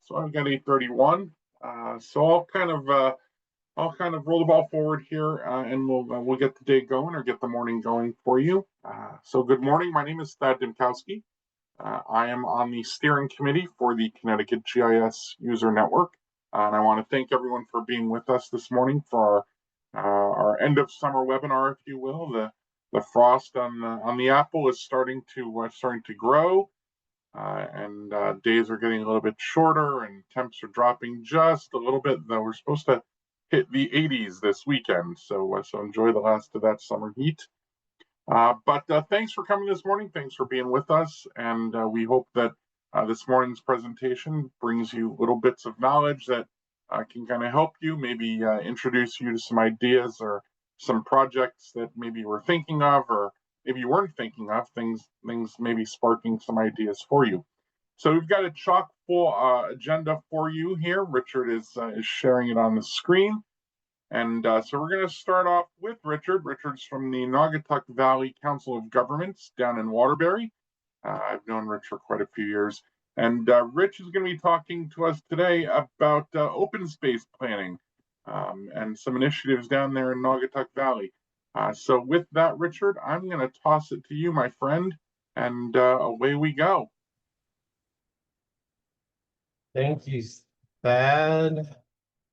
So I've got 8:31. So I'll kind of roll the ball forward here, and we'll get the day going or get the morning going for you. So good morning. My name is Thad Dimkowski. I am on the steering committee for the Connecticut GIS User Network, and I want to thank everyone for being with us this morning for our end of summer webinar, if you will. The frost on the apple is starting to grow. And days are getting a little bit shorter and temps are dropping just a little bit, though we're supposed to hit the 80s this weekend. So enjoy the last of that summer heat. But thanks for coming this morning. Thanks for being with us. And we hope that this morning's presentation brings you little bits of knowledge that can kind of help you, maybe introduce you to some ideas or some projects that maybe you were thinking of, or maybe you weren't thinking of, things maybe sparking some ideas for you. So we've got a chock full agenda for you here. Richard is sharing it on the screen. And so we're going to start off with Richard. Richard's from the Naugatuck Valley Council of Governments down in Waterbury. I've known Rich for quite a few years. And Rich is going to be talking to us today about open space planning and some initiatives down there in Naugatuck Valley. So with that, Richard, I'm going to toss it to you, my friend, and away we go. Thank you, Thad.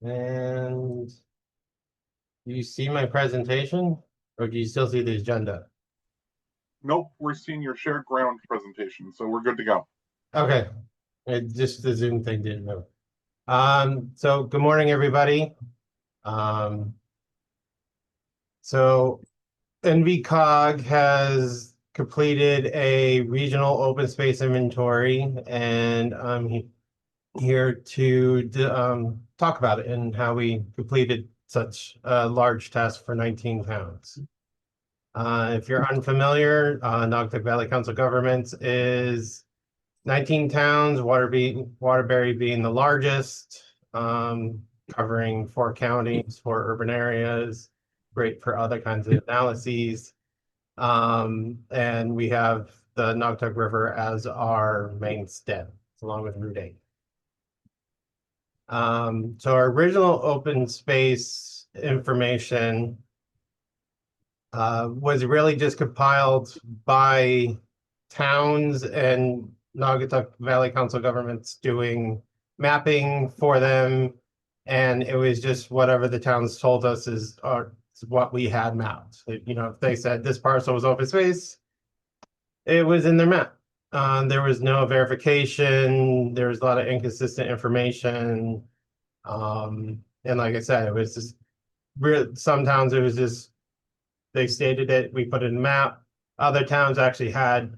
And do you see my presentation, or do you still see the agenda? Nope, we're seeing your shared ground presentation, so we're good to go. Okay, just the Zoom thing didn't move. So good morning, everybody. So NVCOG has completed a regional open space inventory, and I'm here to talk about it and how we completed such a large task for 19 towns. If you're unfamiliar, Naugatuck Valley Council of Governments is 19 towns, Waterbury being the largest, covering 4 counties, 4 urban areas, great for other kinds of analyses. And we have the Naugatuck River as our main stem, along with Route 8. So our original open space information was really just compiled by towns and Naugatuck Valley Council governments doing mapping for them, and it was just whatever the towns told us is what we had mapped. You know, if they said this parcel was open space, it was in their map. There was no verification. There was a lot of inconsistent information. And like I said, it was just some towns it was just they stated it, we put it in the map. Other towns actually had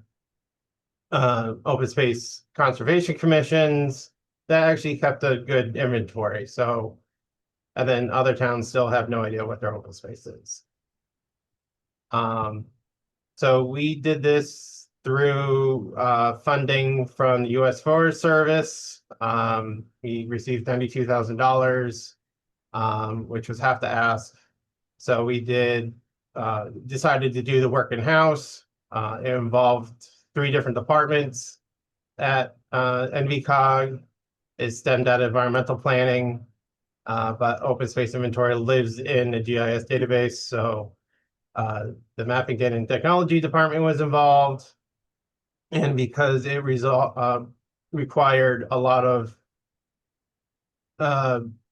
open space conservation commissions that actually kept a good inventory. So, and then other towns still have no idea what their open space is. So we did this through funding from the U.S. Forest Service. We received $92,000, which was half the ask. So we decided to do the work in-house. It involved 3 different departments at NVCOG. It stemmed out of environmental planning, but open space inventory lives in a GIS database. So the mapping data and technology department was involved. And because it required a lot of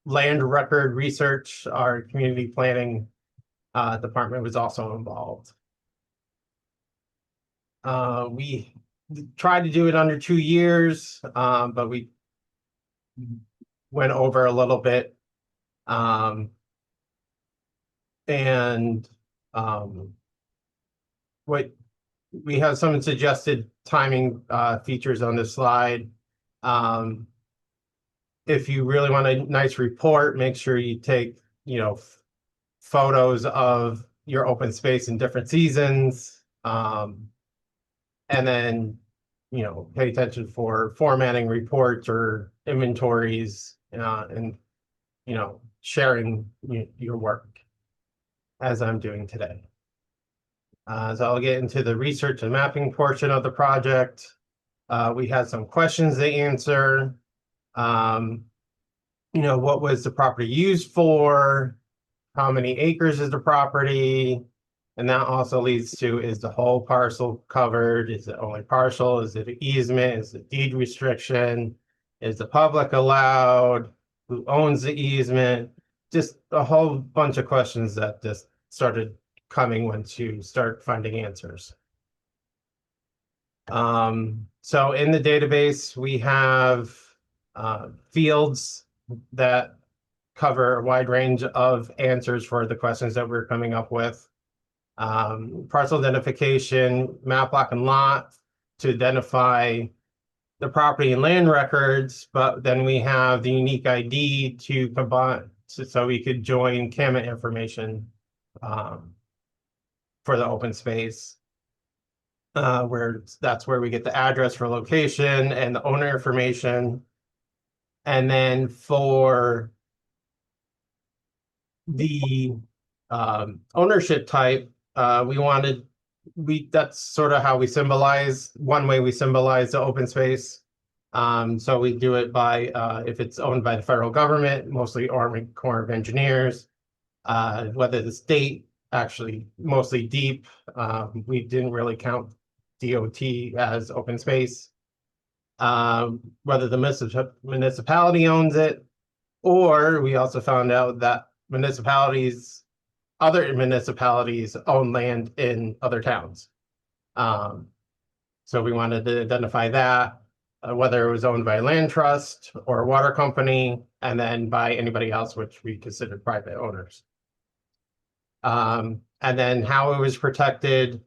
land record research, our community planning department was also involved. We tried to do it under 2 years, but we went over a little bit. What we have some suggested timing features on this slide. If you really want a nice report, make sure you take, photos of your open space in different seasons. And then, pay attention for formatting reports or inventories, and, sharing your work as I'm doing today. So I'll get into the research and mapping portion of the project. We had some questions to answer. What was the property used for? How many acres is the property? And that also leads to, is the whole parcel covered? Is it only partial? Is it an easement? Is it deed restriction? Is the public allowed? Who owns the easement? Just a whole bunch of questions that just started coming once you start finding answers. So in the database, we have fields that cover a wide range of answers for the questions that we're coming up with. Parcel identification, map, block, and lot to identify the property and land records, but then we have the unique ID to combine, so we could join CAMA information for the open space. That's where we get the address for location and the owner information. And then for the ownership type, that's sort of how we symbolize, one way we symbolize the open space. So we do it by, if it's owned by the federal government, mostly Army Corps of Engineers, whether the state, actually mostly deep, we didn't really count DOT as open space, whether the municipality owns it, or we also found out that other municipalities own land in other towns. So we wanted to identify that, whether it was owned by a land trust or a water company, and then by anybody else, which we considered private owners. And then how it was protected,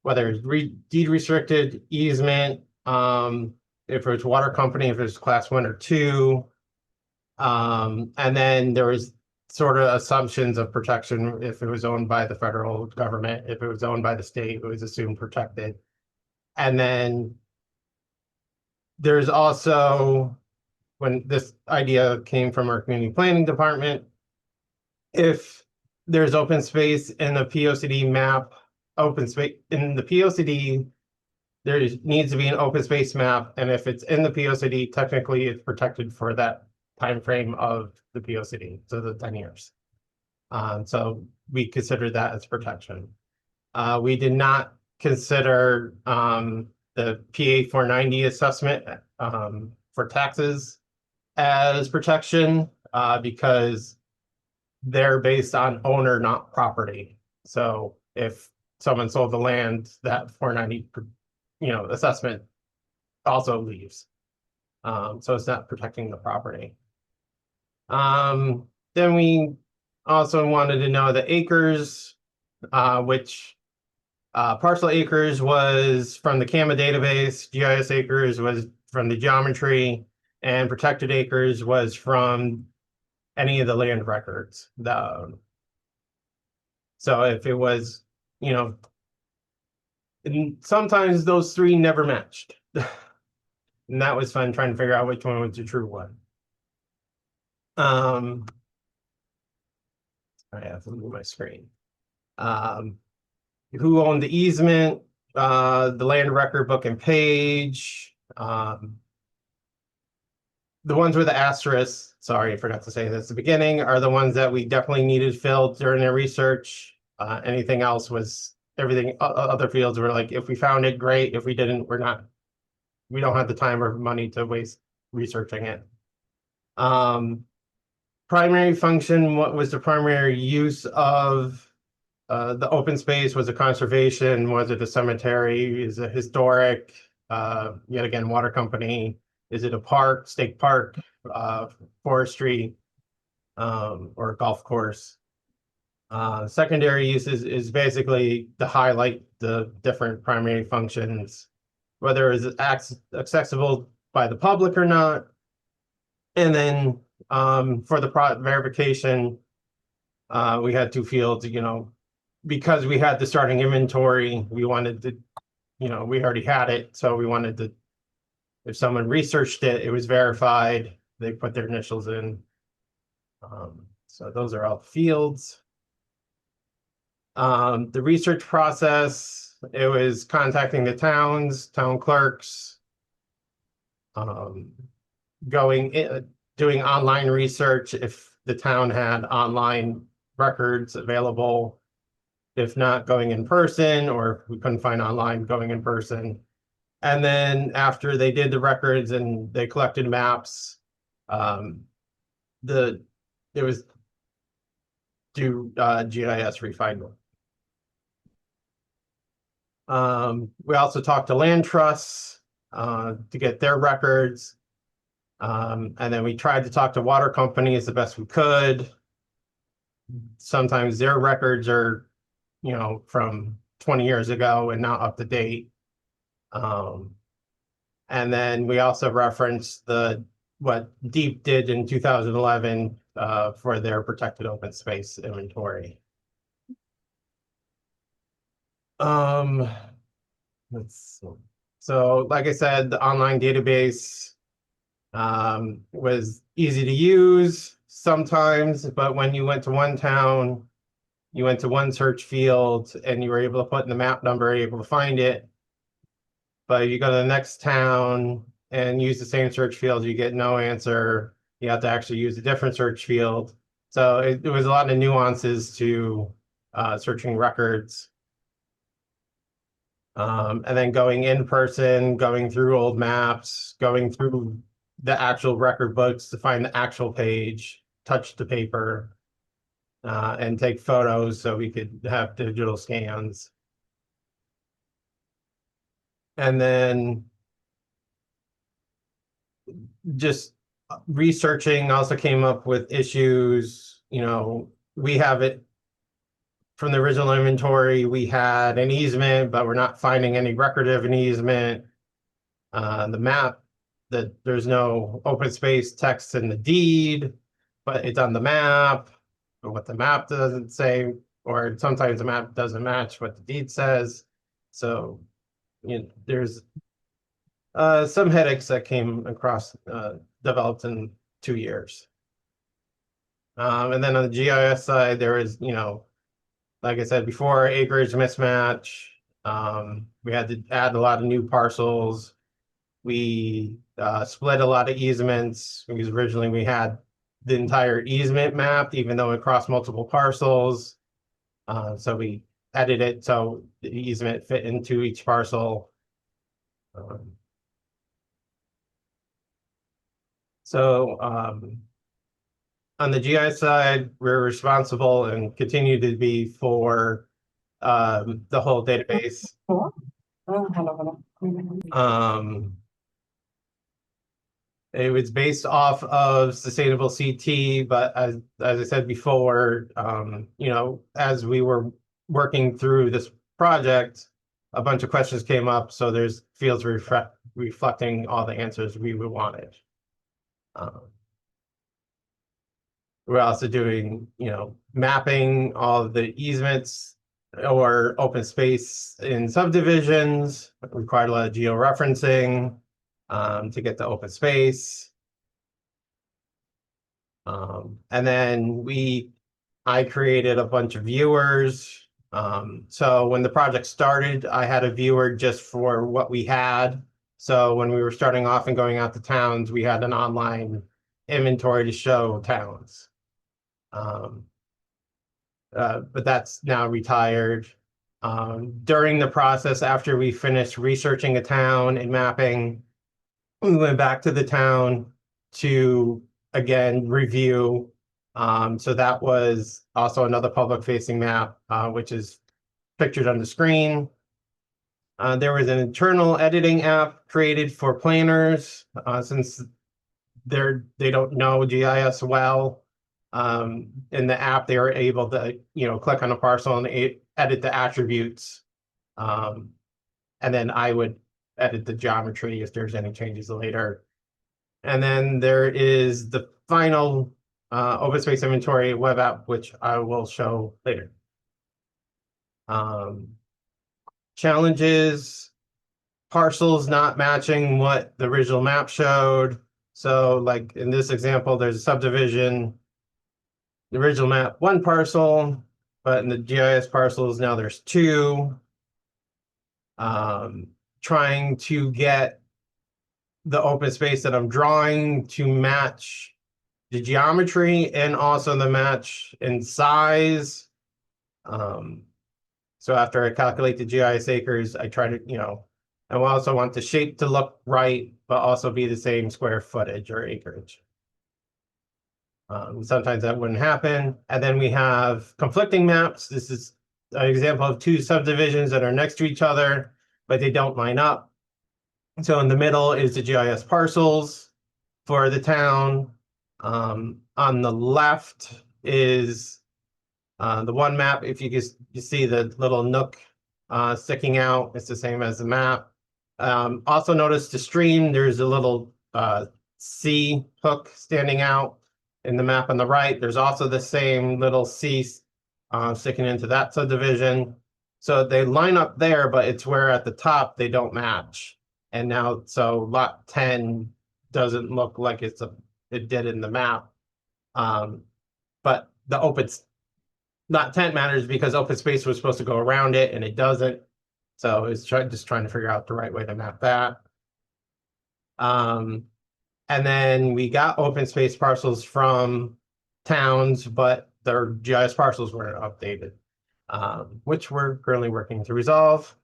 whether it's deed restricted, easement, if it was water company, if it was class 1 or 2. And then there was sort of assumptions of protection. If it was owned by the federal government, if it was owned by the state, it was assumed protected. And then there's also, when this idea came from our community planning department, if there's open space in the POCD map, open space in the POCD, there needs to be an open space map. And if it's in the POCD, technically it's protected for that time frame of the POCD, so the 10 years. So we consider that as protection. We did not consider the PA 490 assessment for taxes as protection because they're based on owner, not property. So if someone sold the land, that 490 assessment also leaves. So it's not protecting the property. Then we also wanted to know the acres, which parcel acres was from the CAMA database, GIS acres was from the geometry, and protected acres was from any of the land records. So if it was, and sometimes those three never matched. And that was fun trying to figure out which one was the true one. I have to move my screen. Who owned the easement, the land record book and page, the ones with the asterisks, sorry, I forgot to say this at the beginning, are the ones that we definitely needed filled during their research. Anything else was, everything, other fields were like, if we found it, great. If we didn't, we don't have the time or money to waste researching it. Primary function, what was the primary use of the open space? Was it conservation? Was it a cemetery? Is it historic? Yet again, water company. Is it a park, state park, forestry, or a golf course? Secondary uses is basically to highlight the different primary functions, whether it's accessible by the public or not. And then for the verification, we had two fields, because we had the starting inventory, we wanted to, we already had it. So we wanted to, if someone researched it, it was verified, they put their initials in. So those are all fields. The research process, it was contacting the towns, town clerks, doing online research if the town had online records available. If not, going in person, or if we couldn't find online, going in person. And then after they did the records and they collected maps, it was do GIS refinement. We also talked to land trusts to get their records. And then we tried to talk to water companies the best we could. Sometimes their records are, from 20 years ago and not up to date. And then we also referenced what DEEP did in 2011 for their protected open space inventory. So like I said, the online database was easy to use sometimes, but when you went to one town, you went to one search field and you were able to put in the map number, able to find it. But if you go to the next town and use the same search field, you get no answer. You have to actually use a different search field. So it was a lot of nuances to searching records. And then going in person, going through old maps, going through the actual record books to find the actual page, touch the paper, and take photos so we could have digital scans. And then just researching also came up with issues. We have it from the original inventory. We had an easement, but we're not finding any record of an easement. The map, that there's no open space text in the deed, but it's on the map, but what the map doesn't say, or sometimes the map doesn't match what the deed says. So there's some headaches that came across, developed in 2 years. And then on the GIS side, there is, like I said before, acreage mismatch. We had to add a lot of new parcels. We split a lot of easements because originally we had the entire easement mapped, even though it crossed multiple parcels. So we edited it so the easement fit into each parcel. On the GIS side, we're responsible and continue to be for the whole database. It was based off of sustainable CT, but as I said before, as we were working through this project, a bunch of questions came up, so there's fields reflecting all the answers we wanted. We're also doing, mapping all of the easements or open space in subdivisions. It required a lot of georeferencing to get the open space. And then I created a bunch of viewers. So when the project started, I had a viewer just for what we had. So when we were starting off and going out to towns, we had an online inventory to show towns. But that's now retired. During the process, after we finished researching a town and mapping, we went back to the town to again review. So that was also another public facing map, which is pictured on the screen. There was an internal editing app created for planners, since they don't know GIS well. In the app, they were able to, click on a parcel and edit the attributes. And then I would edit the geometry if there's any changes later. And then there is the final open space inventory web app, which I will show later. Challenges, parcels not matching what the original map showed. So like in this example, there's a subdivision. The original map, one parcel, but in the GIS parcels, now there's 2. Trying to get the open space that I'm drawing to match the geometry and also the match in size. So after I calculate the GIS acres, I try to, I also want the shape to look right, but also be the same square footage or acreage. Sometimes that wouldn't happen. And then we have conflicting maps. This is an example of two subdivisions that are next to each other, but they don't line up. So in the middle is the GIS parcels for the town. On the left is the one map. If you see the little nook sticking out, it's the same as the map. Also notice the stream, there's a little C hook standing out in the map on the right. There's also the same little C sticking into that subdivision. So they line up there, but it's where at the top they don't match. And now, so lot 10 doesn't look like it did in the map. But the lot 10 matters because open space was supposed to go around it and it doesn't. So it's just trying to figure out the right way to map that. And then we got open space parcels from towns, but their GIS parcels weren't updated, which we're currently working to resolve.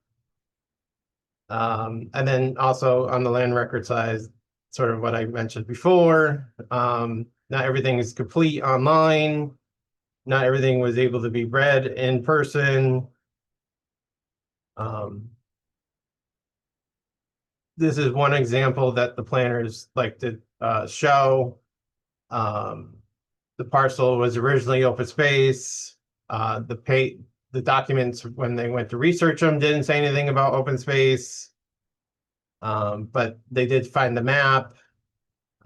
And then also on the land record size, sort of what I mentioned before, not everything is complete online. Not everything was able to be read in person. This is one example that the planners like to show. The parcel was originally open space. The documents, when they went to research them, didn't say anything about open space. But they did find the map.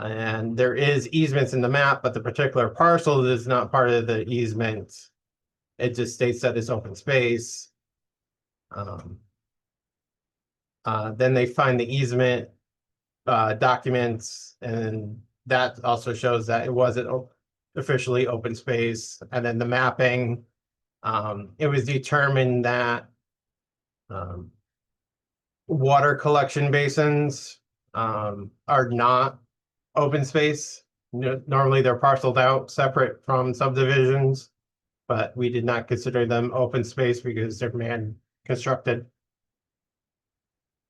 And there is easements in the map, but the particular parcel is not part of the easement. It just states that it's open space. Then they find the easement documents, and that also shows that it wasn't officially open space. And then the mapping, it was determined that water collection basins are not open space. Normally they're parceled out separate from subdivisions, but we did not consider them open space because they're man constructed.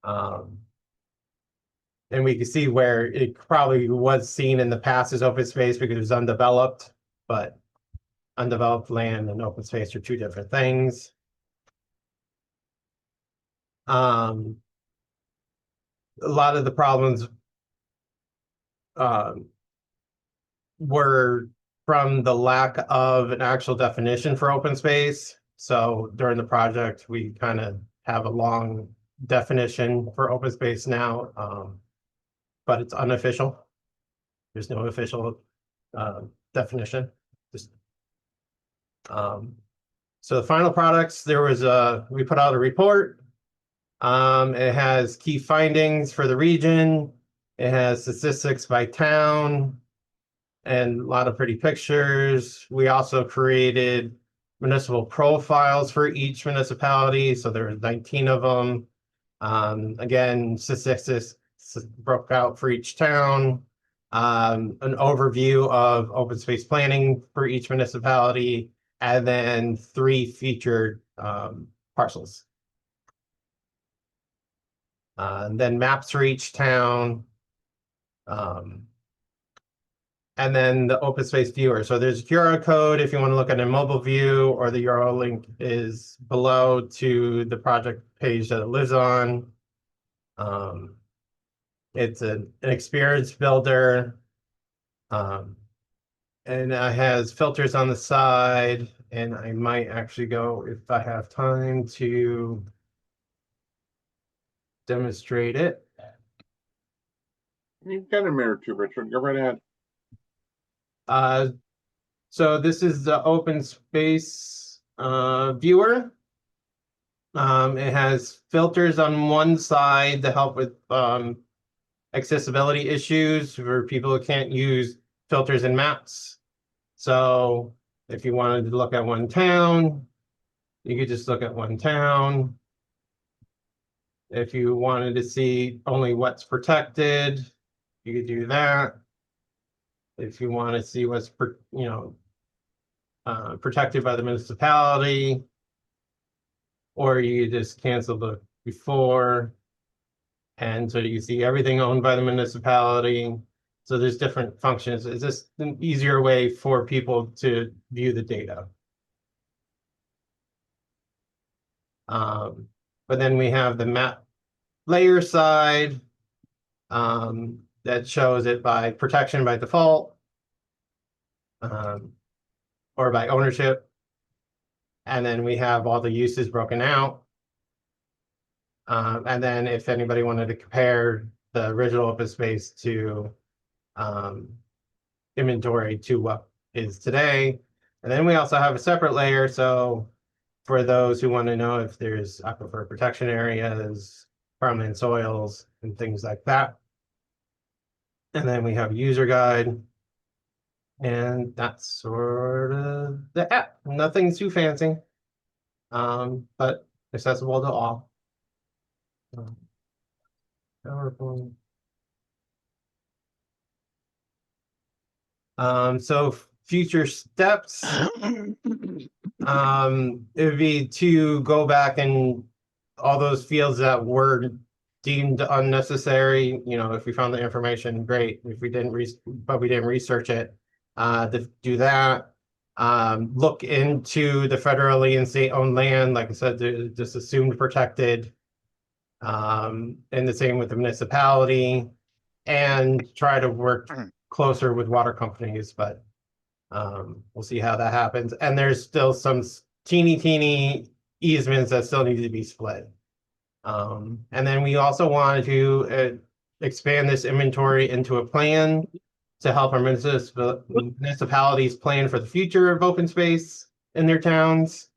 And we can see where it probably was seen in the past as open space because it was undeveloped, but undeveloped land and open space are two different things. A lot of the problems were from the lack of an actual definition for open space. So during the project, we kind of have a long definition for open space now, but it's unofficial. There's no official definition. So the final products, we put out a report. It has key findings for the region. It has statistics by town and a lot of pretty pictures. We also created municipal profiles for each municipality. So there are 19 of them. Again, statistics broke out for each town. An overview of open space planning for each municipality, and then 3 featured parcels. And then maps for each town. And then the open space viewer. So there's a QR code if you want to look at a mobile view, or the URL link is below to the project page that it lives on. It's an experience builder. And it has filters on the side, and I might actually go, if I have time, to demonstrate it. You've got a minute or two, Richard. Go right ahead. So this is the open space viewer. It has filters on one side to help with accessibility issues for people who can't use filters and maps. So if you wanted to look at one town, you could just look at one town. If you wanted to see only what's protected, you could do that. If you want to see what's, protected by the municipality, or you just cancel the before. And so you see everything owned by the municipality. So there's different functions. It's just an easier way for people to view the data. But then we have the map layer side that shows it by protection by default, or by ownership. And then we have all the uses broken out. And then if anybody wanted to compare the original open space to inventory to what is today. And then we also have a separate layer. So for those who want to know if there's aquifer protection areas, farmland soils, and things like that. And then we have a user guide. And that's sort of the app. Nothing too fancy, but accessible to all. PowerPoint. So future steps, it would be to go back and all those fields that were deemed unnecessary. If we found the information, great. If we didn't, but we didn't research it, to do that. Look into the federally and state-owned land. Like I said, they're just assumed protected. And the same with the municipality, and try to work closer with water companies, but we'll see how that happens. And there's still some teeny easements that still need to be split. And then we also wanted to expand this inventory into a plan to help our municipalities plan for the future of open space in their towns.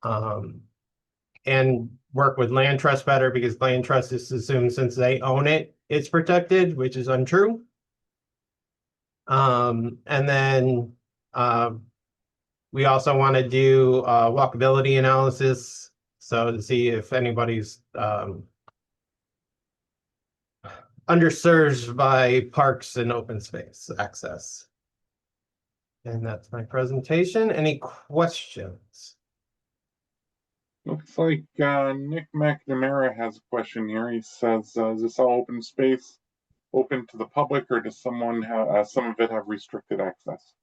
And work with land trust better, because land trust is assumed since they own it, it's protected, which is untrue. And then we also want to do walkability analysis, so to see if anybody's underserved by parks and open space access. And that's my presentation. Any questions? Looks like Nick McNamara has a question here. He says, is this all open space, open to the public, or does someone have some of it have restricted access?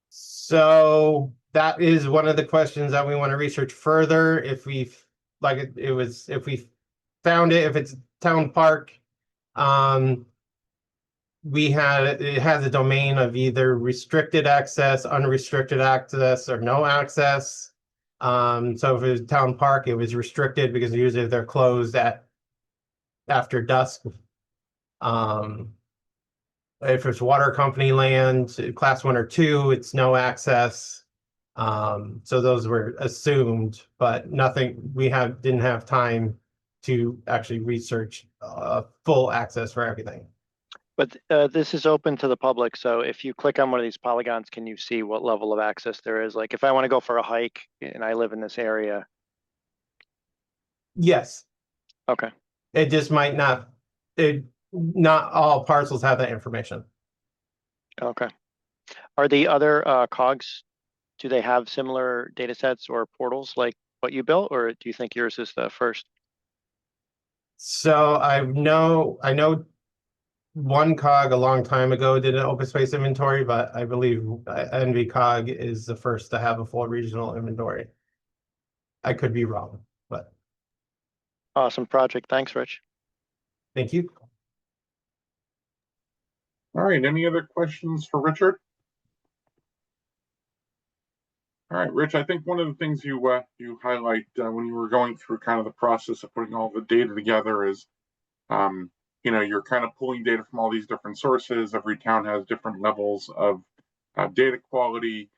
So that is one of the questions that we want to research further. If we if we found it, if it's town park, it has a domain of either restricted access, unrestricted access, or no access. So if it was town park, it was restricted because usually they're closed after dusk. If it's water company land, class 1 or 2, it's no access. So those were assumed, but nothing, didn't have time to actually research full access for everything. But this is open to the public, so if you click on one of these polygons, can you see what level of access there is? Like if I want to go for a hike and I live in this area. Yes. Okay. It just might not, not all parcels have that information. Okay. Are the other COGs, do they have similar data sets or portals like what you built, or do you think yours is the first? So I know one COG a long time ago did an open space inventory, but I believe NVCOG is the first to have a full regional inventory. I could be wrong, but. Awesome project. Thanks, Rich. Thank you. All right, any other questions for Richard? All right, Rich, I think one of the things you highlight when you were going through kind of the process of putting all the data together is, you're kind of pulling data from all these different sources. Every town has different levels of data quality,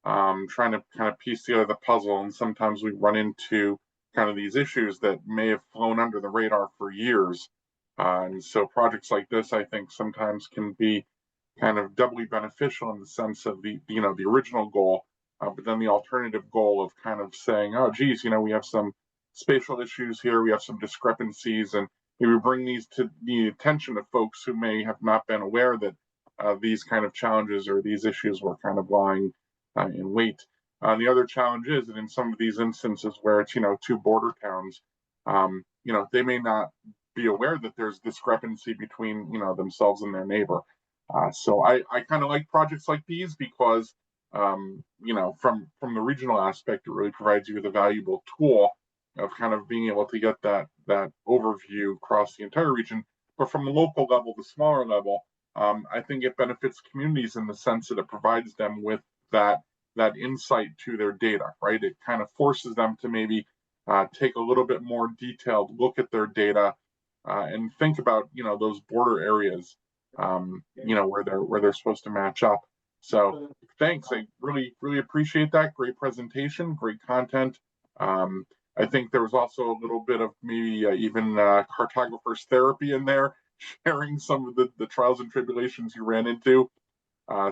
trying to kind of piece together the puzzle. And sometimes we run into kind of these issues that may have flown under the radar for years. And so projects like this, I think, sometimes can be kind of doubly beneficial in the sense of the original goal, but then the alternative goal of kind of saying, oh, geez, we have some spatial issues here, we have some discrepancies, and maybe bring these to the attention of folks who may have not been aware that these kind of challenges or these issues were kind of lying in wait. The other challenge is that in some of these instances where it's, two border towns, they may not be aware that there's discrepancy between, themselves and their neighbor. So I kind of like projects like these because, from the regional aspect, it really provides you with a valuable tool of kind of being able to get that overview across the entire region. But from the local level, the smaller level, I think it benefits communities in the sense that it provides them with that insight to their data, right? It kind of forces them to maybe take a little bit more detailed look at their data and think about, those border areas, where they're supposed to match up. So thanks. I really, really appreciate that. Great presentation, great content. I think there was also a little bit of maybe even cartographer's therapy in there, sharing some of the trials and tribulations you ran into.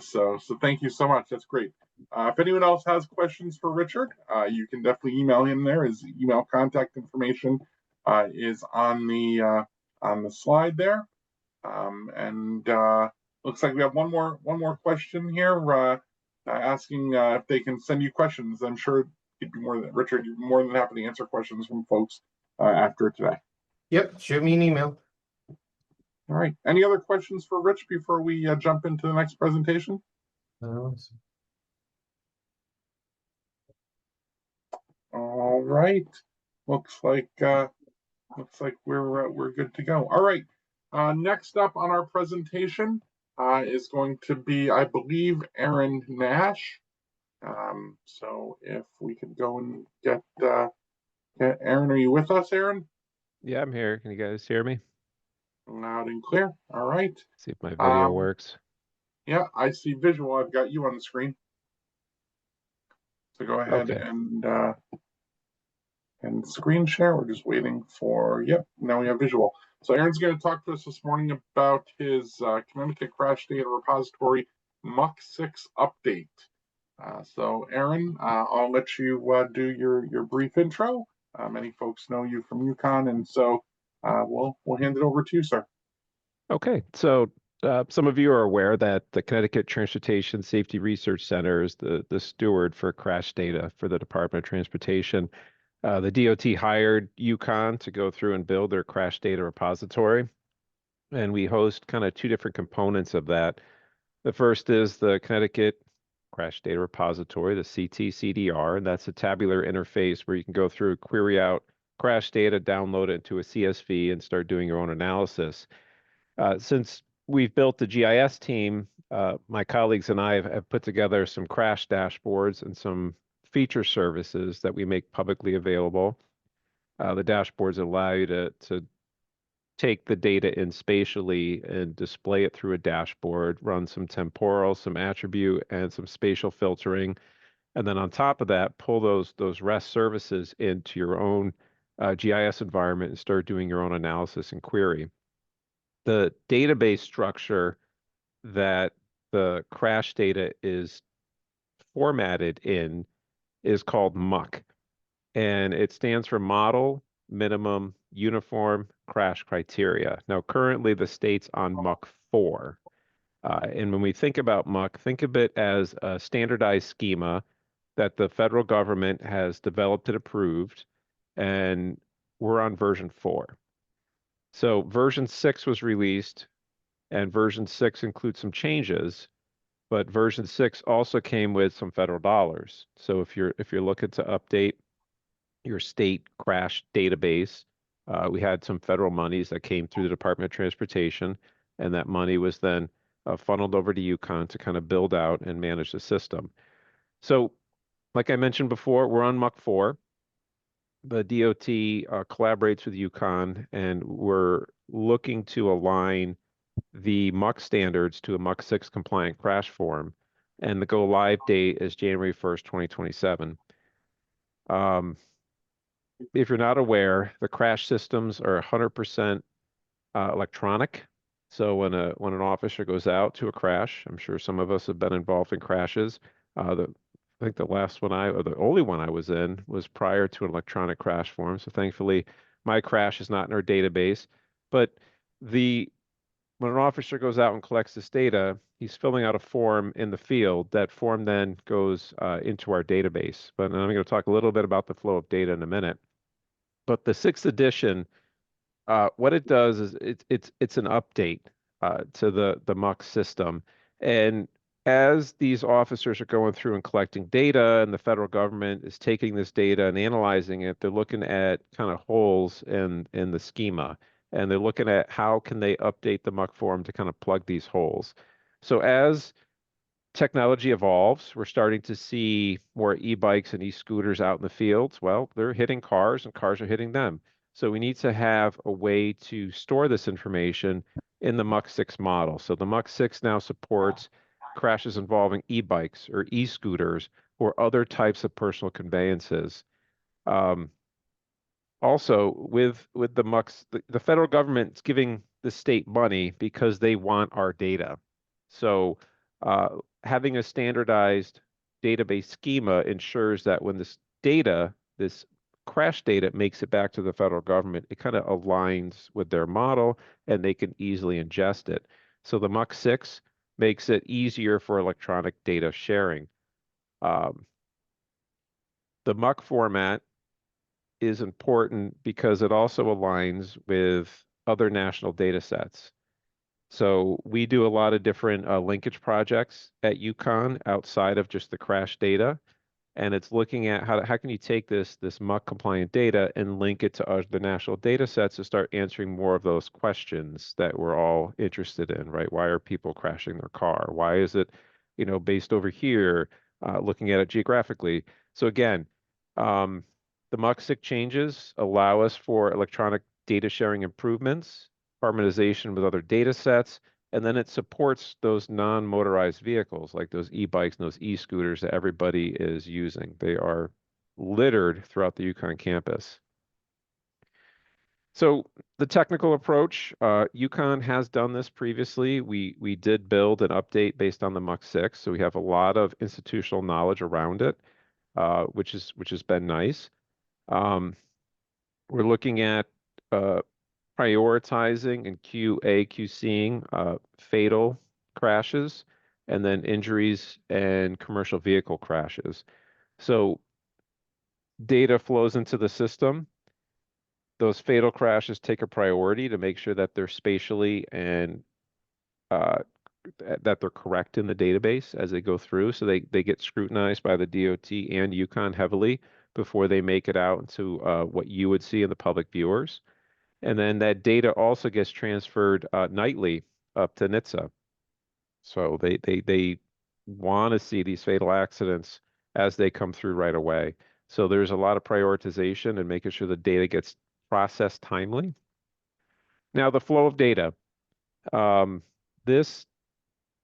So thank you so much. That's great. If anyone else has questions for Richard, you can definitely email him there. His email contact information is on the slide there. And looks like we have one more question here, asking if they can send you questions. I'm sure you'd be Richard, you're more than happy to answer questions from folks after today. Yep, shoot me an email. All right. Any other questions for Rich before we jump into the next presentation? All right. Looks like we're good to go. All right. Next up on our presentation is going to be, I believe, Aaron Nash. So if we could go and get Aaron, are you with us, Aaron? Yeah, I'm here. Can you guys hear me? Loud and clear. All right. See if my video works. Yeah, I see visual. I've got you on the screen. So go ahead and screen share. We're just waiting for, yep, now we have visual. So Aaron's going to talk to us this morning about his Connecticut Crash Data Repository MUC6 update. So Aaron, I'll let you do your brief intro. Many folks know you from UConn, and so we'll hand it over to you, sir. Okay, so some of you are aware that the Connecticut Transportation Safety Research Center is the steward for crash data for the Department of Transportation. The DOT hired UConn to go through and build their crash data repository, and we host kind of two different components of that. The first is the Connecticut Crash Data Repository, the CTCDR, and that's a tabular interface where you can go through, query out crash data, download it into a CSV, and start doing your own analysis. Since we've built the GIS team, my colleagues and I have put together some crash dashboards and some feature services that we make publicly available. The dashboards allow you to take the data in spatially and display it through a dashboard, run some temporal, some attribute, and some spatial filtering. And then on top of that, pull those REST services into your own GIS environment and start doing your own analysis and query. The database structure that the crash data is formatted in is called MUC, and it stands for Model Minimum Uniform Crash Criteria. Now, currently the state's on MUC 4. And when we think about MUC, think of it as a standardized schema that the federal government has developed and approved, and we're on version 4. So version 6 was released, and version 6 includes some changes, but version 6 also came with some federal dollars. So if you're looking to update your state crash database, we had some federal monies that came through the Department of Transportation, and that money was then funneled over to UConn to kind of build out and manage the system. So like I mentioned before, we're on MUC 4. The DOT collaborates with UConn, and we're looking to align the MUC standards to a MUC 6 compliant crash form, and the go live date is January 1st, 2027. If you're not aware, the crash systems are 100% electronic. So when an officer goes out to a crash, I'm sure some of us have been involved in crashes. I think the last one or the only one I was in was prior to an electronic crash form. So thankfully, my crash is not in our database. But when an officer goes out and collects this data, he's filling out a form in the field. That form then goes into our database. But I'm going to talk a little bit about the flow of data in a minute. But the 6th edition, what it does is it's an update to the MUX system. And as these officers are going through and collecting data, and the federal government is taking this data and analyzing it, they're looking at kind of holes in the schema, and they're looking at how can they update the MUX form to kind of plug these holes. So as technology evolves, we're starting to see more e-bikes and e-scooters out in the fields. Well, they're hitting cars and cars are hitting them. So we need to have a way to store this information in the MUX 6 model. So the MUX 6 now supports crashes involving e-bikes or e-scooters or other types of personal conveyances. Also, with the MUX, the federal government's giving the state money because they want our data. So having a standardized database schema ensures that when this data, this crash data makes it back to the federal government, it kind of aligns with their model and they can easily ingest it. So the MUX 6 makes it easier for electronic data sharing. The MUX format is important because it also aligns with other national data sets. So we do a lot of different linkage projects at UConn outside of just the crash data. And it's looking at how can you take this MUX compliant data and link it to the national data sets to start answering more of those questions that we're all interested in, right? Why are people crashing their car? Why is it, based over here, looking at it geographically? So again, the MUX 6 changes allow us for electronic data sharing improvements, harmonization with other data sets, and then it supports those non-motorized vehicles like those e-bikes and those e-scooters that everybody is using. They are littered throughout the UConn campus. So the technical approach, UConn has done this previously. We did build an update based on the MUX 6, so we have a lot of institutional knowledge around it, which has been nice. We're looking at prioritizing and QA/QCing fatal crashes, and then injuries and commercial vehicle crashes. So data flows into the system. Those fatal crashes take a priority to make sure that they're spatially and that they're correct in the database as they go through. So they get scrutinized by the DOT and UConn heavily before they make it out into what you would see in the public viewers. And then that data also gets transferred nightly up to NHTSA. So they want to see these fatal accidents as they come through right away. So there's a lot of prioritization and making sure the data gets processed timely. Now the flow of data. This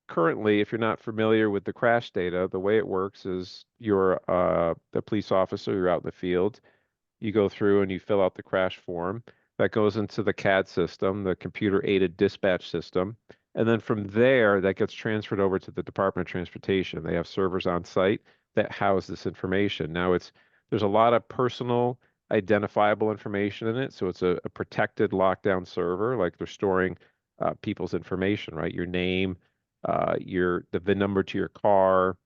currently, if you're not familiar with the crash data, the way it works is you're the police officer, you're out in the field, you go through and you fill out the crash form. That goes into the CAD system, the computer-aided dispatch system. And then from there, that gets transferred over to the Department of Transportation. They have servers on site that house this information. Now, there's a lot of personal identifiable information in it. So it's a protected lockdown server, like they're storing people's information, right? Your name, the VIN number to your car,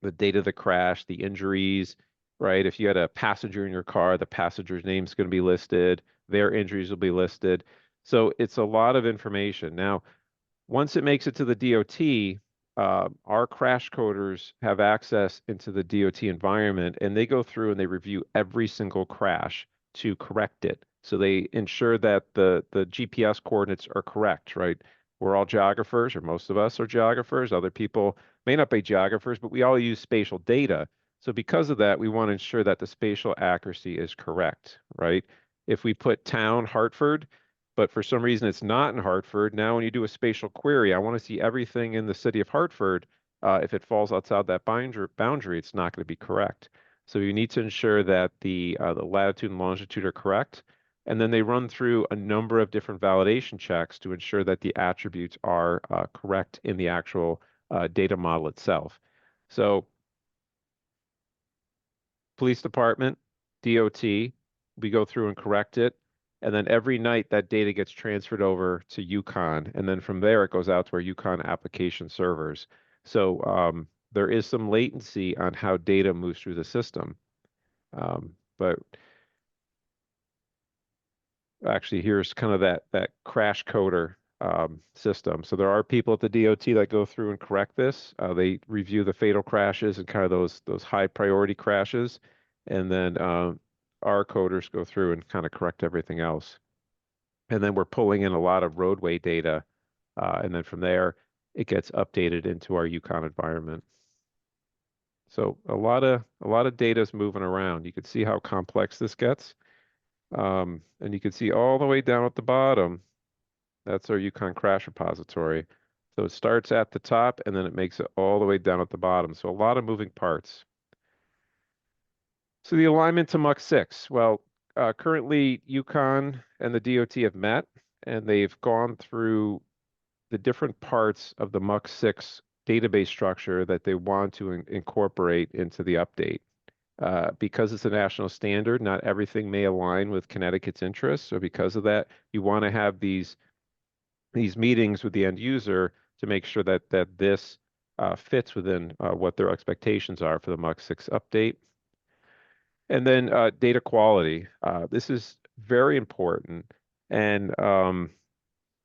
the date of the crash, the injuries, right? If you had a passenger in your car, the passenger's name is going to be listed, their injuries will be listed. So it's a lot of information. Now, once it makes it to the DOT, our crash coders have access into the DOT environment, and they go through and they review every single crash to correct it. So they ensure that the GPS coordinates are correct, right? We're all geographers, or most of us are geographers. Other people may not be geographers, but we all use spatial data. So because of that, we want to ensure that the spatial accuracy is correct, right? If we put town Hartford, but for some reason it's not in Hartford, now when you do a spatial query, I want to see everything in the city of Hartford. If it falls outside that boundary, it's not going to be correct. So you need to ensure that the latitude and longitude are correct. And then they run through a number of different validation checks to ensure that the attributes are correct in the actual data model itself. So police department, DOT, we go through and correct it. And then every night that data gets transferred over to Yukon. And then from there, it goes out to our Yukon application servers. So there is some latency on how data moves through the system. But actually, here's kind of that crash coder system. So there are people at the DOT that go through and correct this. They review the fatal crashes and kind of those high priority crashes. And then our coders go through and kind of correct everything else. And then we're pulling in a lot of roadway data. And then from there, it gets updated into our Yukon environment. So a lot of data is moving around. You can see how complex this gets. And you can see all the way down at the bottom, that's our Yukon crash repository. So it starts at the top and then it makes it all the way down at the bottom. So a lot of moving parts. So the alignment to MUX 6. Well, currently Yukon and the DOT have met and they've gone through the different parts of the MUX 6 database structure that they want to incorporate into the update. Because it's a national standard, not everything may align with Connecticut's interests. So because of that, you want to have these meetings with the end user to make sure that this fits within what their expectations are for the MUX 6 update. And then data quality. This is very important. And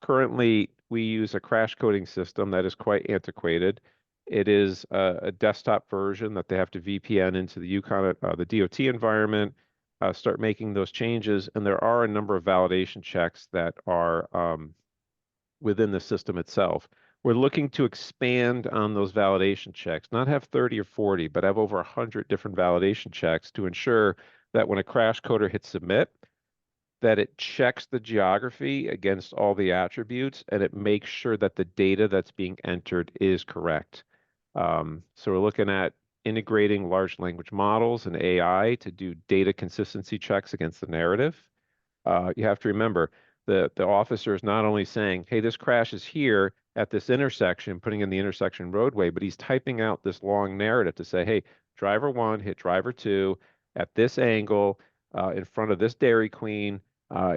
currently, we use a crash coding system that is quite antiquated. It is a desktop version that they have to VPN into the Yukon, the DOT environment, start making those changes. And there are a number of validation checks that are within the system itself. We're looking to expand on those validation checks, not have 30 or 40, but have over 100 different validation checks to ensure that when a crash coder hits submit, that it checks the geography against all the attributes and it makes sure that the data that's being entered is correct. So we're looking at integrating large language models and AI to do data consistency checks against the narrative. You have to remember, the officer is not only saying, hey, this crash is here at this intersection, putting in the intersection roadway, but he's typing out this long narrative to say, hey, driver 1 hit driver 2 at this angle in front of this Dairy Queen,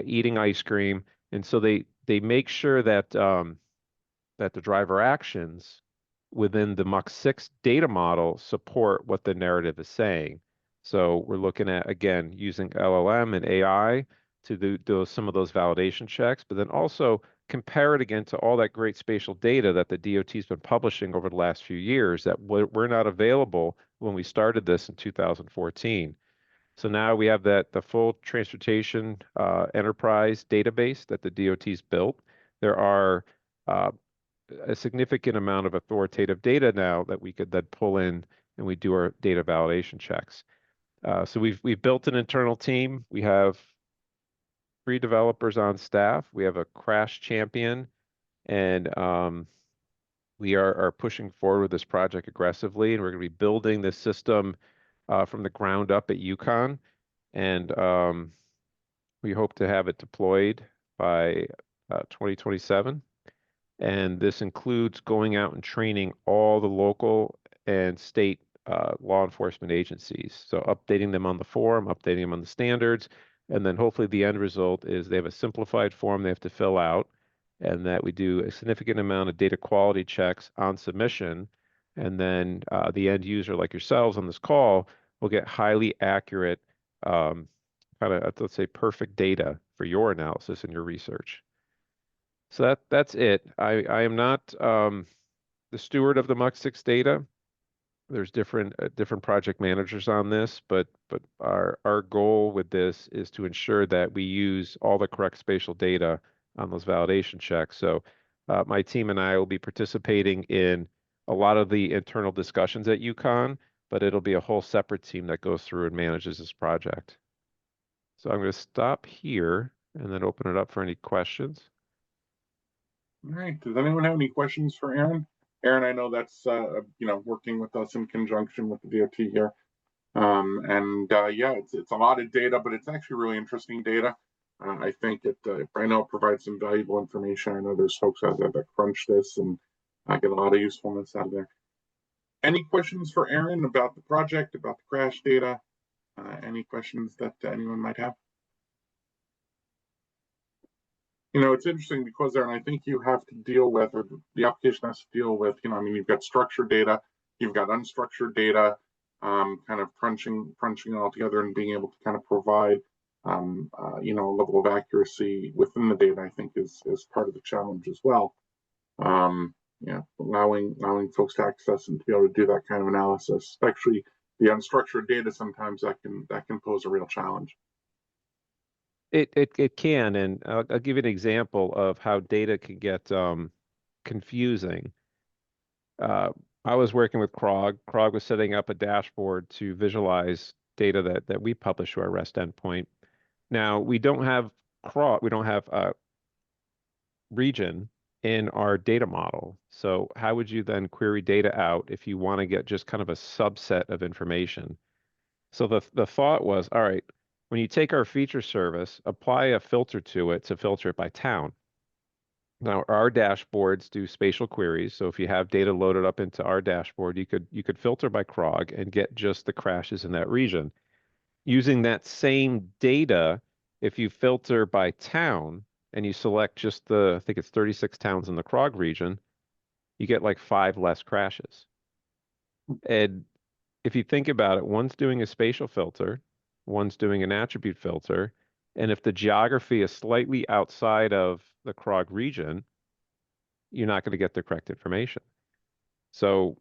eating ice cream. And so they make sure that that the driver actions within the MUX 6 data model support what the narrative is saying. So we're looking at, again, using LLM and AI to do some of those validation checks, but then also compare it again to all that great spatial data that the DOT's been publishing over the last few years that were not available when we started this in 2014. So now we have the full transportation enterprise database that the DOT's built. There are a significant amount of authoritative data now that we could then pull in and we do our data validation checks. So we've built an internal team. We have 3 developers on staff. We have a crash champion, and we are pushing forward with this project aggressively, and we're going to be building this system from the ground up at Yukon, and we hope to have it deployed by 2027. And this includes going out and training all the local and state law enforcement agencies. So updating them on the form, updating them on the standards, and then hopefully the end result is they have a simplified form they have to fill out, and that we do a significant amount of data quality checks on submission. And then the end user, like yourselves on this call, will get highly accurate, kind of, let's say, perfect data for your analysis and your research. So that's it. I am not the steward of the MUX 6 data. There's different project managers on this, but our goal with this is to ensure that we use all the correct spatial data on those validation checks. So my team and I will be participating in a lot of the internal discussions at Yukon, but it'll be a whole separate team that goes through and manages this project. So I'm going to stop here and then open it up for any questions. All right. Does anyone have any questions for Aaron? Aaron, I know that's working with us in conjunction with the DOT here. Yeah, it's a lot of data, but it's actually really interesting data. I think I know it provides some valuable information. I know there's folks out there that crunch this and get a lot of usefulness out of there. Any questions for Aaron about the project, about the crash data? Any questions that anyone might have? It's interesting because there, and I think you have to deal with, or the application has to deal with, I mean, you've got structured data, you've got unstructured data, kind of crunching it all together and being able to kind of provide, a level of accuracy within the data, I think is part of the challenge as well. Allowing folks to access and to be able to do that kind of analysis, especially the unstructured data, sometimes that can pose a real challenge. It can, and I'll give you an example of how data can get confusing. I was working with Krog. Krog was setting up a dashboard to visualize data that we publish to our REST endpoint. Now, we don't have region in our data model. So how would you then query data out if you want to get just kind of a subset of information? So the thought was, all right, when you take our feature service, apply a filter to it to filter it by town. Now, our dashboards do spatial queries. So if you have data loaded up into our dashboard, you could filter by Krog and get just the crashes in that region. Using that same data, if you filter by town and you select just I think it's 36 towns in the Krog region, you get like 5 less crashes. And if you think about it, one's doing a spatial filter, one's doing an attribute filter, and if the geography is slightly outside of the Krog region, you're not going to get the correct information. So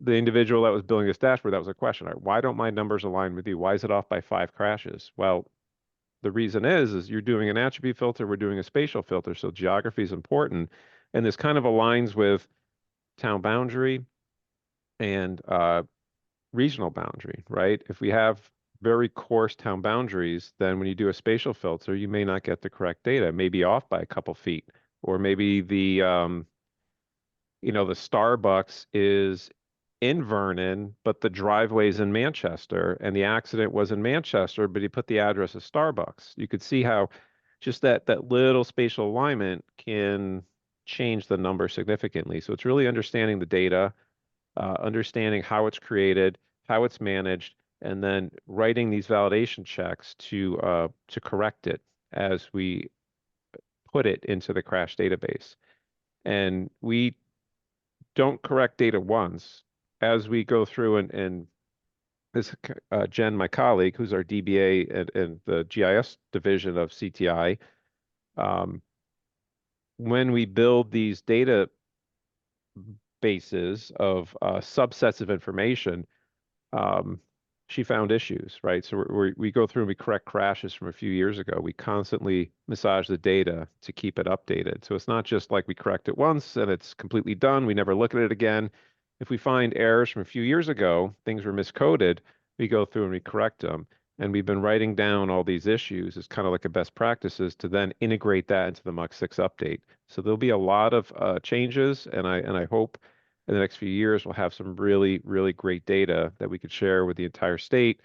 the individual that was building this dashboard, that was a question. Right, why don't my numbers align with you? Why is it off by 5 crashes? Well, the reason is you're doing an attribute filter, we're doing a spatial filter, so geography is important. And this kind of aligns with town boundary and regional boundary, right? If we have very coarse town boundaries, then when you do a spatial filter, you may not get the correct data. It may be off by a couple feet, or maybe the Starbucks is in Vernon, but the driveway's in Manchester, and the accident was in Manchester, but he put the address of Starbucks. You could see how just that little spatial alignment can change the number significantly. So it's really understanding the data, understanding how it's created, how it's managed, and then writing these validation checks to correct it as we put it into the crash database. And we don't correct data once. As we go through and this Jen, my colleague, who's our DBA and the GIS division of CTI, when we build these data bases of subsets of information, she found issues, right? So we go through and we correct crashes from a few years ago. We constantly massage the data to keep it updated. So it's not just like we correct it once and it's completely done. We never look at it again. If we find errors from a few years ago, things were miscoded, we go through and we correct them. And we've been writing down all these issues as kind of like a best practices to then integrate that into the Mach 6 update. So there'll be a lot of changes, and I hope in the next few years we'll have some really, really great data that we could share with the entire state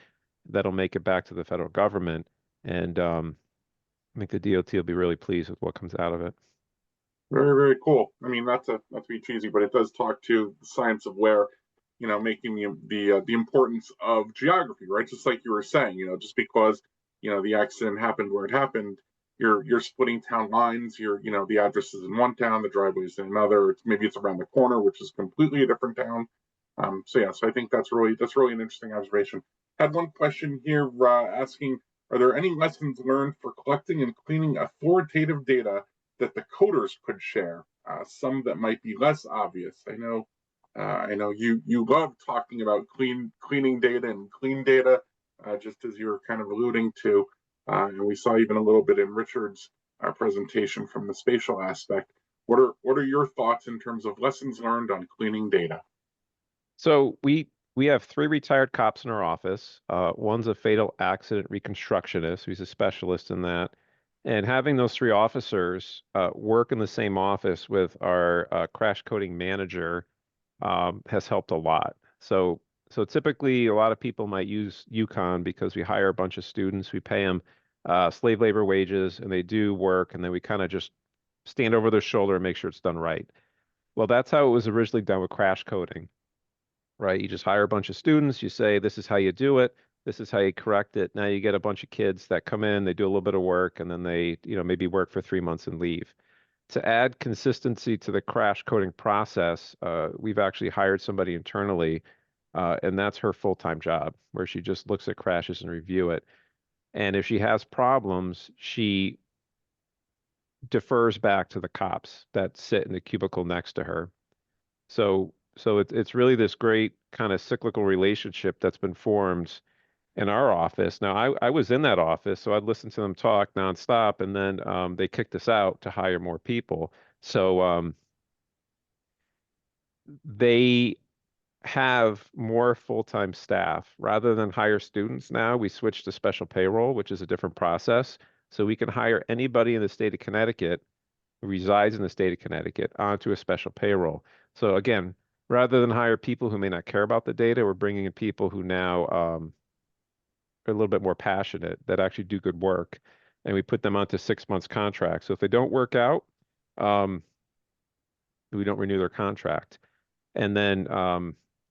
that'll make it back to the federal government. And I think the DOT will be really pleased with what comes out of it. Very, very cool. I mean, not to be cheesy, but it does talk to the science of where, making the importance of geography, right? Just like you were saying, just because, the accident happened where it happened, you're splitting town lines. The address is in one town, the driveway is in another. Maybe it's around the corner, which is completely a different town. So I think that's really an interesting observation. Had one question here asking, are there any lessons learned for collecting and cleaning authoritative data that the coders could share? Some that might be less obvious. I know you love talking about cleaning data and clean data, just as you were kind of alluding to, and we saw even a little bit in Richard's presentation from the spatial aspect. What are your thoughts in terms of lessons learned on cleaning data? So we have 3 retired cops in our office. One's a fatal accident reconstructionist, who's a specialist in that. And having those 3 officers work in the same office with our crash coding manager has helped a lot. So typically a lot of people might use UConn because we hire a bunch of students, we pay them slave labor wages, and they do work, and then we kind of just stand over their shoulder and make sure it's done right. Well, that's how it was originally done with crash coding, right? You just hire a bunch of students, you say, this is how you do it. This is how you correct it. Now you get a bunch of kids that come in, they do a little bit of work, and then they, maybe work for 3 months and leave. To add consistency to the crash coding process, we've actually hired somebody internally, and that's her full-time job, where she just looks at crashes and review it. And if she has problems, she defers back to the cops that sit in the cubicle next to her. So it's really this great kind of cyclical relationship that's been formed in our office. Now, I was in that office, so I'd listen to them talk nonstop, and then they kicked us out to hire more people. So they have more full-time staff. Rather than hire students now, we switched to special payroll, which is a different process. So we can hire anybody in the state of Connecticut who resides in the state of Connecticut onto a special payroll. So again, rather than hire people who may not care about the data, we're bringing in people who now are a little bit more passionate, that actually do good work, and we put them onto 6 months contracts. So if they don't work out, we don't renew their contract. And then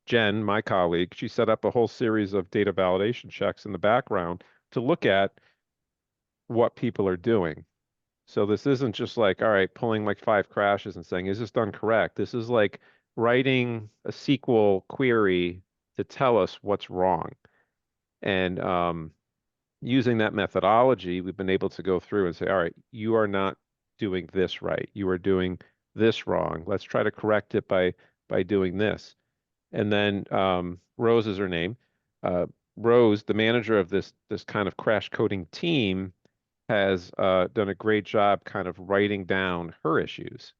Jen, my colleague, she set up a whole series of data validation checks in the background to look at what people are doing. So this isn't just like, all right, pulling like 5 crashes and saying, is this done correct? This is like writing a SQL query to tell us what's wrong. And using that methodology, we've been able to go through and say, all right, you are not doing this right. You are doing this wrong. Let's try to correct it by doing this. And then Rose is her name. Rose, the manager of this kind of crash coding team, has done a great job kind of writing down her issues.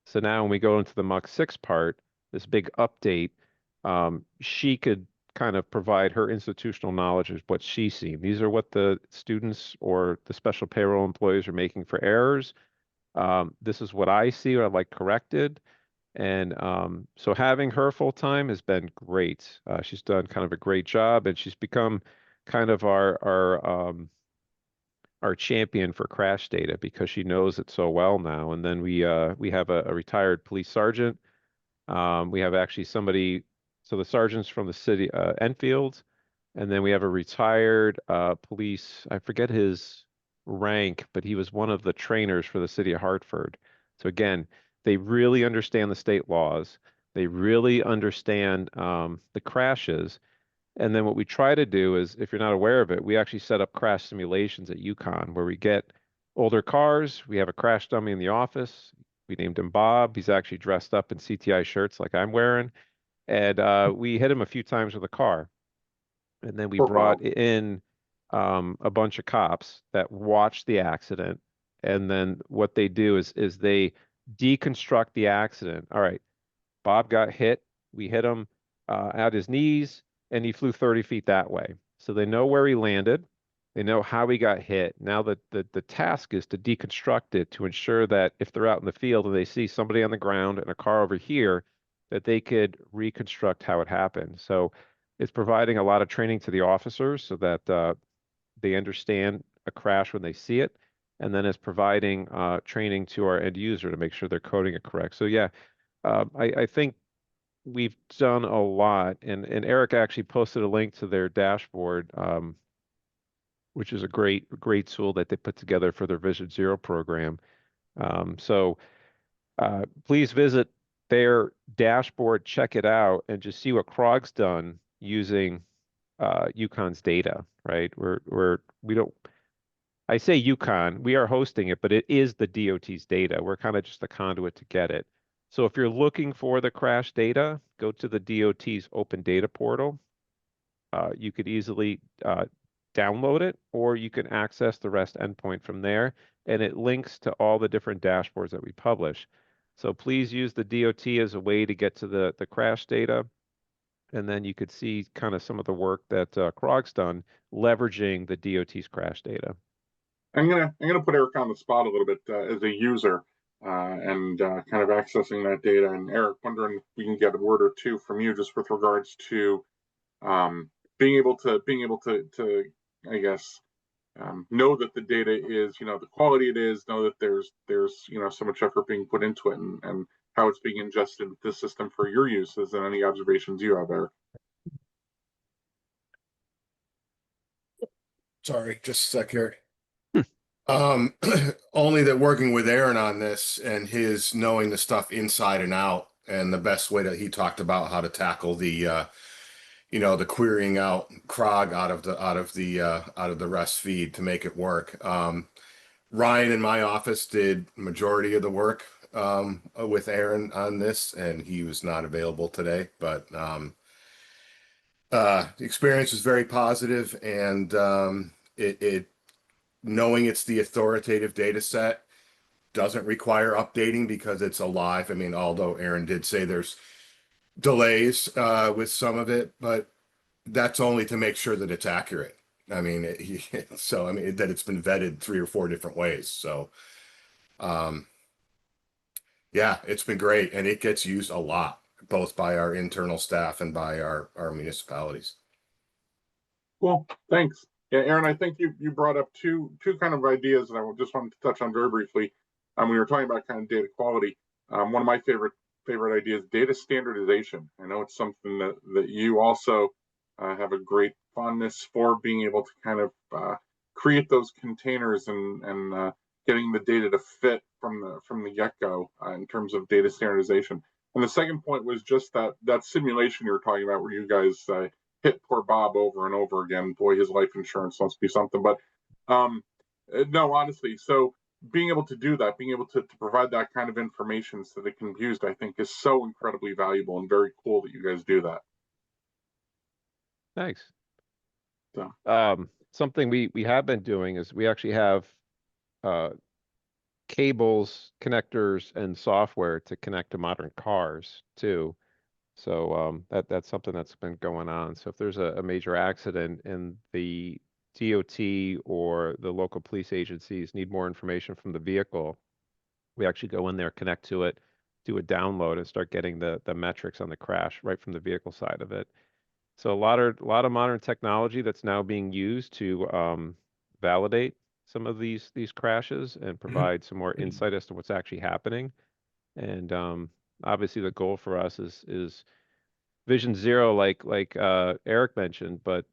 So now when we go into the Mach 6 part, this big update, she could kind of provide her institutional knowledge of what she's seen. These are what the students or the special payroll employees are making for errors. This is what I see or I'd like corrected. And so having her full time has been great. She's done kind of a great job, and she's become kind of our champion for crash data because she knows it so well now. And then we have a retired police sergeant. We have actually somebody, so the sergeant's from the city, Enfield, and then we have a retired police, I forget his rank, but he was one of the trainers for the city of Hartford. So again, they really understand the state laws. They really understand the crashes. And then what we try to do is, if you're not aware of it, we actually set up crash simulations at UConn where we get older cars. We have a crash dummy in the office. We named him Bob. He's actually dressed up in CTI shirts like I'm wearing. And we hit him a few times with a car. And then we Poor brought Bob. in a bunch of cops that watched the accident. And then what they do is they deconstruct the accident. All right, Bob got hit. We hit him at his knees, and he flew 30 feet that way. So they know where he landed. They know how he got hit. Now the task is to deconstruct it to ensure that if they're out in the field and they see somebody on the ground and a car over here, that they could reconstruct how it happened. So it's providing a lot of training to the officers so that they understand a crash when they see it. And then it's providing training to our end user to make sure they're coding it correct. So yeah, I think we've done a lot, and Eric actually posted a link to their dashboard, which is a great tool that they put together for their Vision Zero program. So please visit their dashboard, check it out, and just see what CROG's done using UConn's data. Right? We don't. I say UConn, we are hosting it, but it is the DOT's data. We're kind of just the conduit to get it. So if you're looking for the crash data, go to the DOT's open data portal. You could easily download it, or you can access the REST endpoint from there, and it links to all the different dashboards that we publish. So please use the DOT as a way to get to the crash data, and then you could see kind of some of the work that CROG's done leveraging the DOT's crash data. I'm gonna put Eric on the spot a little bit as a user and kind of accessing that data. And Eric, wondering if we can get a word or two from you just with regards to being able to I guess know that the data is the quality it is, know that there's so much effort being put into it, and how it's being ingested into the system for your uses, and any observations you have, Eric. Sorry, just a sec here. Only that working with Aaron on this and his knowing the stuff inside and out, and the best way that he talked about how to tackle the the querying out CROG out of the REST feed to make it work. Ryan in my office did majority of the work with Aaron on this, and he was not available today, but the experience was very positive, and it knowing it's the authoritative data set doesn't require updating because it's alive. I mean, although Aaron did say there's delays with some of it, but that's only to make sure that it's accurate. I mean, that it's been vetted 3 or 4 different ways. So, yeah, it's been great, and it gets used a lot, both by our internal staff and by our municipalities. Cool, thanks. Yeah, Aaron, I think you brought up two kind of ideas that I just wanted to touch on very briefly. We were talking about kind of data quality. One of my favorite ideas, data standardization. I know it's something that you also have a great fondness for, being able to kind of create those containers and getting the data to fit from the get-go in terms of data standardization. And the second point was just that simulation you were talking about, where you guys hit poor Bob over and over again. Boy, his life insurance must be something. But no, honestly, so being able to do that, being able to provide that kind of information so that it can be used, I think is so incredibly valuable and very cool that you guys do that. Thanks. So. Something we have been doing is we actually have cables, connectors, and software to connect to modern cars too. So that's something that's been going on. So if there's a major accident and the DOT or the local police agencies need more information from the vehicle, we actually go in there, connect to it, do a download, and start getting the metrics on the crash right from the vehicle side of it. So a lot of modern technology that's now being used to validate some of these crashes and provide some more insight as to what's actually happening. And obviously the goal for us is Vision Zero, like Eric mentioned, but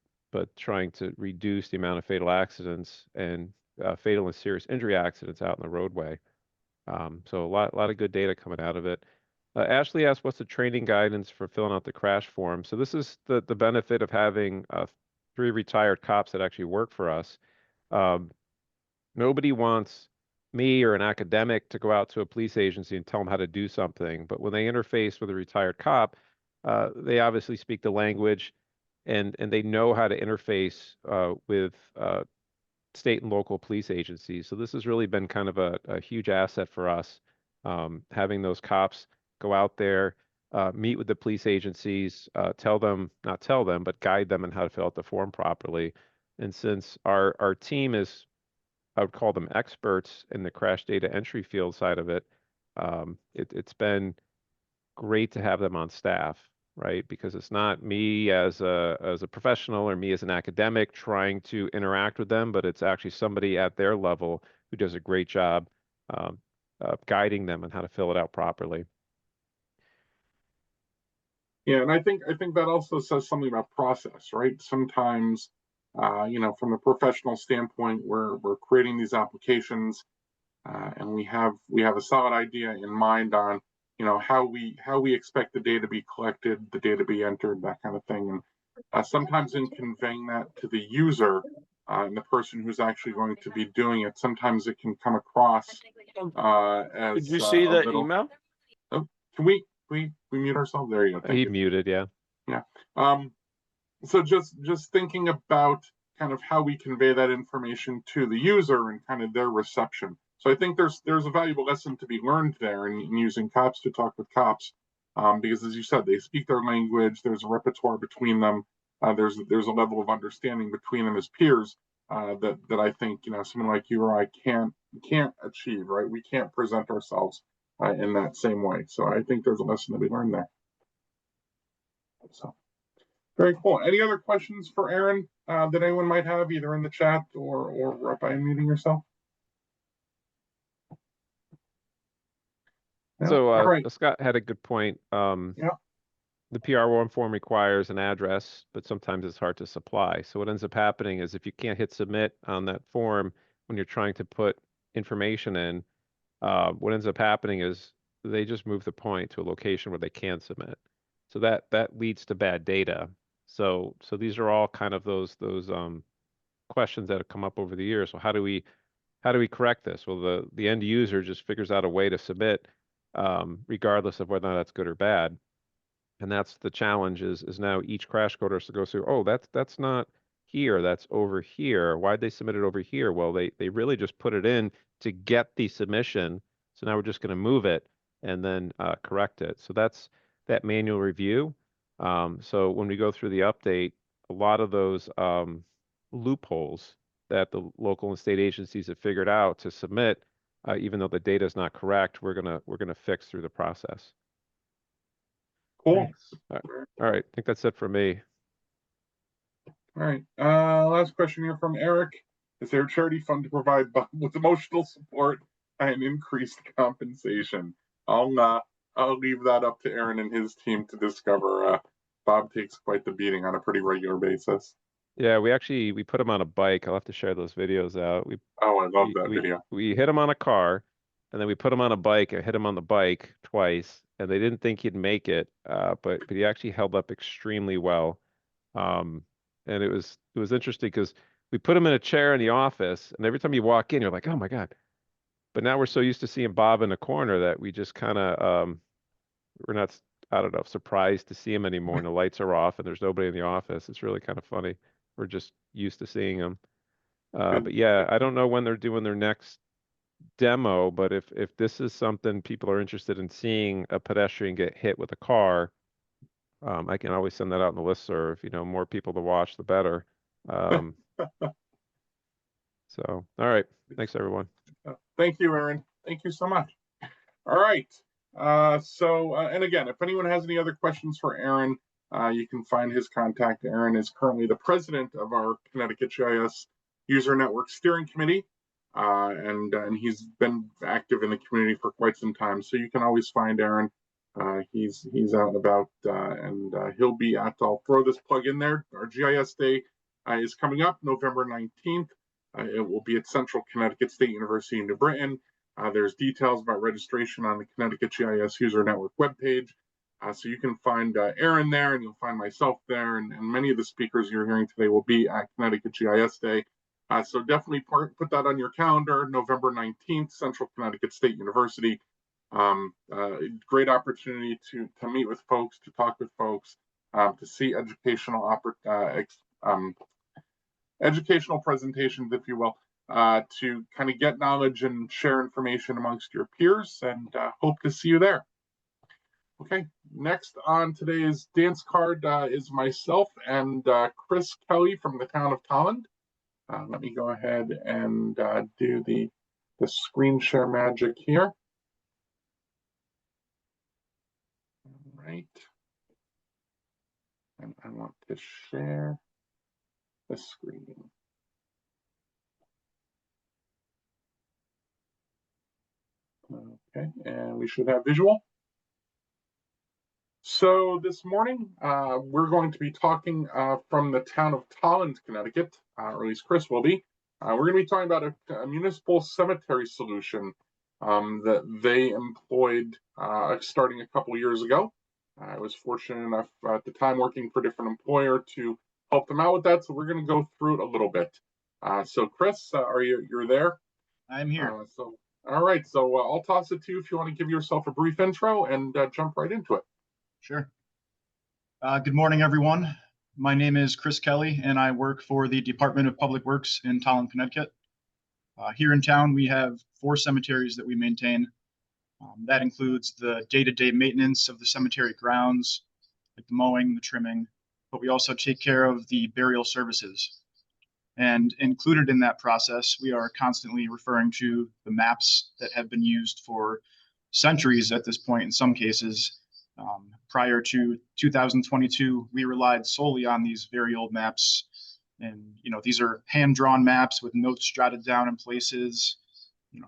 trying to reduce the amount of fatal accidents and fatal and serious injury accidents out in the roadway. So a lot of good data coming out of it. Ashley asked, what's the training guidance for filling out the crash form? So this is the benefit of having 3 retired cops that actually work for us. Nobody wants me or an academic to go out to a police agency and tell them how to do something. But when they interface with a retired cop, they obviously speak the language and they know how to interface with state and local police agencies. So this has really been kind of a huge asset for us, having those cops go out there, meet with the police agencies, not tell them, but guide them on how to fill out the form properly. And since our team is, I would call them experts in the crash data entry field side of it, it's been great to have them on staff, right? Because it's not me as a professional or me as an academic trying to interact with them, but it's actually somebody at their level who does a great job guiding them on how to fill it out properly. Yeah, and I think that also says something about process, right? Sometimes, from a professional standpoint, we're creating these applications, and we have a solid idea in mind on, how we expect the data to be collected, the data to be entered, that kind of thing. And sometimes in conveying that to the user and the person who's actually going to be doing it, sometimes it can come across as. Did you see the email? Oh, can we mute ourselves? There you go. Thank you. Muted, yeah. Yeah. So just thinking about kind of how we convey that information to the user and kind of their reception. So I think there's a valuable lesson to be learned there in using cops to talk with cops, because as you said, they speak their language. There's a repertoire between them. There's a level of understanding between them as peers that I think someone like you or I can't achieve. Right? We can't present ourselves in that same way. So I think there's a lesson to be learned there. So very cool. Any other questions for Aaron that anyone might have, either in the chat or by unmuting yourself? So right. Scott had a good point. Yeah. the PR1 form requires an address, but sometimes it's hard to supply. So what ends up happening is if you can't hit submit on that form when you're trying to put information in, what ends up happening is they just move the point to a location where they can submit. So that leads to bad data. So these are all kind of those questions that have come up over the years. So how do we correct this? Well, the end user just figures out a way to submit, regardless of whether or not that's good or bad. And that's the challenge is now each crash coder has to go through, oh, that's not here, that's over here. Why'd they submit it over here? Well, they really just put it in to get the submission. So now we're just going to move it and then correct it. So that's that manual review. So when we go through the update, a lot of those loopholes that the local and state agencies have figured out to submit, even though the data is not correct, we're gonna fix through the process. Cool. All right, I think that's it for me. All right. Last question here from Eric. Is there a charity fund to provide Bob with emotional support and increased compensation? I'll leave that up to Aaron and his team to discover. Bob takes quite the beating on a pretty regular basis. Yeah, we put him on a bike. I'll have to share those videos out. I love that video. We hit him on a car, and then we put him on a bike and hit him on the bike twice, and they didn't think he'd make it, but he actually held up extremely well. And it was interesting because we put him in a chair in the office, and every time you walk in, you're like, oh my God. But now we're so used to seeing Bob in the corner that we just kind of we're not, I don't know, surprised to see him anymore, and the lights are off and there's nobody in the office. It's really kind of funny. We're just used to seeing him. But yeah, I don't know when they're doing their next demo, but if this is something people are interested in seeing, a pedestrian get hit with a car, I can always send that out in the listserv. You know, more people to watch, the better. So, all right. Thanks, everyone. Thank you, Aaron. Thank you so much. All right. And again, if anyone has any other questions for Aaron, you can find his contact. Aaron is currently the president of our Connecticut GIS User Network Steering Committee, and he's been active in the community for quite some time. So you can always find Aaron. He's out and about, and he'll be at. I'll throw this plug in there. Our GIS Day is coming up, November 19th. It will be at Central Connecticut State University in New Britain. There's details about registration on the Connecticut GIS User Network webpage. So you can find Aaron there, and you'll find myself there, and many of the speakers you're hearing today will be at Connecticut GIS Day. So definitely put that on your calendar, November 19th, Central Connecticut State University. Great opportunity to meet with folks, to talk with folks, to see educational presentations, if you will, to kind of get knowledge and share information amongst your peers, and hope to see you there. Okay, next on today's dance card is myself and Chris Kelly from the town of Tolland. Let me go ahead and do the screen share magic here. All right. And I want to share the screen. Okay, and we should have visual. So this morning, we're going to be talking from the town of Tolland, Connecticut, or at least Chris will be. We're going to be talking about a municipal cemetery solution that they employed starting a couple years ago. I was fortunate enough at the time working for a different employer to help them out with that. So we're going to go through it a little bit. So Chris, you're there? I'm here. All right. So I'll toss it to you if you want to give yourself a brief intro and jump right into it. Sure. Good morning, everyone. My name is Chris Kelly, and I work for the Department of Public Works in Tolland, Connecticut. Here in town, we have 4 cemeteries that we maintain. That includes the day-to-day maintenance of the cemetery grounds, like the mowing, the trimming, but we also take care of the burial services. And included in that process, we are constantly referring to the maps that have been used for centuries at this point in some cases. Prior to 2022, we relied solely on these very old maps. And, these are hand-drawn maps with notes jotted down in places,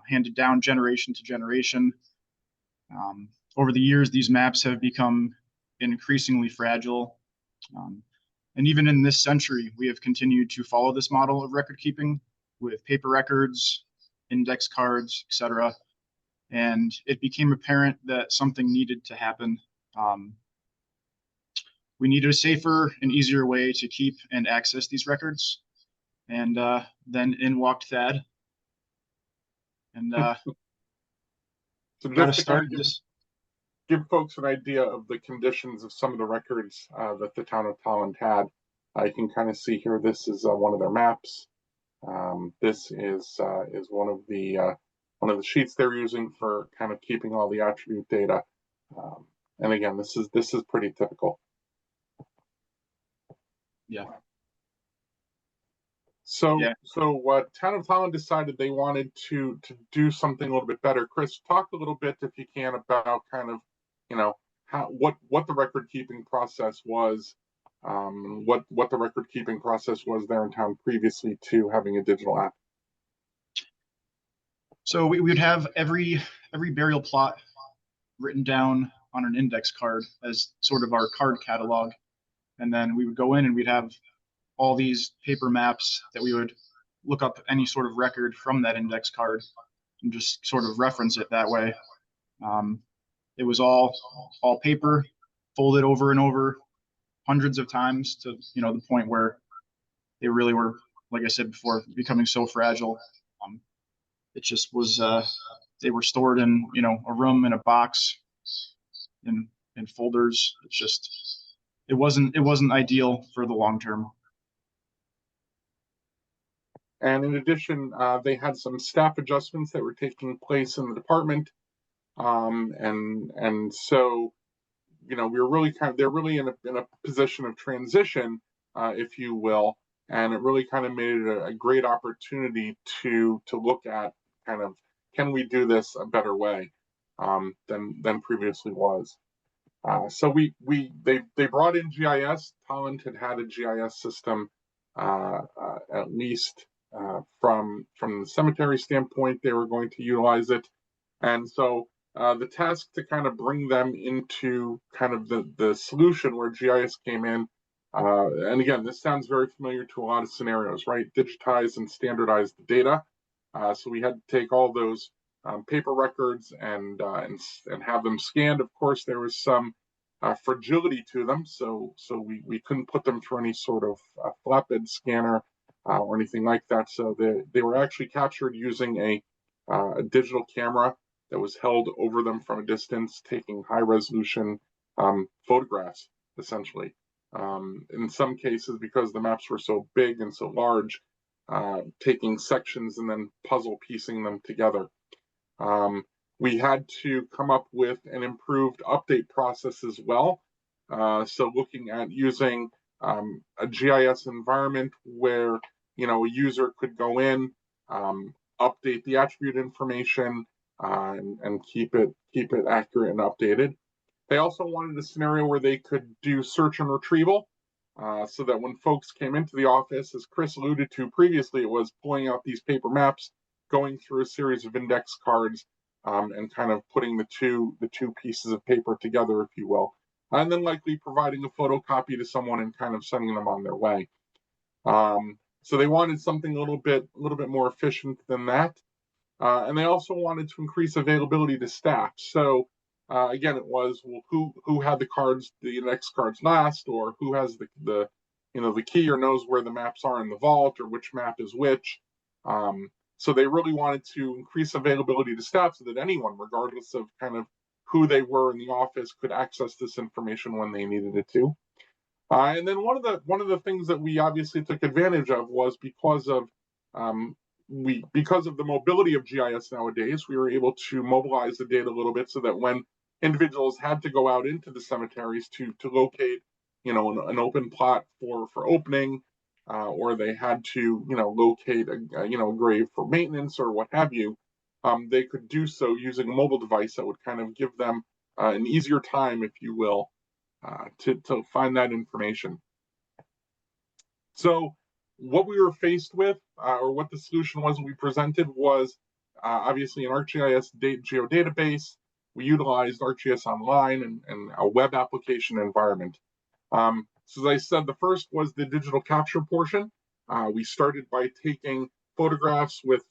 handed down generation to generation. Over the years, these maps have become increasingly fragile. And even in this century, we have continued to follow this model of record keeping with paper records, index cards, etc. And it became apparent that something needed to happen. We needed a safer and easier way to keep and access these records. And then in walked Thad. And So got us just to kind started. of give folks an idea of the conditions of some of the records that the town of Tolland had. You can kind of see here, this is one of their maps. This is one of the sheets they're using for kind of keeping all the attribute data. And again, this is pretty typical. Yeah. So town of Tolland decided they wanted to do something a little bit better. Chris, talk a little bit, if you can, about kind of, you know, what the record keeping process was, what the record keeping process was there in town previously to having a digital app. So we would have every burial plot written down on an index card as sort of our card catalog, and then we would go in and we'd have all these paper maps that we would look up any sort of record from that index card and just sort of reference it that way. It was all paper, folded over and over hundreds of times to, you know, the point where they really were, like I said before, becoming so fragile. It just was, they were stored in, you know, a room in a box in folders. It's just, it wasn't ideal for the long term. And in addition, they had some staff adjustments that were taking place in the department. And so, you know, they're really in a position of transition, if you will. And it really kind of made it a great opportunity to look at kind of, can we do this a better way than previously was. So they brought in GIS. Tolland had a GIS system, at least from the cemetery standpoint. They were going to utilize it. And so the task to kind of bring them into kind of the solution where GIS came in, and again, this sounds very familiar to a lot of scenarios, right? Digitize and standardize the data. So we had to take all those paper records and have them scanned. Of course, there was some fragility to them, so we couldn't put them through any sort of flatbed scanner or anything like that. So they were actually captured using a digital camera that was held over them from a distance, taking high resolution photographs, essentially. In some cases, because the maps were so big and so large, taking sections and then puzzle piecing them together. We had to come up with an improved update process as well. So looking at using a GIS environment where, you know, a user could go in, update the attribute information, and keep it accurate and updated. They also wanted a scenario where they could do search and retrieval, so that when folks came into the office, as Chris alluded to previously, it was pulling out these paper maps, going through a series of index cards, and kind of putting the two pieces of paper together, if you will, and then likely providing a photocopy to someone and kind of sending them on their way. So they wanted something a little bit more efficient than that. And they also wanted to increase availability to staff. So again, it was, well, who had the cards, the index cards last, or who has the key or knows where the maps are in the vault, or which map is which. So they really wanted to increase availability to staff so that anyone, regardless of kind of who they were in the office, could access this information when they needed it to. And then one of the things that we obviously took advantage of was because of the mobility of GIS nowadays, we were able to mobilize the data a little bit so that when individuals had to go out into the cemeteries to locate, you know, an open plot for opening, or they had to, you know, locate a grave for maintenance or what have you, they could do so using a mobile device that would kind of give them an easier time, if you will, to find that information. So what we were faced with, or what the solution was we presented, was obviously an ArcGIS geo database, we utilized ArcGIS Online and a web application environment. So as I said, the first was the digital capture portion. We started by taking photographs with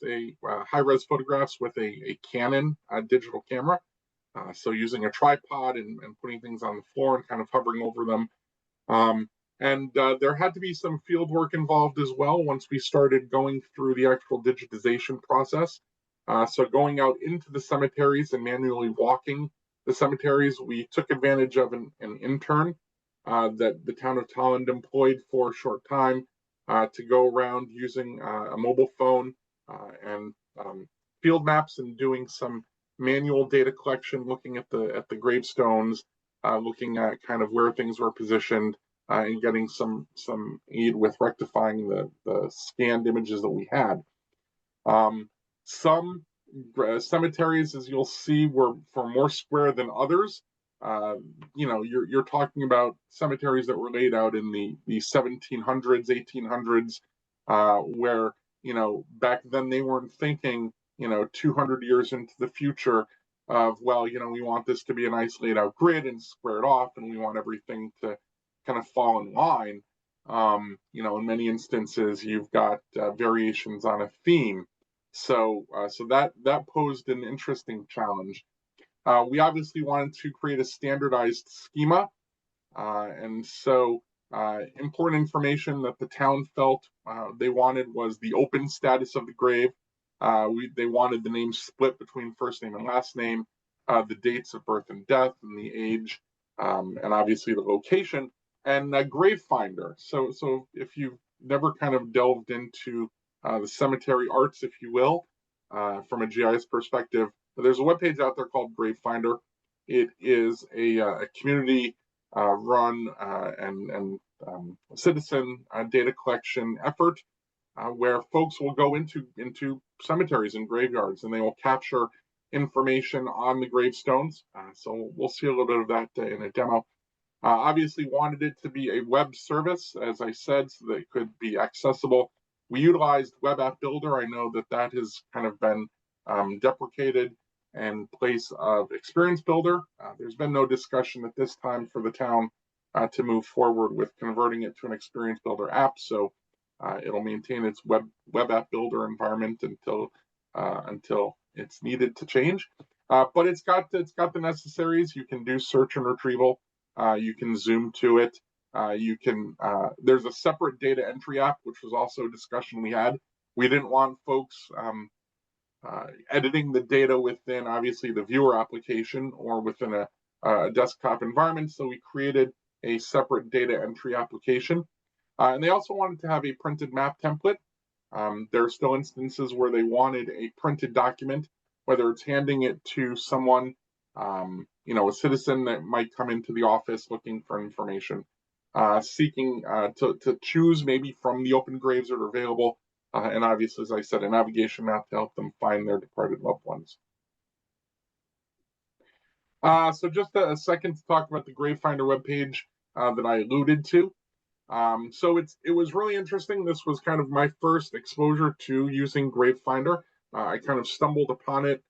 high-res photographs with a Canon digital camera. So using a tripod and putting things on the floor and kind of hovering over them. There had to be some field work involved as well once we started going through the actual digitization process. So going out into the cemeteries and manually walking the cemeteries, we took advantage of an intern that the town of Tolland employed for a short time to go around using a mobile phone and field maps and doing some manual data collection, looking at the gravestones, looking at kind of where things were positioned, and getting some aid with rectifying the scanned images that we had. Some cemeteries, as you'll see, were more square than others. You're talking about cemeteries that were laid out in the 1700s, 1800s, where back then they weren't thinking 200 years into the future of, well, we want this to be a nice laid out grid and squared off, and we want everything to kind of fall in line. In many instances, you've got variations on a theme. So that posed an interesting challenge. We obviously wanted to create a standardized schema, and so important information that the town felt they wanted was the open status of the grave. They wanted the name split between first name and last name, the dates of birth and death, and the age, and obviously the location, and a grave finder. So if you've never kind of delved into the cemetery arts, if you will, from a GIS perspective, there's a webpage out there called Grave Finder. It is a community run and citizen data collection effort where folks will go into cemeteries and graveyards, and they will capture information on the gravestones. So we'll see a little bit of that in a demo. Obviously wanted it to be a web service, as I said, so that it could be accessible. We utilized Web App Builder. I know that has kind of been deprecated in place of Experience Builder. There's been no discussion at this time for the town to move forward with converting it to an Experience Builder app. So it'll maintain its Web App Builder environment until it's needed to change. But it's got the necessaries. You can do search and retrieval. You can zoom to it. There's a separate data entry app, which was also a discussion we had. We didn't want folks editing the data within, obviously, the viewer application or within a desktop environment. So we created a separate data entry application. And they also wanted to have a printed map template. There are still instances where they wanted a printed document, whether it's handing it to someone, a citizen that might come into the office looking for information, seeking to choose maybe from the open graves that are available, and obviously, as I said, a navigation map to help them find their departed loved ones. So just a second to talk about the Grave Finder webpage that I alluded to. So it was really interesting. This was kind of my first exposure to using Grave Finder. I kind of stumbled upon it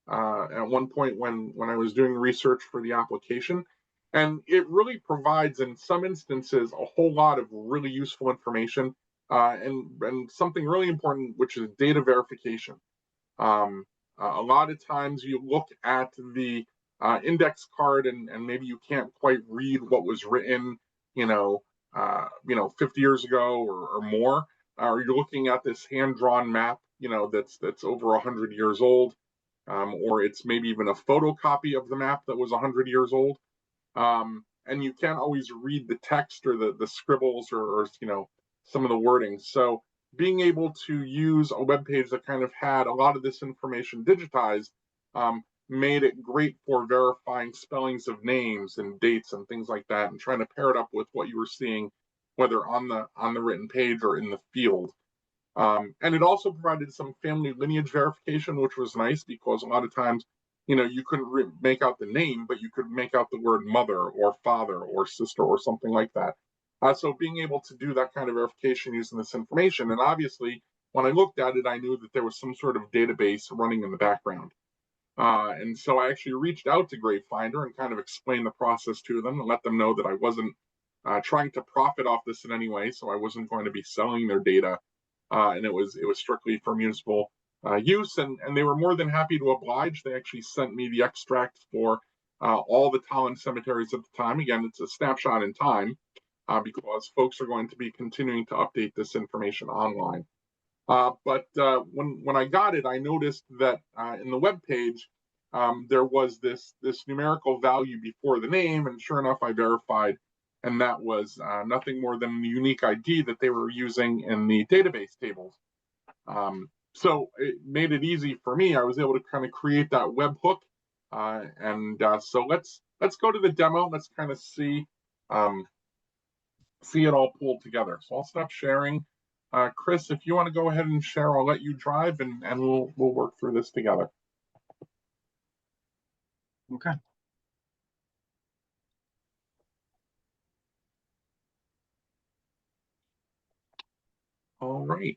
at one point when I was doing research for the application. And it really provides, in some instances, a whole lot of really useful information and something really important, which is data verification. A lot of times you look at the index card and maybe you can't quite read what was written, 50 years ago or more, or you're looking at this hand-drawn map, that's over 100 years old, or it's maybe even a photocopy of the map that was 100 years old. And you can't always read the text or the scribbles or some of the wording. So being able to use a web page that kind of had a lot of this information digitized made it great for verifying spellings of names and dates and things like that, and trying to pair it up with what you were seeing, whether on the written page or in the field. And it also provided some family lineage verification, which was nice because a lot of times, you couldn't make out the name, but you could make out the word mother or father or sister or something like that. So being able to do that kind of verification using this information, and obviously when I looked at it, I knew that there was some sort of database running in the background. And so I actually reached out to Gravefinder and kind of explained the process to them and let them know that I wasn't trying to profit off this in any way. So I wasn't going to be selling their data, and it was strictly for municipal use. And they were more than happy to oblige. They actually sent me the extract for all the Tolland cemeteries at the time. Again, it's a snapshot in time because folks are going to be continuing to update this information online. But when I got it, I noticed that in the web page there was this numerical value before the name, and sure enough, I verified, and that was nothing more than the unique ID that they were using in the database tables. So it made it easy for me. I was able to kind of create that webhook, and so let's go to the demo. Let's kind of see it all pulled together. So I'll stop sharing. Chris, if you want to go ahead and share, I'll let you drive, and we'll work through this together. Okay. All right.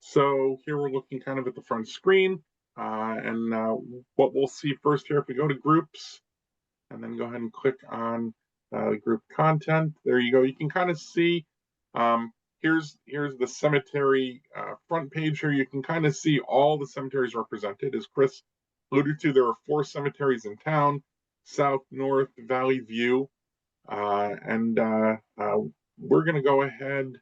So here we're looking kind of at the front screen, and what we'll see first here, if we go to groups, and then go ahead and click on group content. There you go. You can kind of see. Here's the cemetery front page here. You can kind of see all the cemeteries represented. As Chris alluded to, there are 4 cemeteries in town: South, North, Valley, View, and we're going to go ahead.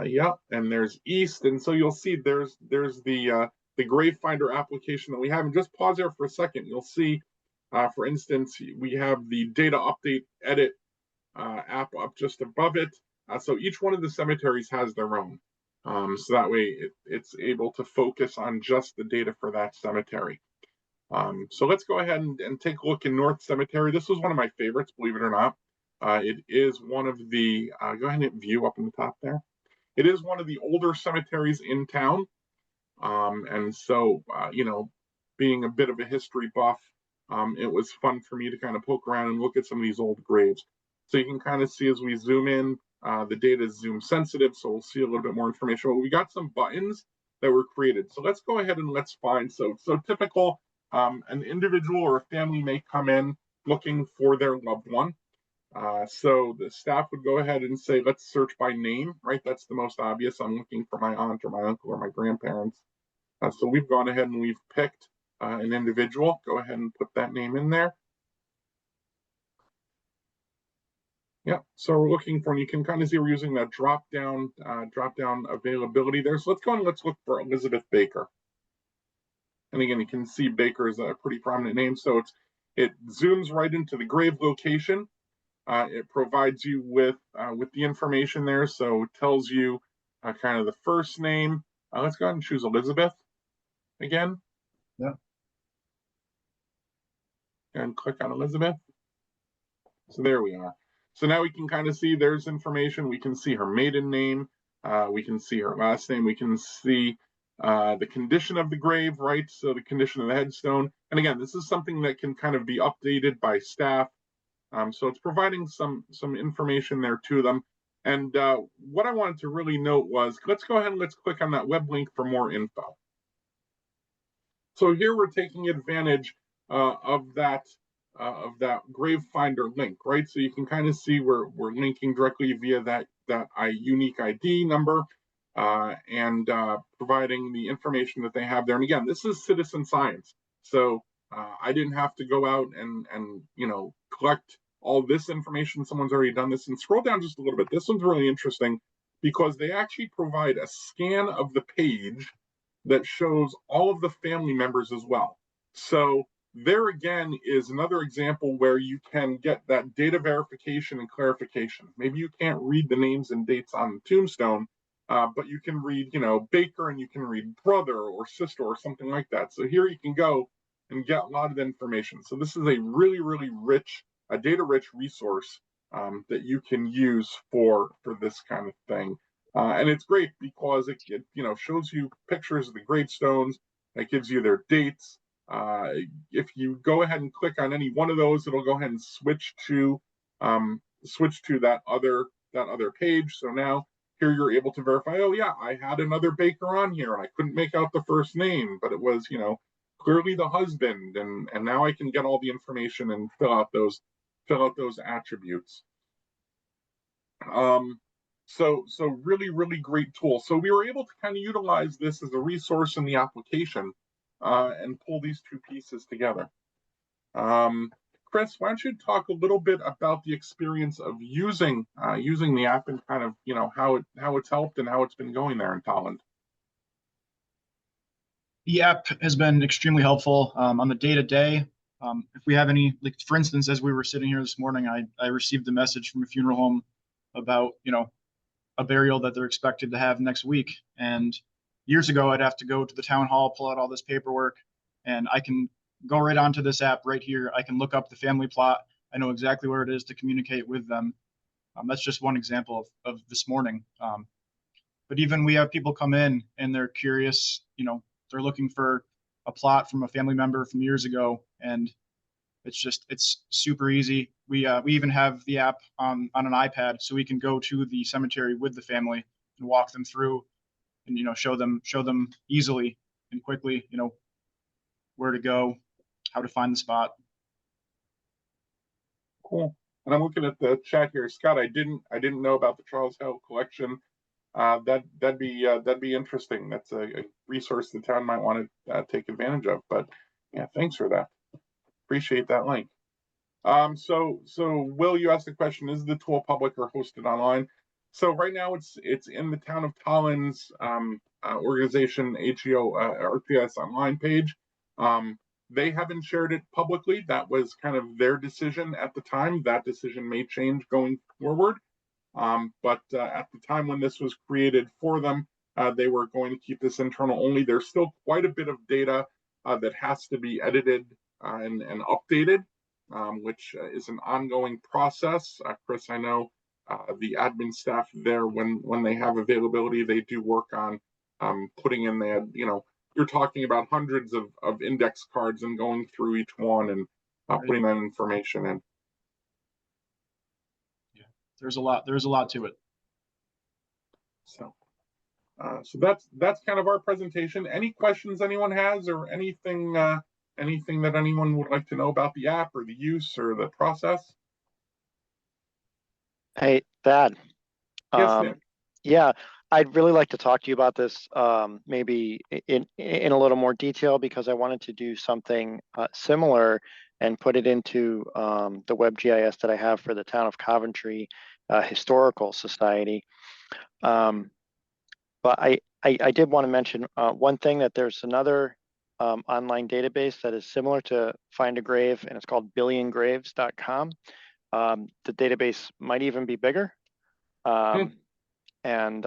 Yeah, and there's East, and so you'll see there's the Gravefinder application that we have. And just pause there for a second. You'll see, for instance, we have the data update edit app up just above it. So each one of the cemeteries has their own. So that way it's able to focus on just the data for that cemetery. So let's go ahead and take a look in North Cemetery. This was one of my favorites, believe it or not. It is one of the, go ahead and hit view up in the top there. It is one of the older cemeteries in town. And so, you know, being a bit of a history buff, it was fun for me to kind of poke around and look at some of these old graves. So you can kind of see as we zoom in, the data is zoom sensitive, so we'll see a little bit more information. But we got some buttons that were created. So let's go ahead and let's find, so typical, an individual or a family may come in looking for their loved one. So the staff would go ahead and say, let's search by name, right? That's the most obvious. I'm looking for my aunt or my uncle or my grandparents. So we've gone ahead and we've picked an individual. Go ahead and put that name in there. Yeah, so we're looking for, and you can kind of see we're using that drop down availability there. So let's go and let's look for Elizabeth Baker. And again, you can see Baker is a pretty prominent name. So it zooms right into the grave location. It provides you with the information there. So it tells you kind of the first name. Let's go ahead and choose Elizabeth again. Yeah. And click on Elizabeth. So there we are. So now we can kind of see there's information. We can see her maiden name. We can see her last name. We can see the condition of the grave, right? So the condition of the headstone. And again, this is something that can kind of be updated by staff. So it's providing some information there to them. And what I wanted to really note was, let's go ahead and let's click on that web link for more info. So here we're taking advantage of that Gravefinder link, right? So you can kind of see we're linking directly via that unique ID number and providing the information that they have there. And again, this is citizen science. So I didn't have to go out and you know, collect all this information. Someone's already done this. And scroll down just a little bit. This one's really interesting because they actually provide a scan of the page that shows all of the family members as well. So there again is another example where you can get that data verification and clarification. Maybe you can't read the names and dates on the tombstone, but you can read, you know, Baker, and you can read brother or sister or something like that. So here you can go and get a lot of information. So this is a really, really rich, a data-rich resource that you can use for this kind of thing. And it's great because it you know, shows you pictures of the gravestones. It gives you their dates. If you go ahead and click on any one of those, it'll go ahead and switch to that other page. So now here you're able to verify, oh yeah, I had another Baker on here and I couldn't make out the first name, but it was, you know, clearly the husband, and now I can get all the information and fill out those attributes. So really great tool. So we were able to kind of utilize this as a resource in the application and pull these two pieces together. Chris, why don't you talk a little bit about the experience of using the app and kind of, you know, how it's helped and how it's been going there in Tolland. The app has been extremely helpful on the day-to-day. If we have any, like for instance, as we were sitting here this morning, I received a message from a funeral home about, you know, a burial that they're expected to have next week. And years ago, I'd have to go to the town hall, pull out all this paperwork, and I can go right onto this app right here. I can look up the family plot. I know exactly where it is to communicate with them. That's just one example of this morning. But even we have people come in and they're curious, you know, they're looking for a plot from a family member from years ago, and it's super easy. We even have the app on an iPad, so we can go to the cemetery with the family and walk them through, and you know, show them easily and quickly, you know, where to go, how to find the spot. Cool. And I'm looking at the chat here, Scott. I didn't know about the Charles Hale collection. That'd be interesting. That's a resource the town might want to take advantage of. But yeah, thanks for that. Appreciate that link. So Will, you asked the question: is the tool public or hosted online? So right now it's in the town of Tolland's organization GIO RPS online page. They haven't shared it publicly. That was kind of their decision at the time. That decision may change going forward. But at the time when this was created for them, they were going to keep this internal only. There's still quite a bit of data that has to be edited and updated, which is an ongoing process. Chris, I know the admin staff there, when they have availability, they do work on putting in there, you know, you're talking about hundreds of index cards and going through each one and putting that information in. Yeah, there's a lot to it. So that's kind of our presentation. Any questions anyone has, or anything that anyone would like to know about the app or the use or the process? Hey, Thad. Yes, Nick. Yeah, I'd really like to talk to you about this maybe in a little more detail, because I wanted to do something similar and put it into the web GIS that I have for the town of Coventry Historical Society. But I did want to mention one thing, that there's another online database that is similar to Find a Grave, and it's called billiongraves.com. The database might even be bigger. And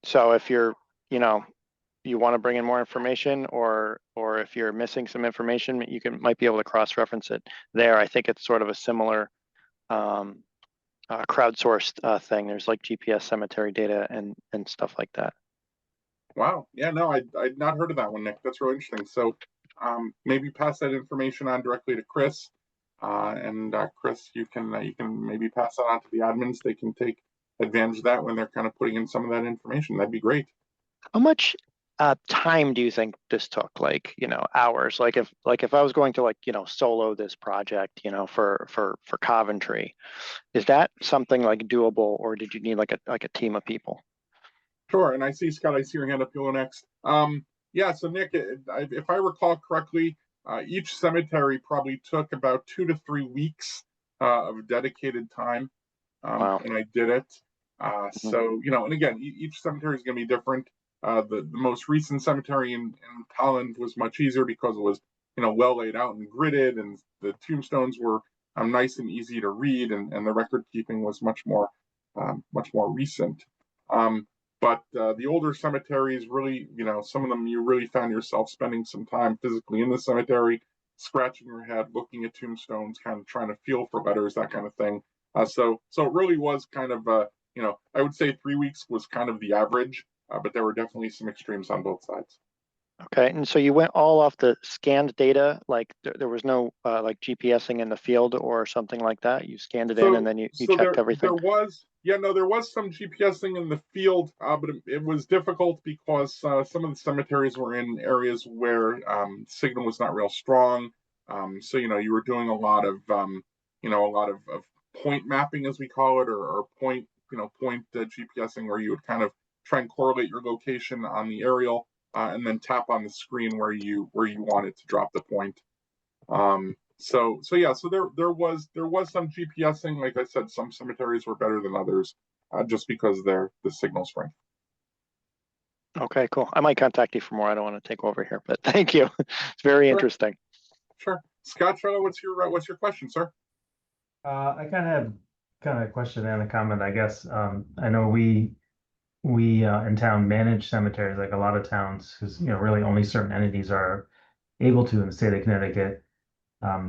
so if you're, you know, you want to bring in more information, or if you're missing some information, you might be able to cross-reference it there. I think it's sort of a similar crowdsourced thing. There's like GPS cemetery data and stuff like that. Wow. Yeah, no, I'd not heard of that one, Nick. That's really interesting. So maybe pass that information on directly to Chris. And Chris, you can maybe pass that on to the admins. They can take advantage of that when they're kind of putting in some of that information. That'd be great. How much time do you think this took? Like, you know, hours? Like if I was going to, like, you know, solo this project, you know, for Coventry, is that something like doable, or did you need like a team of people? Sure. And I see, Scott, I see your hand up. You'll go next. Yeah. So Nick, if I recall correctly, each cemetery probably took about 2 to 3 weeks of dedicated time. Wow. And I did it. So, you know, and again, each cemetery is going to be different. The most recent cemetery in Tolland was much easier because it was, you know, well laid out and gridded, and the tombstones were nice and easy to read, and the record keeping was much more recent. But the older cemeteries, really, you know, some of them you really found yourself spending some time physically in the cemetery, scratching your head, looking at tombstones, kind of trying to feel for letters, that kind of thing. So it really was kind of, you know, I would say 3 weeks was kind of the average, but there were definitely some extremes on both sides. Okay, and so you went all off the scanned data, like there was no like GPSing in the field or something like that. You scanned it in and then you checked everything. There was, yeah, no, there was some GPSing in the field, but it was difficult because some of the cemeteries were in areas where signal was not real strong. So you were doing a lot of of point mapping, as we call it, or point GPSing, where you would kind of try and correlate your location on the aerial, and then tap on the screen where you wanted to drop the point. So there was some GPSing. Like I said, some cemeteries were better than others, just because they're the signal strength. Okay, cool. I might contact you for more. I don't want to take over here, but thank you. It's very interesting. Sure. Scott Charlotte, what's your question, sir? I kind of a question and a comment, I guess. I know we in town manage cemeteries, like a lot of towns, because really only certain entities are able to in the state of Connecticut.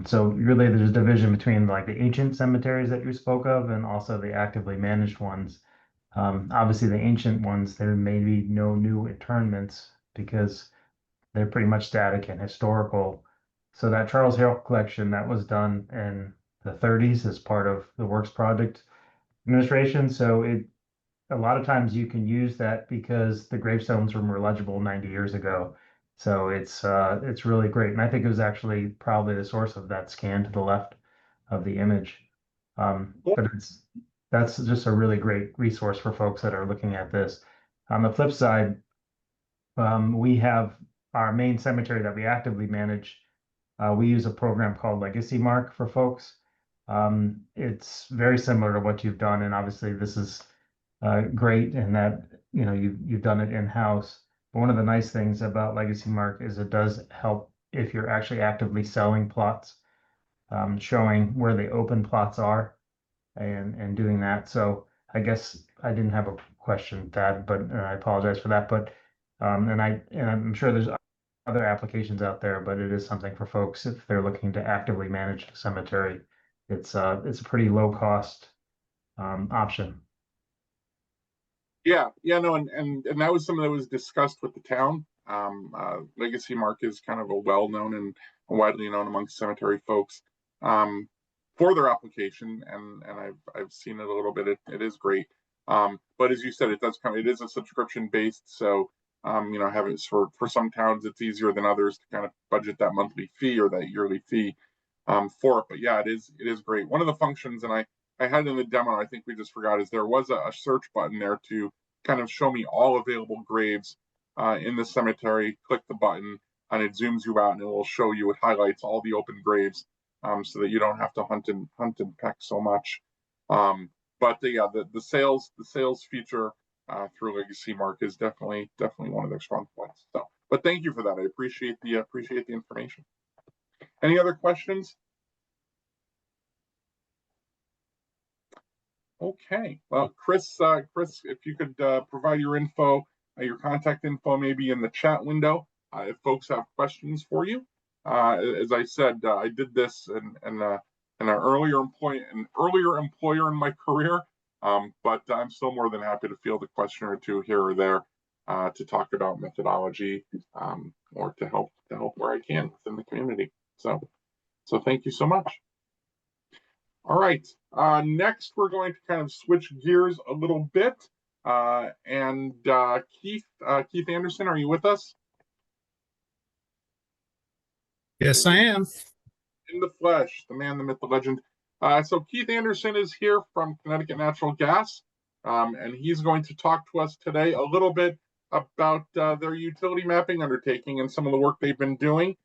So really there's a division between like the ancient cemeteries that you spoke of and also the actively managed ones. Obviously the ancient ones, there may be no new interments because they're pretty much static and historical. So that Charles Hale collection that was done in the 30s as part of the Works Project administration. So a lot of times you can use that because the gravestones were legible 90 years ago. So it's really great. And I think it was actually probably the source of that scan to the left of the image. But that's just a really great resource for folks that are looking at this. On the flip side, we have our main cemetery that we actively manage. We use a program called Legacy Mark for folks. It's very similar to what you've done, and obviously this is great in that you've done it in-house. But one of the nice things about Legacy Mark is it does help if you're actually actively selling plots, showing where the open plots are and doing that. So I guess I didn't have a question, Thad, but I apologize for that. But and I'm sure there's other applications out there, but it is something for folks if they're looking to actively manage the cemetery. It's a pretty low cost option. Yeah, no, and that was something that was discussed with the town. Legacy Mark is kind of a well-known and widely known amongst cemetery folks for their application, and I've seen it a little bit. It is great, but as you said, it is a subscription based. So having for some towns it's easier than others to kind of budget that monthly fee or that yearly fee for it. But yeah, it is great. One of the functions, and I had in the demo, I think we just forgot, is there was a search button there to kind of show me all available graves in the cemetery. Click the button and it zooms you out and it will show you, it highlights all the open graves so that you don't have to hunt and peck so much. But the sales feature through Legacy Mark is definitely one of their strong points. So, but thank you for that. I appreciate the information. Any other questions? Okay, well, Chris, if you could provide your contact info, maybe in the chat window, if folks have questions for you. As I said, I did this in an earlier employer in my career, but I'm still more than happy to field a question or two here or there to talk about methodology or to help where I can within the community. So thank you so much. All right, next we're going to kind of switch gears a little bit. And Keith Anderson, are you with us? Yes, I am. In the flesh, the man, the myth, the legend. So Keith Anderson is here from Connecticut Natural Gas, and he's going to talk to us today a little bit about their utility mapping undertaking and some of the work they've been doing.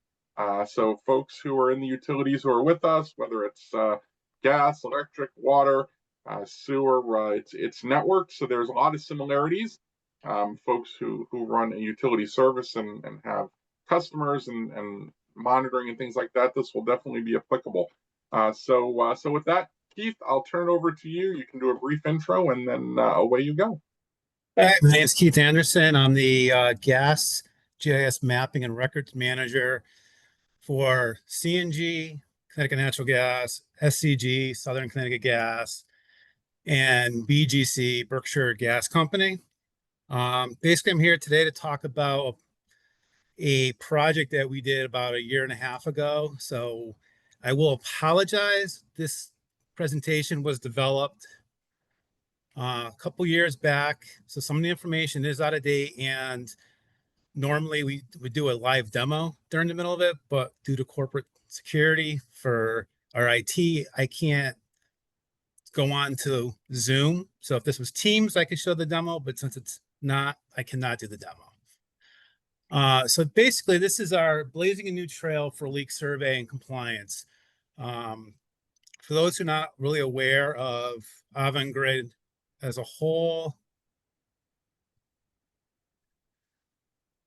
So folks who are in the utilities who are with us, whether it's gas, electric, water, sewer, it's networked. So there's a lot of similarities. Folks who run a utility service and have customers and monitoring and things like that, this will definitely be applicable. So with that, Keith, I'll turn it over to you. You can do a brief intro and then away you go. All right, my name is Keith Anderson. I'm the gas GIS mapping and records manager for CNG, Connecticut Natural Gas, SCG, Southern Connecticut Gas, and BGC, Berkshire Gas Company. Basically, I'm here today to talk about a project that we did about a year and a half ago. So I will apologize. This presentation was developed a couple years back. So some of the information is out of date, and normally we would do a live demo during the middle of it, but due to corporate security for our IT, I can't go on to Zoom. So if this was Teams, I could show the demo, but since it's not, I cannot do the demo. So basically, this is our blazing a new trail for leak survey and compliance. For those who are not really aware of Avangrid as a whole,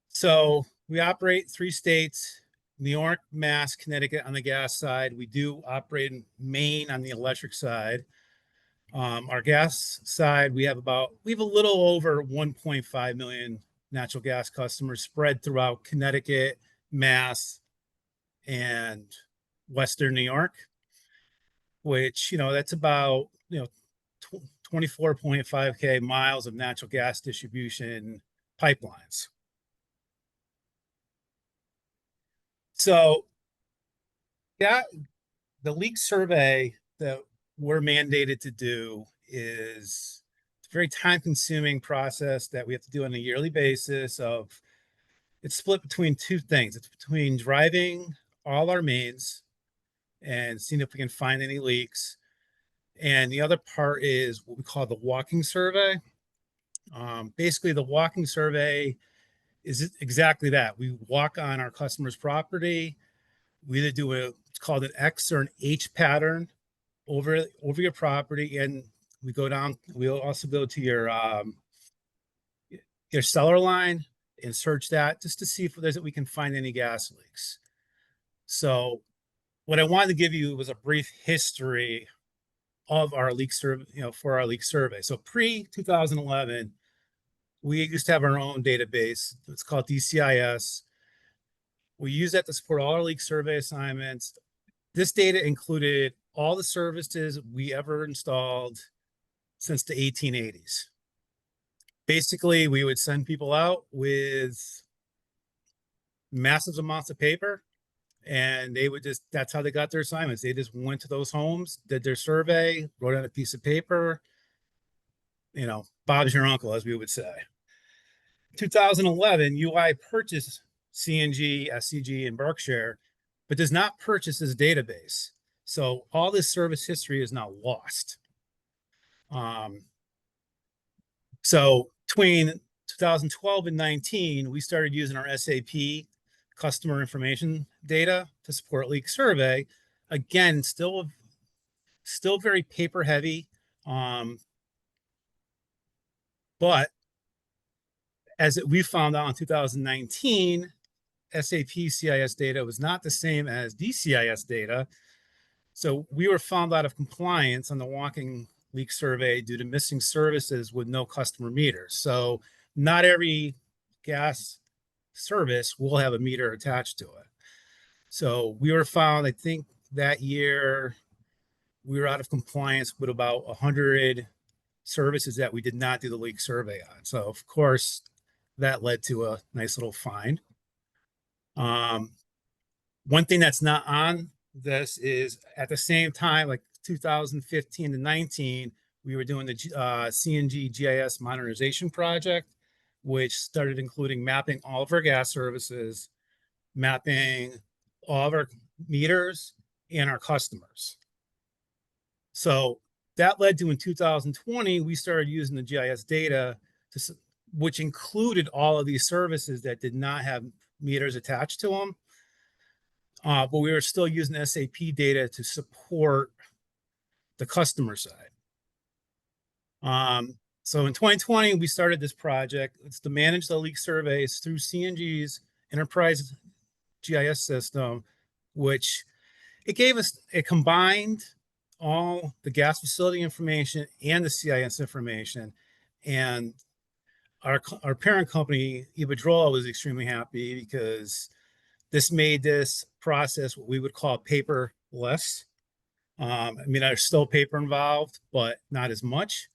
so we operate 3 states: New York, Mass, Connecticut on the gas side. We do operate in Maine on the electric side. Our gas side, we have a little over 1.5 million natural gas customers spread throughout Connecticut, Mass, and Western New York, which, that's about, 24.5K miles of natural gas distribution pipelines. So the leak survey that we're mandated to do is a very time-consuming process that we have to do on a yearly basis. It's split between 2 things. It's between driving all our mains and seeing if we can find any leaks. And the other part is what we call the walking survey. Basically, the walking survey is exactly that. We walk on our customer's property. We either do it's called an X or an H pattern over your property, and we go down. We'll also go to your cellar line and search that just to see if we can find any gas leaks. So what I wanted to give you was a brief history of our leak survey, for our leak survey. So pre-2011, we used to have our own database. It's called DCIS. We use that to support all our leak survey assignments. This data included all the services we ever installed since the 1880s. Basically, we would send people out with massive amounts of paper, and they would that's how they got their assignments. They just went to those homes, did their survey, wrote on a piece of paper. Bob's your uncle, as we would say. 2011, UI purchased CNG, SCG, and Berkshire, but does not purchase this database. So all this service history is now lost. So between 2012 and 19, we started using our SAP customer information data to support leak survey. Again, still very paper heavy, but as we found out in 2019, SAP CIS data was not the same as DCIS data. So we were found out of compliance on the walking leak survey due to missing services with no customer meters. So not every gas service will have a meter attached to it. So we were found, I think that year, we were out of compliance with about 100 services that we did not do the leak survey on. So of course, that led to a nice little fine. One thing that's not on this is at the same time, like 2015 to 19, we were doing the CNG GIS modernization project, which started including mapping all of our gas services, mapping all of our meters and our customers. So that led to, in 2020, we started using the GIS data, which included all of these services that did not have meters attached to them. But we were still using SAP data to support the customer side. So in 2020, we started this project. It's to manage the leak surveys through CNG's enterprise GIS system, which it combined all the gas facility information and the CIS information. And our parent company, Iberdrola, was extremely happy because this made this process what we would call paperless. There's still paper involved, but not as much.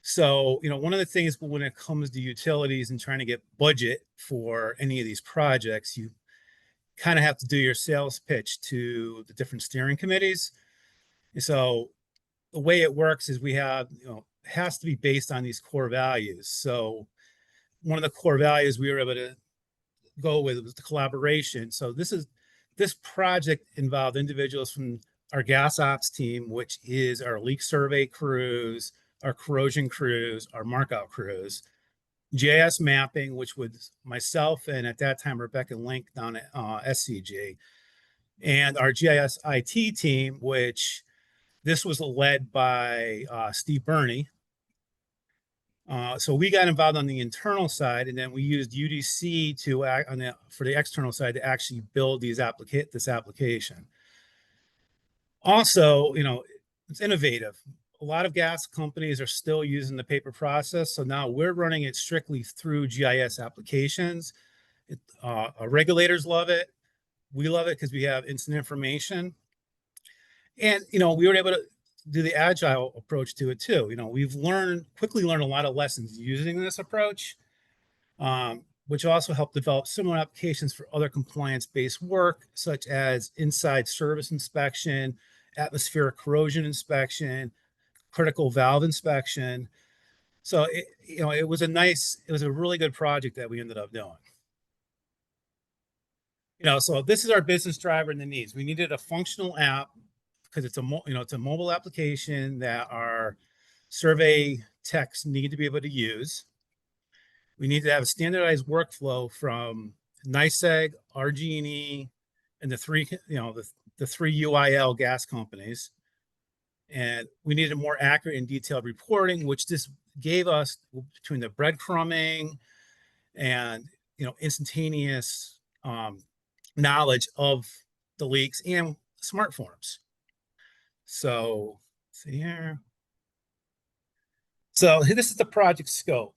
So, one of the things when it comes to utilities and trying to get budget for any of these projects, you kind of have to do your sales pitch to the different steering committees. So the way it works is we have, it has to be based on these core values. So one of the core values we were able to go with was the collaboration. So this project involved individuals from our gas ops team, which is our leak survey crews, our corrosion crews, our markout crews, GIS mapping, which was myself and at that time Rebecca Link down at SCG, and our GIS IT team, which this was led by Steve Burney. So we got involved on the internal side, and then we used UDC to act on for the external side to actually build this application. Also, it's innovative. A lot of gas companies are still using the paper process, so now we're running it strictly through GIS applications. Our regulators love it. We love it because we have instant information. And, we were able to do the agile approach to it too. We've quickly learned a lot of lessons using this approach, which also helped develop similar applications for other compliance-based work, such as inside service inspection, atmospheric corrosion inspection, critical valve inspection. So it was a really good project that we ended up doing. So this is our business driver and the needs. We needed a functional app because it's a mobile application that our survey techs need to be able to use. We need to have a standardized workflow from NYSEG, RG&E, and the three UIL gas companies. And we needed more accurate and detailed reporting, which this gave us between the breadcrumbing and instantaneous knowledge of the leaks and smart forms. So let's see here. So this is the project scope.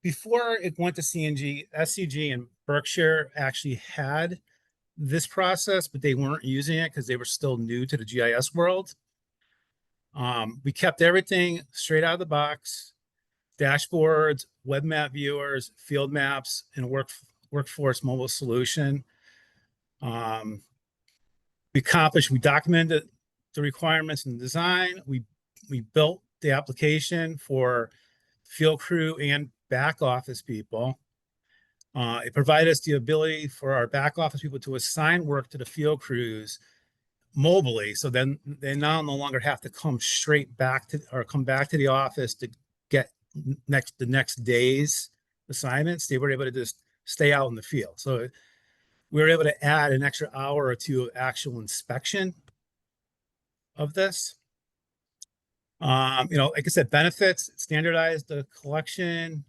Before it went to CNG, SCG and Berkshire actually had this process, but they weren't using it because they were still new to the GIS world. We kept everything straight out of the box: dashboards, web map viewers, field maps, and workforce mobile solution. We documented the requirements and design. We built the application for field crew and back office people. It provided us the ability for our back office people to assign work to the field crews mobily. So then they now no longer have to come back to the office to get the next day's assignments. They were able to just stay out in the field. So we were able to add an extra hour or two of actual inspection of this. Like I said, benefits: standardized the collection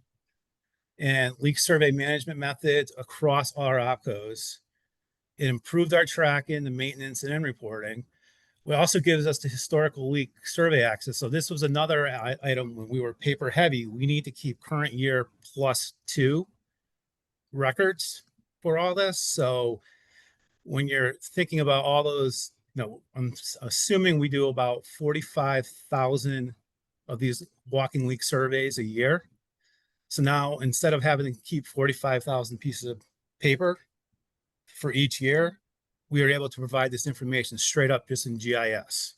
and leak survey management methods across all our opcos. It improved our tracking, the maintenance, and reporting. It also gives us the historical leak survey access. So this was another item when we were paper heavy. We need to keep current year +2 records for all this. So when you're thinking about all those, I'm assuming we do about 45,000 of these walking leak surveys a year. So now instead of having to keep 45,000 pieces of paper for each year, we are able to provide this information straight up just in GIS.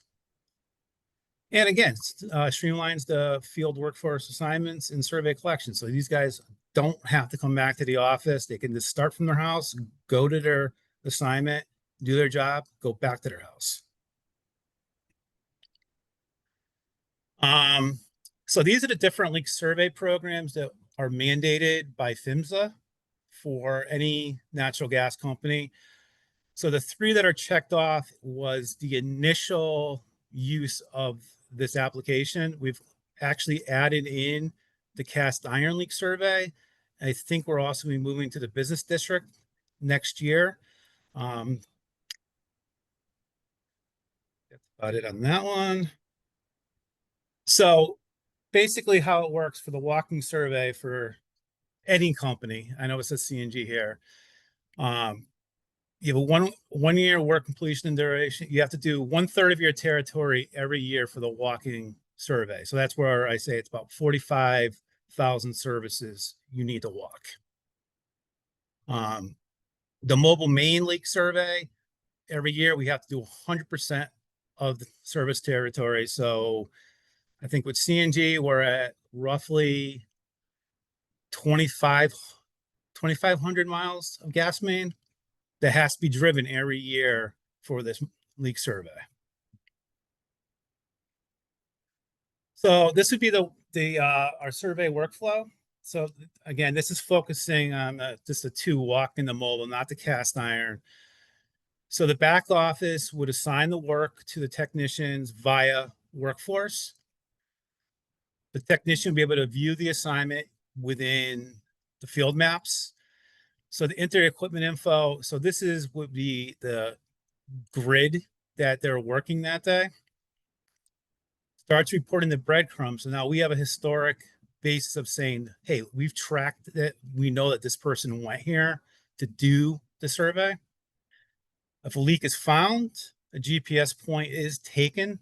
And again, streamlines the field workforce assignments and survey collection. So these guys don't have to come back to the office. They can just start from their house, go to their assignment, do their job, go back to their house. So these are the different leak survey programs that are mandated by PHMSA for any natural gas company. So the 3 that are checked off was the initial use of this application. We've actually added in the cast iron leak survey. I think we're also be moving to the business district next year. That's about it on that one. So basically how it works for the walking survey for any company, I know it says CNG here. You have a one year work completion and duration. You have to do 1/3 of your territory every year for the walking survey. So that's where I say it's about 45,000 services you need to walk. The mobile main leak survey, every year we have to do 100% of the service territory. So I think with CNG, we're at roughly 2,500 miles of gas main that has to be driven every year for this leak survey. So this would be our survey workflow. So again, this is focusing on just the two walk in the mobile, not the cast iron. So the back office would assign the work to the technicians via workforce. The technician would be able to view the assignment within the field maps. So the enter equipment info. So this would be the grid that they're working that day. Starts reporting the breadcrumbs. So now we have a historic basis of saying, hey, we've tracked that. We know that this person went here to do the survey. If a leak is found, a GPS point is taken.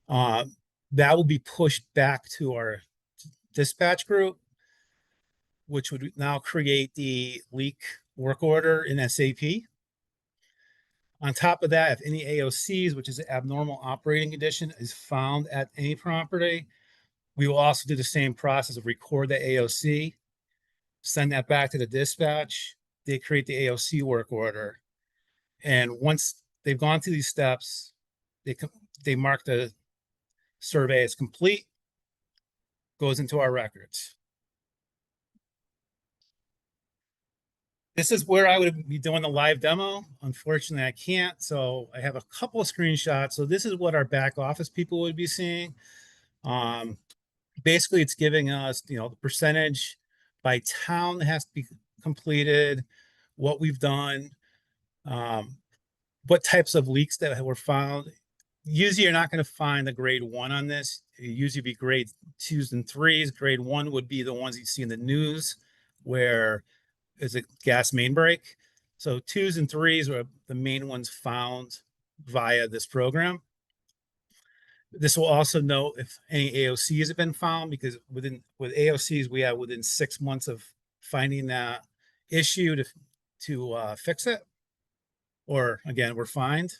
That will be pushed back to our dispatch group, which would now create the leak work order in SAP. On top of that, if any AOCs, which is an abnormal operating condition, is found at any property, we will also do the same process of record the AOC, send that back to the dispatch. They create the AOC work order. And once they've gone through these steps, they mark the survey as complete, goes into our records. This is where I would be doing the live demo. Unfortunately, I can't. So I have a couple of screenshots. So this is what our back office people would be seeing. Basically, it's giving us, the percentage by town that has to be completed, what we've done, what types of leaks that were found. Usually, you're not going to find the grade 1 on this. It usually be grade 2s and 3s. Grade 1 would be the ones you see in the news, where is a gas main break. So 2s and 3s are the main ones found via this program. This will also note if any AOCs have been found, because with AOCs, we have within 6 months of finding that issue to fix it, or again, we're fined.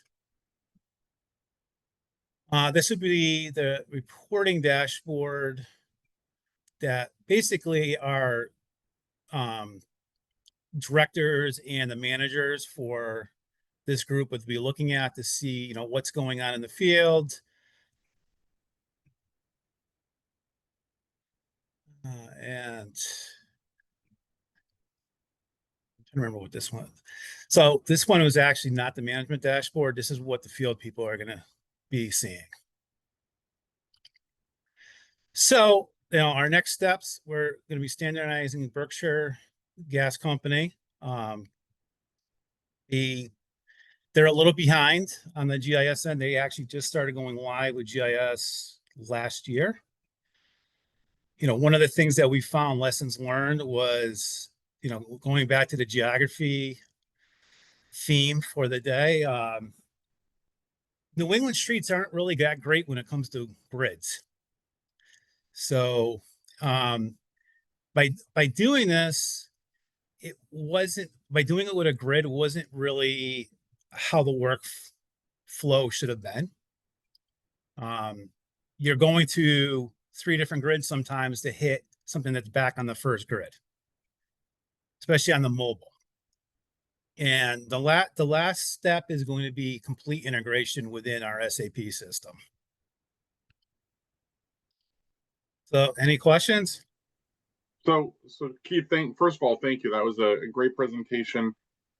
This would be the reporting dashboard that basically our directors and the managers for this group would be looking at to see, what's going on in the field. And I don't remember what this one. So this one was actually not the management dashboard. This is what the field people are going to be seeing. So, our next steps, we're going to be standardizing Berkshire Gas Company. They're a little behind on the GIS end. They actually just started going live with GIS last year. One of the things that we found, lessons learned, was, going back to the geography theme for the day. New England streets aren't really that great when it comes to grids. So by doing this, by doing it with a grid wasn't really how the work flow should have been. You're going to 3 different grids sometimes to hit something that's back on the first grid, especially on the mobile. And the last step is going to be complete integration within our SAP system. So any questions? So Keith, first of all, thank you. That was a great presentation.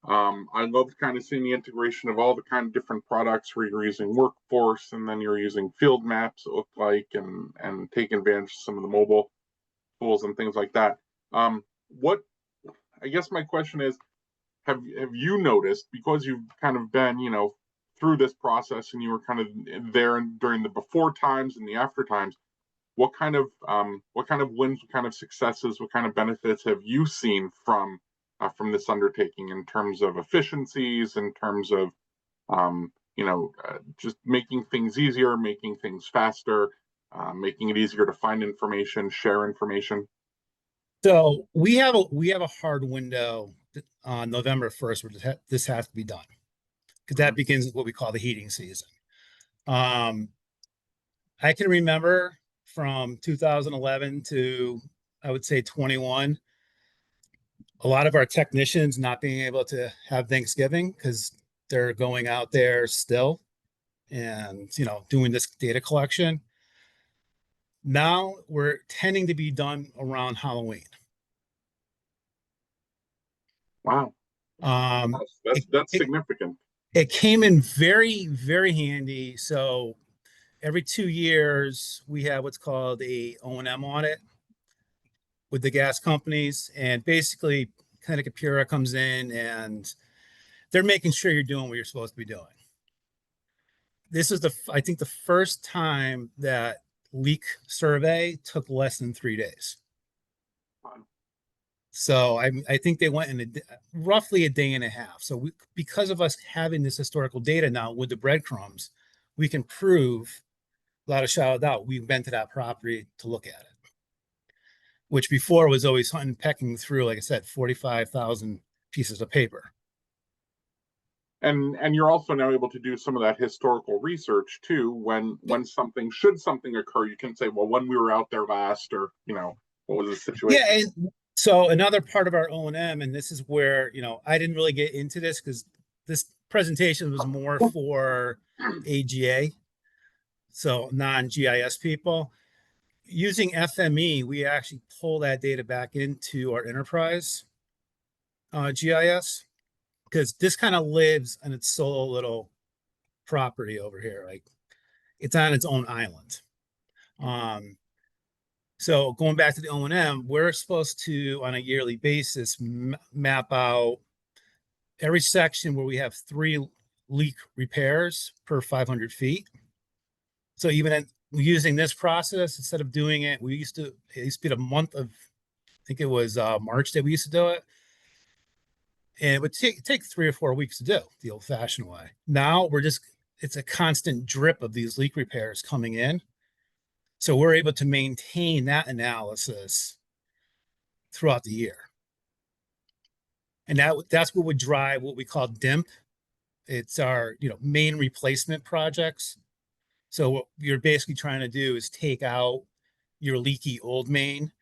I loved kind of seeing the integration of all the kind of different products where you're using workforce and then you're using field maps, it looked like, and taking advantage of some of the mobile tools and things like that. I guess my question is, have you noticed, because you've kind of been, through this process and you were kind of there during the before times and the after times, what kind of wins, what kind of successes, what kind of benefits have you seen from this undertaking in terms of efficiencies, in terms of just making things easier, making things faster? making it easier to find information, share information? So we have a hard window on November 1st where this has to be done, because that begins what we call the heating season. I can remember from 2011 to, I would say, 21, a lot of our technicians not being able to have Thanksgiving because they're going out there still and, doing this data collection. Now we're tending to be done around Halloween. Wow, that's significant. It came in very, very handy. So every 2 years, we have what's called a O&M audit with the gas companies. And basically, Connecticut Pura comes in and they're making sure you're doing what you're supposed to be doing. This is I think the first time that leak survey took less than 3 days. So I think they went in roughly a day and a half. So because of us having this historical data now with the breadcrumbs, we can prove without a shadow of doubt we've been to that property to look at it. Which before was always hunting, pecking through, like I said, 45,000 pieces of paper. And you're also now able to do some of that historical research too. When should something occur, you can say, well, when we were out there last, or what was the situation? Yeah, and so another part of our O&M, and this is where I didn't really get into this because this presentation was more for AGA, so non-GIS people. Using FME, we actually pull that data back into our enterprise GIS, because this kind of lives on its solo little property over here. Like, it's on its own island. So going back to the O&M, we're supposed to, on a yearly basis, map out every section where we have 3 leak repairs per 500 feet. So even using this process, instead of doing it, it used to be a month of, I think it was March that we used to do it. And it would take 3 or 4 weeks to do the old fashioned way. Now it's a constant drip of these leak repairs coming in. So we're able to maintain that analysis throughout the year. And that's what would drive what we call DIMP. It's our, main replacement projects. So what you're basically trying to do is take out your leaky old main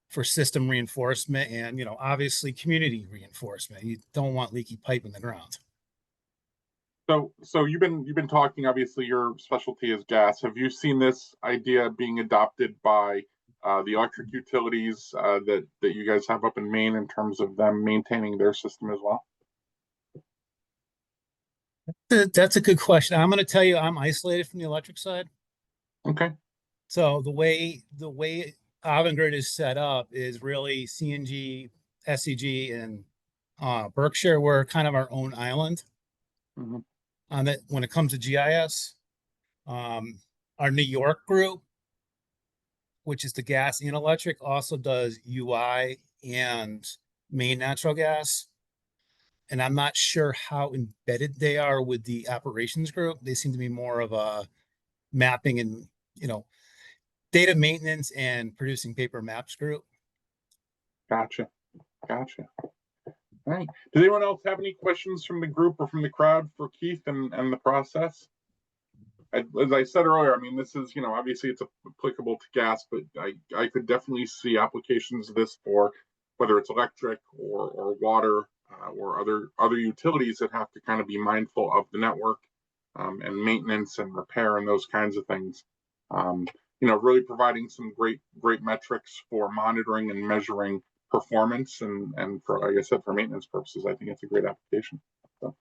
for system reinforcement and, obviously community reinforcement. You don't want leaky pipe in the ground. So you've been talking, obviously your specialty is gas. Have you seen this idea being adopted by the electric utilities that you guys have up in Maine in terms of them maintaining their system as well? That's a good question. I'm going to tell you, I'm isolated from the electric side. Okay. So the way Avangrid is set up is really CNG, SCG, and Berkshire. We're kind of our own island. Mm-hmm. On that, when it comes to GIS, our New York group, which is the gas and electric, also does UI and Maine natural gas. And I'm not sure how embedded they are with the operations group. They seem to be more of a mapping and, data maintenance and producing paper maps group. Gotcha. All right. Does anyone else have any questions from the group or from the crowd for Keith and the process? As I said earlier, I mean, this is, obviously it's applicable to gas, but I could definitely see applications of this for whether it's electric or water or other utilities that have to kind of be mindful of the network and maintenance and repair and those kinds of things. Really providing some great metrics for monitoring and measuring performance and for, like I said, for maintenance purposes. I think it's a great application. So,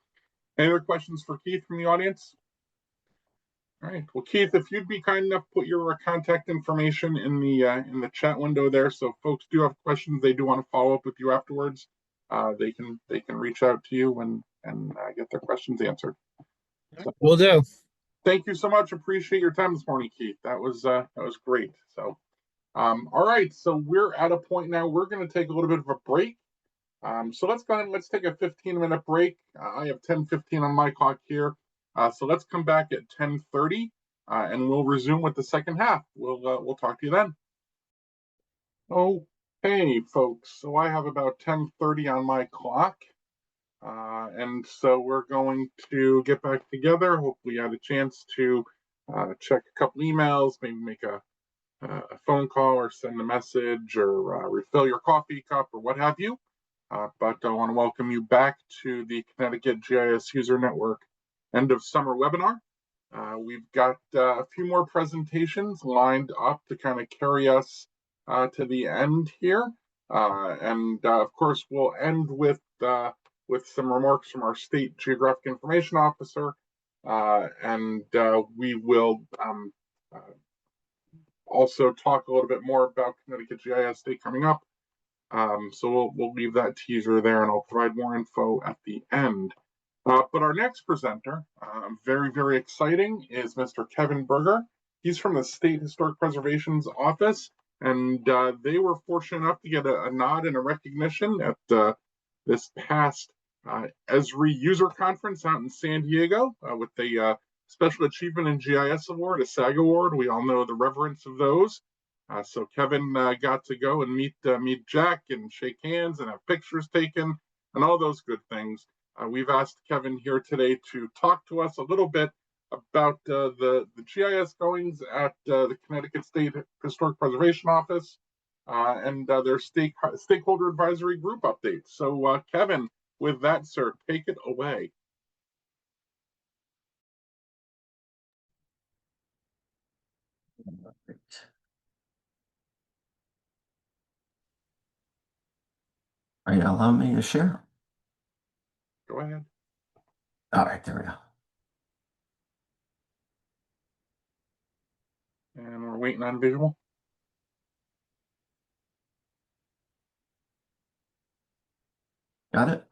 any other questions for Keith from the audience? All right. Well, Keith, if you'd be kind enough, put your contact information in the chat window there. So if folks do have questions, they do want to follow up with you afterwards, they can reach out to you and get their questions answered. So, will do. Thank you so much. Appreciate your time this morning, Keith. That was great. So, all right. So we're at a point now. We're going to take a little bit of a break. So let's go ahead and let's take a 15-minute break. I have 10:15 on my clock here. So let's come back at 10:30. and we'll resume with the second half. We'll talk to you then. Okay, folks. So I have about 10:30 on my clock, and so we're going to get back together. Hopefully, you had a chance to check a couple emails, maybe make a phone call or send a message or refill your coffee cup or what have you. But I want to welcome you back to the Connecticut GIS User Network end of summer webinar. We've got a few more presentations lined up to kind of carry us to the end here. And of course, we'll end with some remarks from our State Geographic Information Officer. And we will also talk a little bit more about Connecticut GIS Day coming up. So we'll leave that teaser there, and I'll provide more info at the end. But our next presenter, very, very exciting, is Mr. Kevin Berger. He's from the State Historic Preservation's office, and they were fortunate enough to get a nod and a recognition at this past Esri User Conference out in San Diego with the Special Achievement in GIS Award, a SAG Award. We all know the reverence of those. So Kevin got to go and meet Jack and shake hands and have pictures taken and all those good things. We've asked Kevin here today to talk to us a little bit about the GIS goings at the Connecticut State Historic Preservation Office and their stakeholder advisory group updates. So Kevin, with that, sir, take it away. Are you allowing me to share? Go ahead. All right, there we go. And we're waiting on visual. Got it?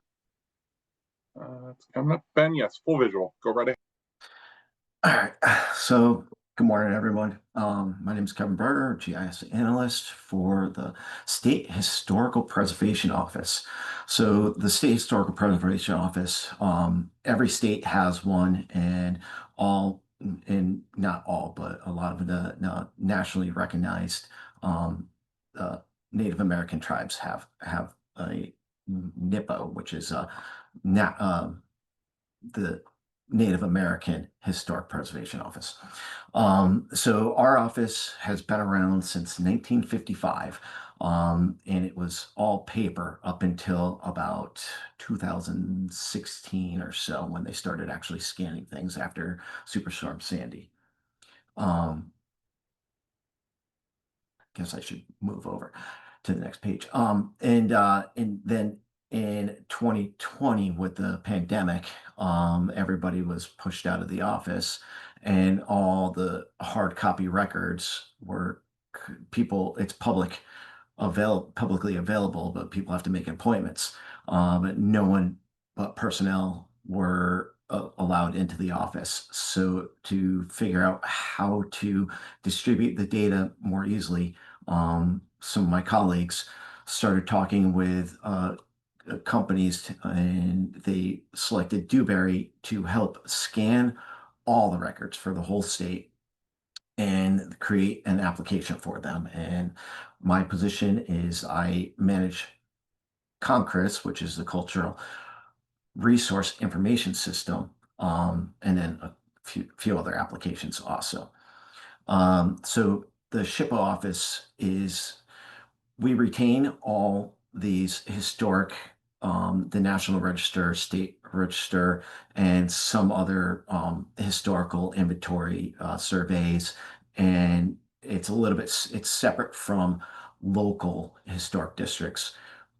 It's coming up. Ben, yes, full visual. Go right ahead. All right. So good morning, everyone. My name is Kevin Berger, GIS analyst for the State Historical Preservation Office. So the State Historical Preservation Office, every state has one, and not all, but a lot of the nationally recognized Native American tribes have a NIPO, which is the Native American Historic Preservation Office. So our office has been around since 1955, and it was all paper up until about 2016 or so when they started actually scanning things after Superstorm Sandy. Guess I should move over to the next page. And then in 2020 with the pandemic, everybody was pushed out of the office, and all the hard copy records were it's publicly available, but people have to make appointments. But no one but personnel were allowed into the office. So to figure out how to distribute the data more easily, some of my colleagues started talking with companies, and they selected Dewberry to help scan all the records for the whole state and create an application for them. And my position is I manage CONCRIS, which is the Cultural Resource Information System, and then a few other applications also. So the SHPO office we retain all these historic, the National Register, State Register, and some other historical inventory surveys. And it's separate from local historic districts.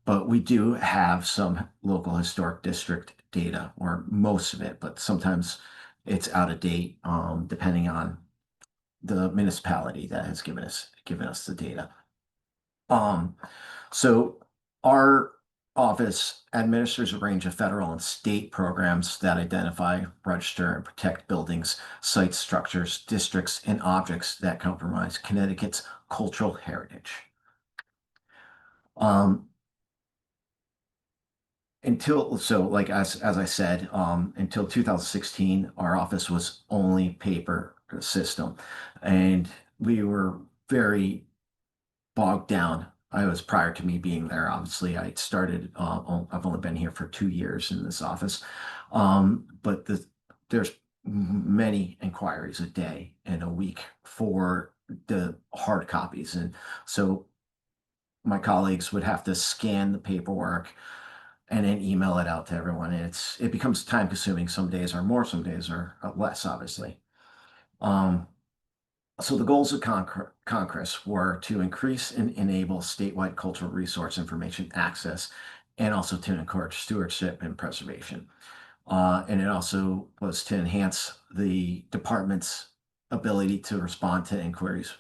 But we do have some local historic district data, or most of it, but sometimes it's out of date, depending on the municipality that has given us the data. So our office administers a range of federal and state programs that identify, register, and protect buildings, sites, structures, districts, and objects that compromise Connecticut's cultural heritage. Like as I said, until 2016, our office was only paper system. And we were very bogged down. I was prior to me being there. Obviously, I started. I've only been here for 2 years in this office, but there's many inquiries a day and a week for the hard copies, and so my colleagues would have to scan the paperwork and then email it out to everyone. And it becomes time consuming. Some days are more, some days are less, obviously. So the goals of Congress were to increase and enable statewide cultural resource information access, and also to encourage stewardship and preservation. And it also was to enhance the department's ability to respond to inquiries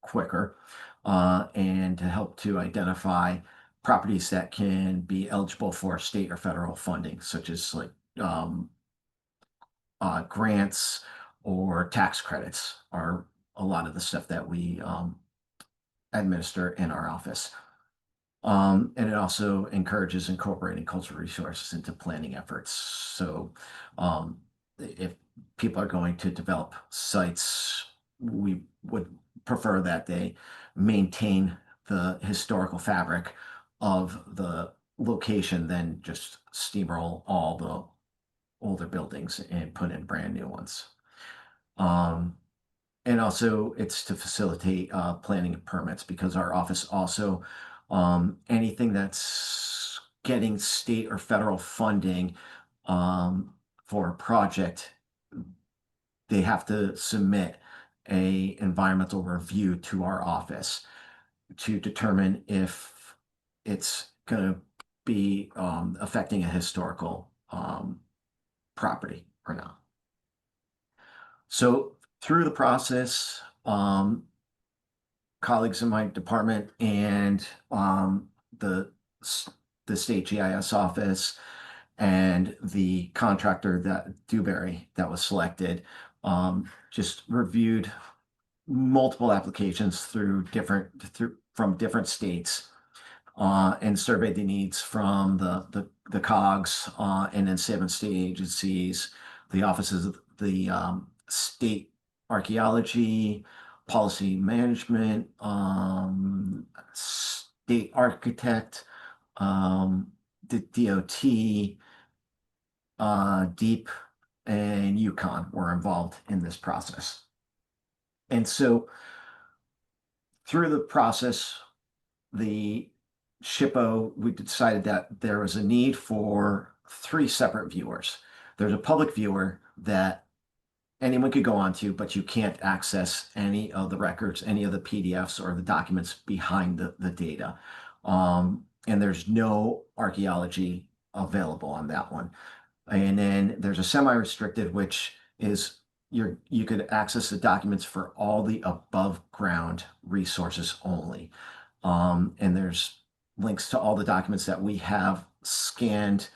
quicker, and to help to identify properties that can be eligible for state or federal funding, such as like grants or tax credits are a lot of the stuff that we administer in our office. And it also encourages incorporating cultural resources into planning efforts. So if people are going to develop sites, we would prefer that they maintain the historical fabric of the location than just steamroll all the older buildings and put in brand new ones. And also it's to facilitate planning and permits, because our office also, anything that's getting state or federal funding for a project, they have to submit a environmental review to our office to determine if it's going to be affecting a historical property or not. So through the process, colleagues in my department and the state GIS office and the contractor that Dewberry that was selected just reviewed multiple applications from different states, and surveyed the needs from the COGS, and then 7 state agencies, the offices of the state archaeology, policy management, state architect, the DOT, DEEP, and Yukon were involved in this process. And so through the process, the SHPO, we decided that there was a need for 3 separate viewers. There's a public viewer that anyone could go onto, but you can't access any of the records, any of the PDFs or the documents behind the data. And there's no archaeology available on that one. And then there's a semi-restricted, which is you could access the documents for all the above ground resources only. And there's links to all the documents that we have scanned.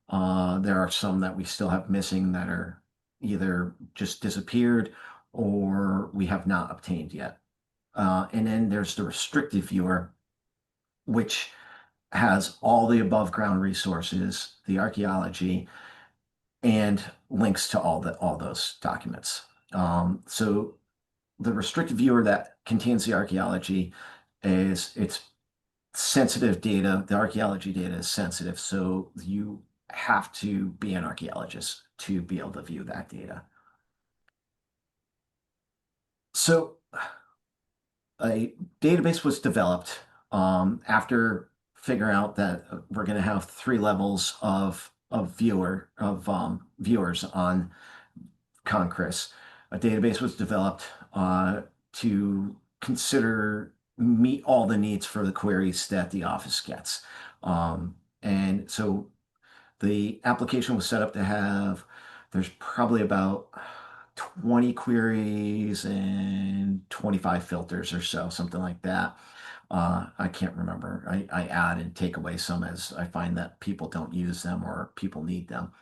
There are some that we still have missing that are either just disappeared or we have not obtained yet. And then there's the restricted viewer, which has all the above ground resources, the archaeology, and links to all those documents. So the restricted viewer that contains the archaeology it's sensitive data. The archaeology data is sensitive, so you have to be an archaeologist to be able to view that data. So a database was developed after figuring out that we're going to have 3 levels of viewers on Concris. A database was developed to meet all the needs for the queries that the office gets. And so the application was set up to have, there's probably about 20 queries and 25 filters or so, something like that. I can't remember. I add and take away some as I find that people don't use them or people need them.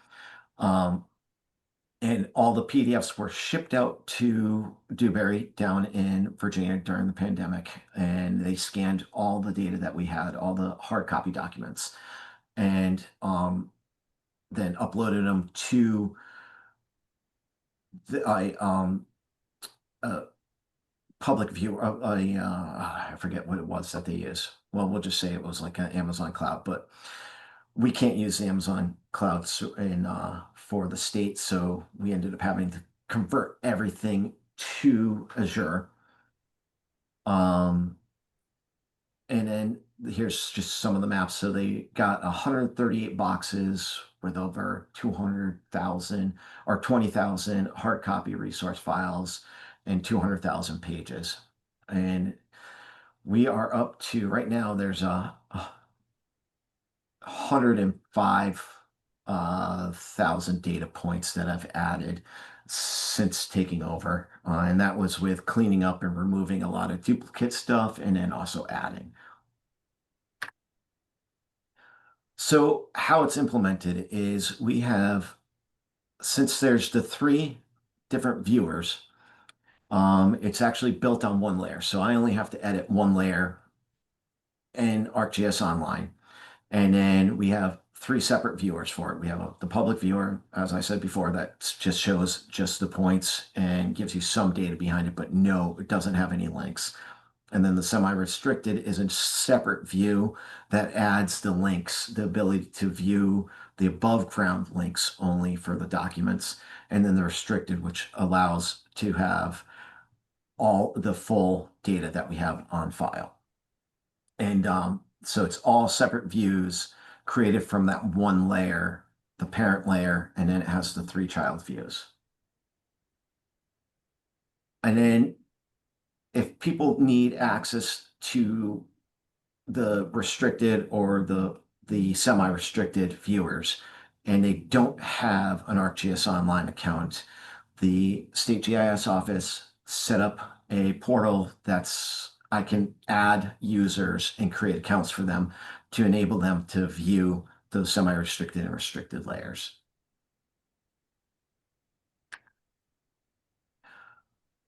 And all the PDFs were shipped out to Dewberry down in Virginia during the pandemic, and they scanned all the data that we had, all the hard copy documents, and then uploaded them to a public view of I forget what it was that they use. Well, we'll just say it was like an Amazon cloud, but we can't use the Amazon cloud for the state, so we ended up having to convert everything to Azure. And then here's just some of the maps. So they got 138 boxes with over 200,000 or 20,000 hard copy resource files and 200,000 pages. And we are up to right now, there's 105,000 data points that I've added since taking over. And that was with cleaning up and removing a lot of duplicate stuff and then also adding. So how it's implemented is we have, since there's the 3 different viewers, it's actually built on one layer. So I only have to edit one layer in ArcGIS Online. And then we have 3 separate viewers for it. We have the public viewer, as I said before, that just shows just the points and gives you some data behind it, but no, it doesn't have any links. And then the semi-restricted is a separate view that adds the links, the ability to view the above ground links only for the documents. And then the restricted, which allows to have all the full data that we have on file. And so it's all separate views created from that one layer, the parent layer, and then it has the 3 child views. And then if people need access to the restricted or the semi-restricted viewers and they don't have an ArcGIS Online account, the state GIS office set up a portal I can add users and create accounts for them to enable them to view those semi-restricted and restricted layers.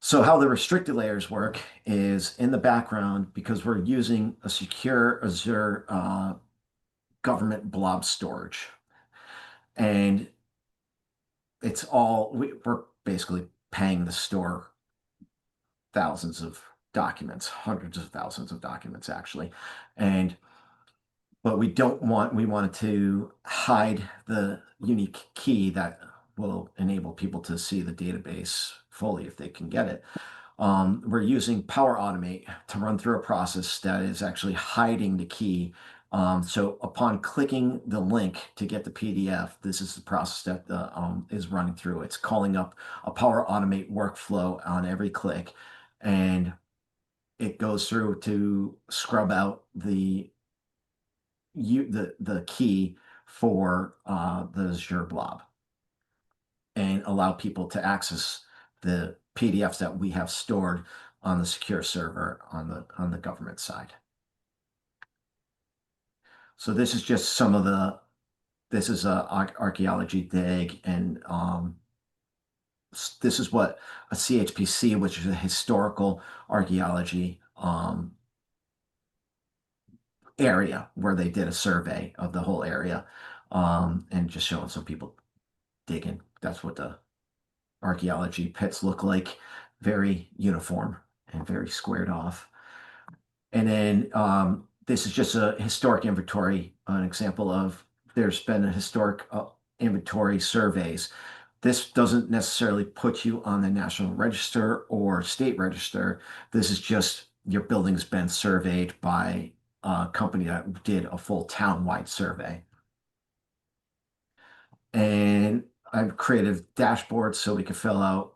So how the restricted layers work is in the background, because we're using a secure Azure government blob storage. And it's all, we're basically paying to store thousands of documents, hundreds of thousands of documents actually. But we wanted to hide the unique key that will enable people to see the database fully if they can get it. We're using Power Automate to run through a process that is actually hiding the key. So upon clicking the link to get the PDF, this is the process that is running through. It's calling up a Power Automate workflow on every click, and it goes through to scrub out the key for the Azure blob and allow people to access the PDFs that we have stored on the secure server on the government side. So this is just some of this is a archaeology dig, and this is what a CHPC, which is a historical archaeology area, where they did a survey of the whole area, and just showing some people digging. That's what the archaeology pits look like, very uniform and very squared off. And then this is just a historic inventory, an example of there's been a historic inventory surveys. This doesn't necessarily put you on the National Register or State Register. This is just your building's been surveyed by a company that did a full town-wide survey. And I've created dashboards so we can fill out,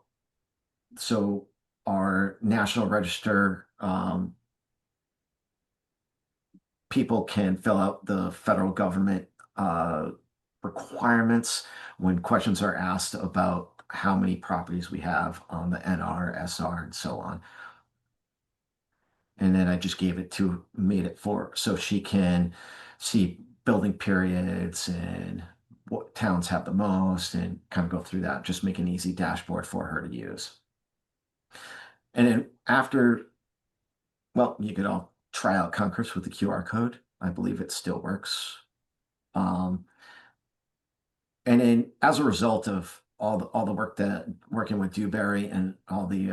so our National Register people can fill out the federal government requirements when questions are asked about how many properties we have on the NR, SR, and so on. And then I just made it so she can see building periods and what towns have the most, and kind of go through that, just make an easy dashboard for her to use. And then after, well, you could all try out Concourse with the QR code. I believe it still works. And then as a result of all the work that working with Dewberry and all the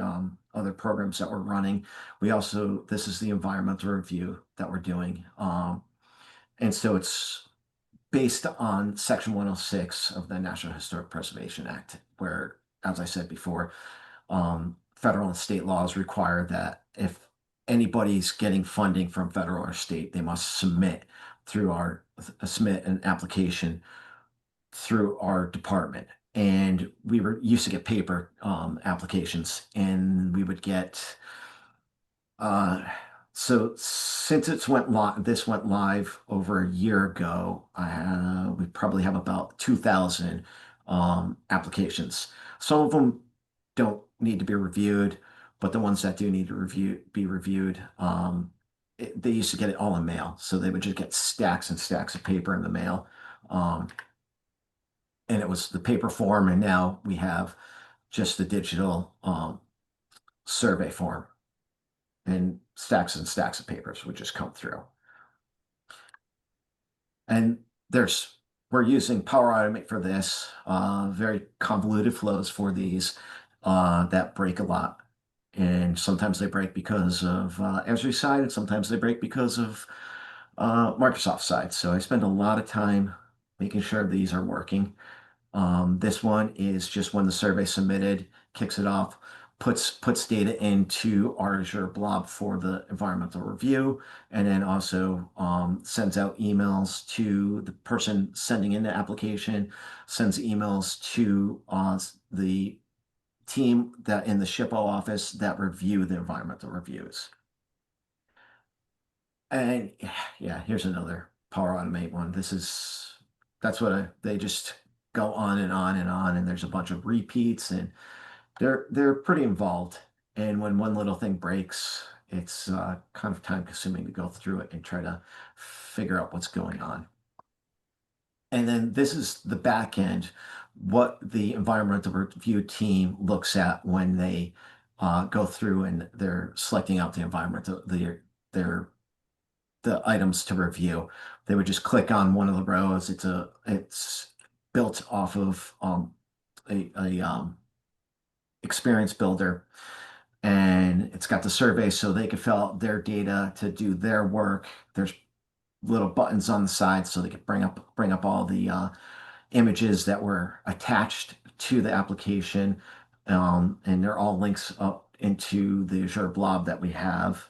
other programs that we're running. We also, this is the environmental review that we're doing. And so it's based on Section 106 of the National Historic Preservation Act, where, as I said before, federal and state laws require that if anybody's getting funding from federal or state, they must submit an application through our department. And we were used to get paper applications, and we would get so since this went live over a year ago, we probably have about 2,000 applications. Some of them don't need to be reviewed, but the ones that do need to be reviewed, they used to get it all in mail, so they would just get stacks and stacks of paper in the mail. And it was the paper form, and now we have just the digital survey form, and stacks of papers would just come through. And we're using Power Automate for this, very convoluted flows for these that break a lot. And sometimes they break because of Esri's side, and sometimes they break because of Microsoft's side. So I spend a lot of time making sure these are working. This one is just when the survey submitted, kicks it off, puts data into our Azure blob for the environmental review, and then also sends out emails to the person sending in the application, sends emails to the team that in the SHPO office that review the environmental reviews. And yeah, here's another Power Automate one. They just go on and on and on, and there's a bunch of repeats, and they're pretty involved. And when one little thing breaks, it's kind of time consuming to go through it and try to figure out what's going on. And then this is the back end, what the environmental review team looks at when they go through and they're selecting out the environmental, the items to review. They would just click on one of the rows. It's built off of a experience builder, and it's got the survey, so they can fill out their data to do their work. There's little buttons on the side so they can bring up all the images that were attached to the application, and they're all links up into the Azure blob that we have.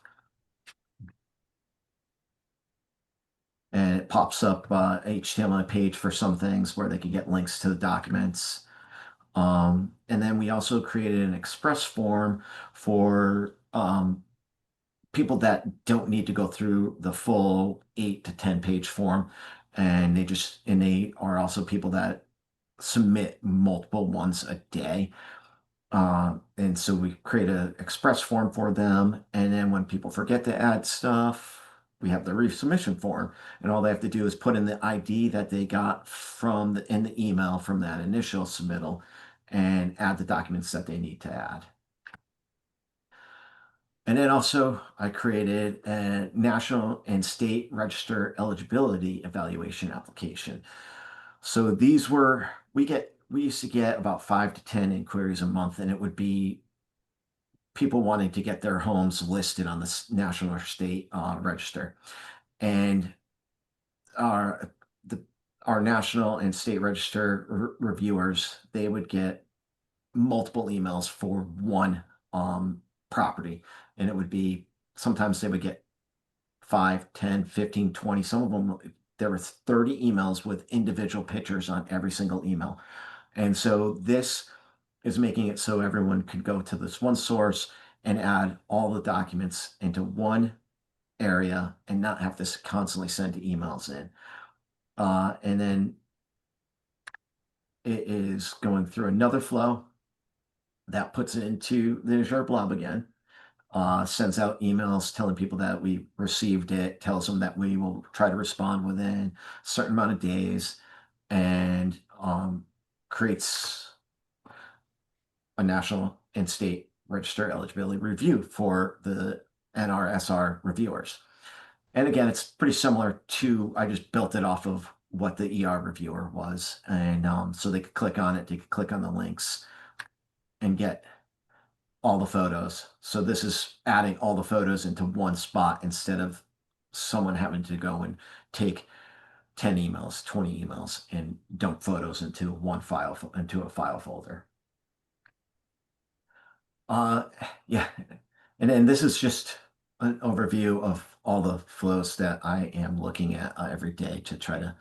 And it pops up HTML page for some things where they can get links to the documents. And then we also created an express form for people that don't need to go through the full 8 to 10 page form. And they are also people that submit multiple ones a day. And so we create an express form for them. And then when people forget to add stuff, we have the resubmission form, and all they have to do is put in the ID that they got in the email from that initial submittal and add the documents that they need to add. And then also I created a national and state register eligibility evaluation application. So these we used to get about 5 to 10 inquiries a month, and it would be people wanting to get their homes listed on the national or state register. And our national and state register reviewers, they would get multiple emails for one property. And it would be, sometimes they would get 5, 10, 15, 20. Some of them, there were 30 emails with individual pictures on every single email. And so this is making it so everyone could go to this one source and add all the documents into one area and not have to constantly send emails in. And then it is going through another flow that puts it into the Azure blob again, sends out emails telling people that we received it, tells them that we will try to respond within a certain amount of days, and creates a national and state register eligibility review for the NRSR reviewers. And again, it's pretty similar to, I just built it off of what the ER reviewer was. And so they could click on it, they could click on the links and get all the photos. So this is adding all the photos into one spot instead of someone having to go and take 10 emails, 20 emails and dump photos into one file, into a file folder. Yeah. And then this is just an overview of all the flows that I am looking at every day to try to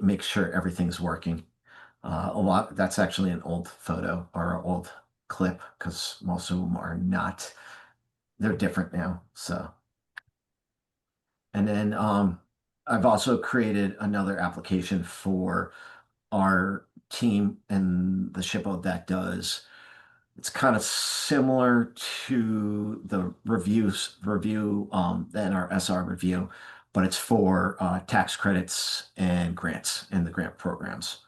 make sure everything's working. A lot, that's actually an old photo or an old clip because most of them are not, they're different now. So, and then I've also created another application for our team and the SHPO that does. It's kind of similar to the review than our SR review, but it's for tax credits and grants and the grant programs,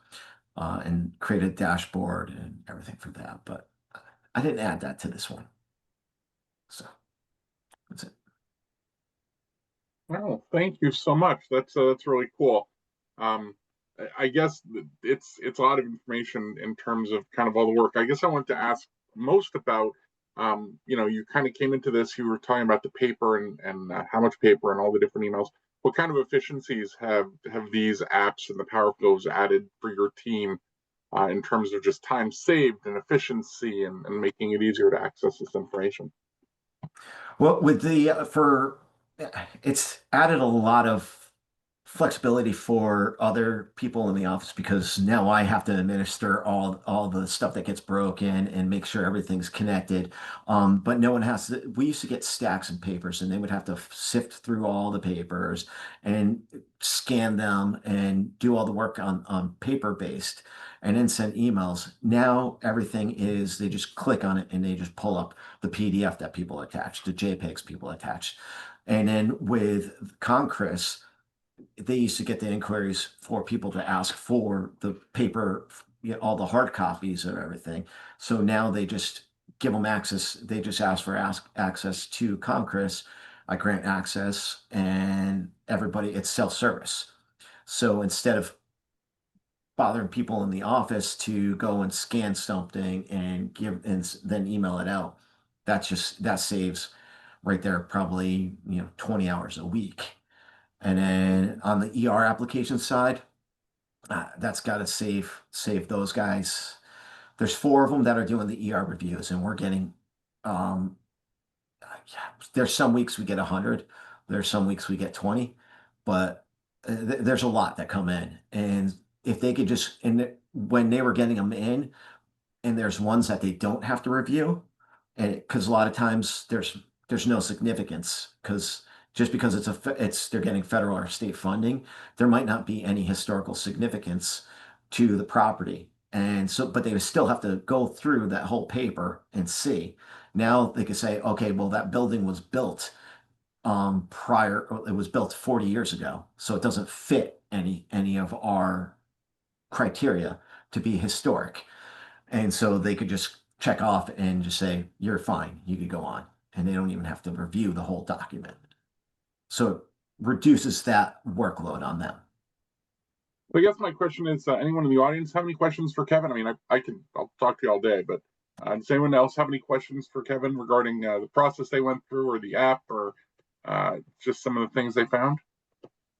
and create a dashboard and everything for that. But I didn't add that to this one. So that's it. Oh, thank you so much. That's really cool. I guess it's a lot of information in terms of kind of all the work. I guess I want to ask most about, you know, you kind of came into this, you were talking about the paper and how much paper and all the different emails. What kind of efficiencies have these apps and the Power Flows added for your team in terms of just time saved and efficiency and making it easier to access this information? Well, with the it's added a lot of flexibility for other people in the office because now I have to administer all the stuff that gets broken and make sure everything's connected. But no one has to. We used to get stacks of papers, and they would have to sift through all the papers and scan them and do all the work on paper based, and then send emails. Now everything is they just click on it and they just pull up the PDF that people attach, the JPEGs people attach, and then with Concris they used to get the inquiries for people to ask for the paper, you know, all the hard copies of everything. So now they just give them access. They just ask for access to Concris. I grant access and everybody, it's self-service. So instead of bothering people in the office to go and scan something and give and then email it out, that saves right there probably, you know, 20 hours a week. And then on the ER application side, that's got to save those guys. There's 4 of them that are doing the ER reviews, and we're getting. There's some weeks we get 100. There's some weeks we get 20, but there's a lot that come in. And if they could just, and when they were getting them in, and there's ones that they don't have to review, and because a lot of times there's no significance because just because they're getting federal or state funding, there might not be any historical significance to the property. And so, but they would still have to go through that whole paper and see. Now they could say, okay, well, that building was built it was built 40 years ago, so it doesn't fit any of our criteria to be historic. And so they could just check off and just say, you're fine, you could go on. And they don't even have to review the whole document. So it reduces that workload on them. Well, I guess my question is, anyone in the audience have any questions for Kevin? I mean, I'll talk to you all day, but does anyone else have any questions for Kevin regarding the process they went through or the app or just some of the things they found?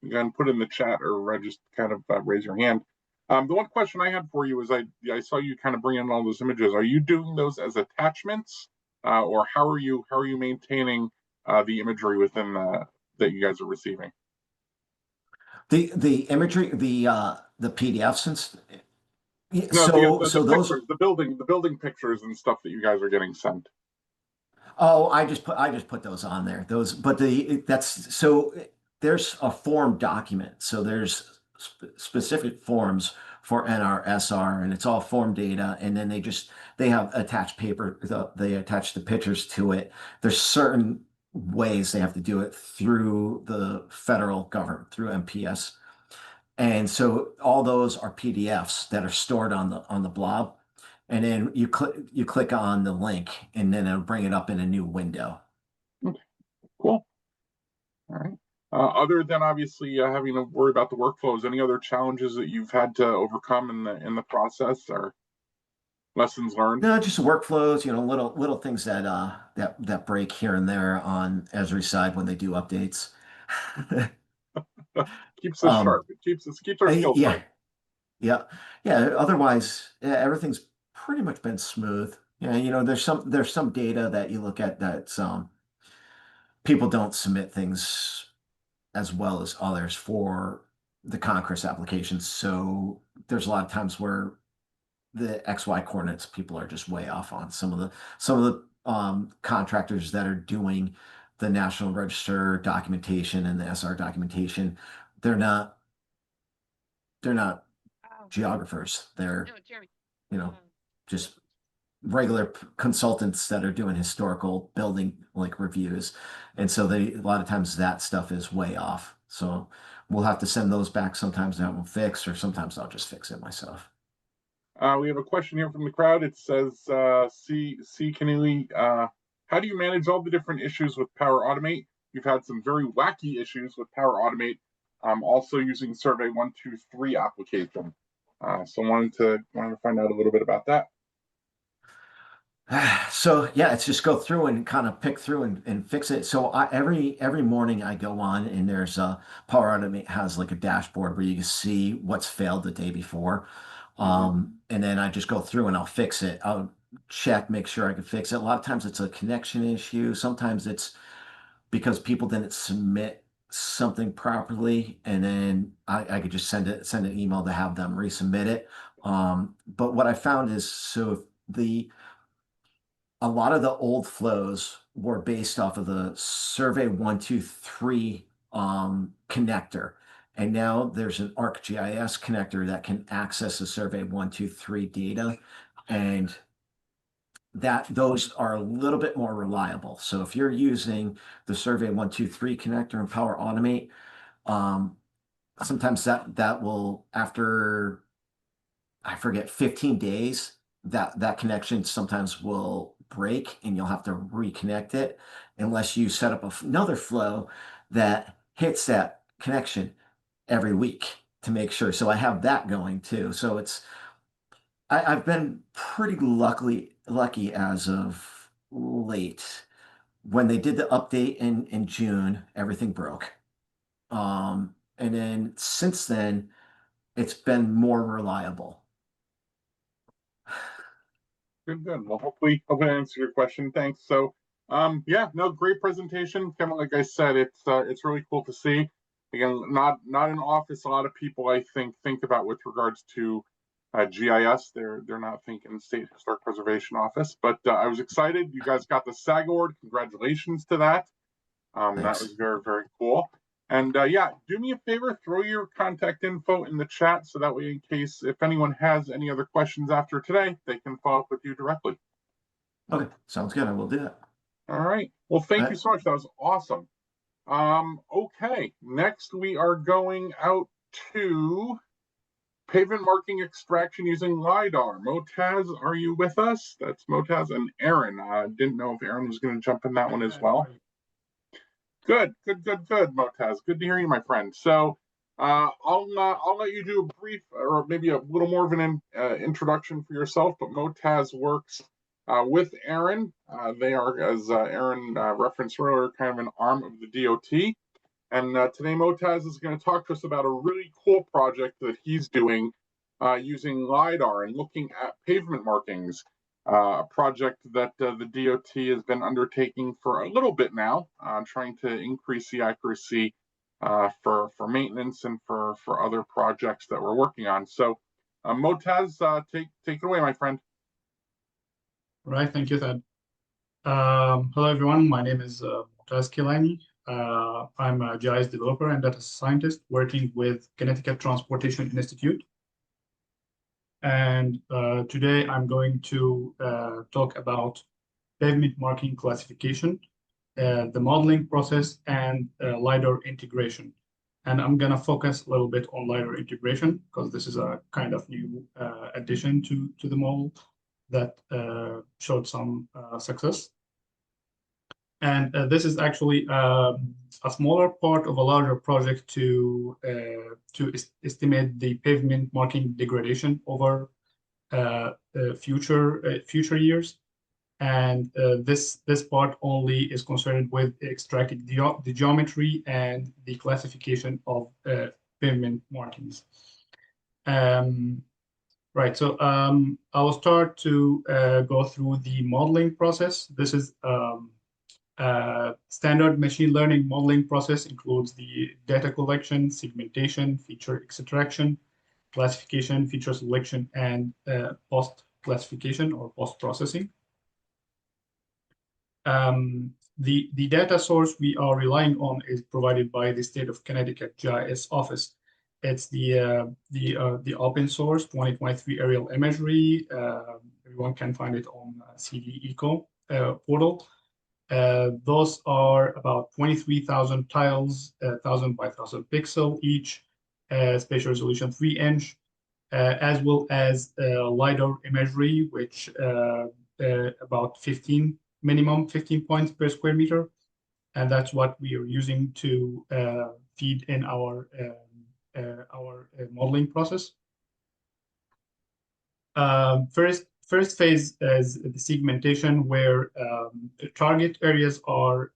You can put in the chat or just kind of raise your hand. The one question I had for you is I saw you kind of bring in all those images. Are you doing those as attachments or how are you maintaining the imagery within that you guys are receiving? The imagery, the PDFs and no, so those pictures, the building pictures and stuff that you guys are getting sent. Oh, I just put those on there. There's a form document. So there's specific forms for NRSR and it's all form data. And then they have attached paper. They attach the pictures to it. There's certain ways they have to do it through the federal government, through MPS. And so all those are PDFs that are stored on the blob. And then you click on the link and then it'll bring it up in a new window. Okay. Cool. All right. Other than obviously having to worry about the workflows, any other challenges that you've had to overcome in the process or lessons learned? No, just workflows, little things that that break here and there on Esri's side when they do updates. Keeps us sharp. It keeps our skills Yeah, sharp. yeah, yeah. Otherwise, yeah, everything's pretty much been smooth. Yeah, there's some data that you look at that people don't submit things as well as others for the Congress applications. So there's a lot of times where the XY coordinates people are just way off on. Some of the contractors that are doing the National Register documentation and the SR documentation, they're not geographers. They're just regular consultants that are doing historical building like reviews, and so a lot of times that stuff is way off. So we'll have to send those back. Sometimes that will fix, or sometimes I'll just fix it myself. We have a question here from the crowd. It says, C. Keneally, how do you manage all the different issues with Power Automate? You've had some very wacky issues with Power Automate, also using Survey 123 application. So wanted to find out a little bit about that. So yeah, it's just go through and kind of pick through and fix it. So every morning I go on and there's Power Automate has like a dashboard where you can see what's failed the day before. And then I just go through and I'll fix it. I'll check, make sure I can fix it. A lot of times it's a connection issue. Sometimes it's because people didn't submit something properly, and then I could just send an email to have them resubmit it. But what I found is a lot of the old flows were based off of the Survey 123 connector. And now there's an ArcGIS connector that can access the Survey 123 data. And those are a little bit more reliable. So if you're using the Survey 123 connector and Power Automate, sometimes that will, after I forget 15 days, that connection sometimes will break and you'll have to reconnect it unless you set up another flow that hits that connection every week to make sure. So I have that going too. So I've been pretty lucky as of late. When they did the update in June, everything broke. And then since then, it's been more reliable. Good. Well, hopefully I answered your question. Thanks. So, yeah, no, great presentation. Kind of like I said, it's really cool to see. Again, not an office a lot of people I think about with regards to GIS. They're not thinking State Historic Preservation Office, but I was excited. You guys got the SAG award. Congratulations to that. That was very, very cool. And yeah, do me a favor, throw your contact info in the chat so that way, in case if anyone has any other questions after today, they can follow up with you directly. Okay, sounds good. I will do that. All right. Well, thank you so much. That was awesome. Okay, next we are going out to pavement marking extraction using LiDAR. Motaz, are you with us? That's Motaz and Aaron. Didn't know if Aaron was going to jump in that one as well. Good, Motaz. Good to hear you, my friend. So I'll let you do a brief or maybe a little more of an introduction for yourself, but Motaz works with Aaron. They are, as Aaron referenced earlier, kind of an arm of the DOT. And today Motaz is going to talk to us about a really cool project that he's doing using LiDAR and looking at pavement markings. A project that the DOT has been undertaking for a little bit now, trying to increase the accuracy for maintenance and for other projects that we're working on. So, Motaz, take it away, my friend. All right, thank you, Thad. Hello, everyone. My name is Motaz Kilani. I'm a GIS developer and data scientist working with Connecticut Transportation Institute. And today I'm going to talk about pavement marking classification, the modeling process, and LiDAR integration. And I'm going to focus a little bit on LiDAR integration because this is a kind of new addition to the model that showed some success. And this is actually a smaller part of a larger project to estimate the pavement marking degradation over future years. And this part only is concerned with extracting the geometry and the classification of pavement markings. Right, so I will start to go through the modeling process. This is standard machine learning modeling process, includes the data collection, segmentation, feature extraction, classification, feature selection, and post classification or post processing. The data source we are relying on is provided by the state of Connecticut GIS office. It's the open source 2023 aerial imagery. Everyone can find it on CDECO portal. Those are about 23,000 tiles, 1,000 by 1,000 pixel each, spatial resolution 3-inch, as well as LiDAR imagery, which about 15 points per square meter, and that's what we are using to feed in our modeling process. First phase is the segmentation, where target areas are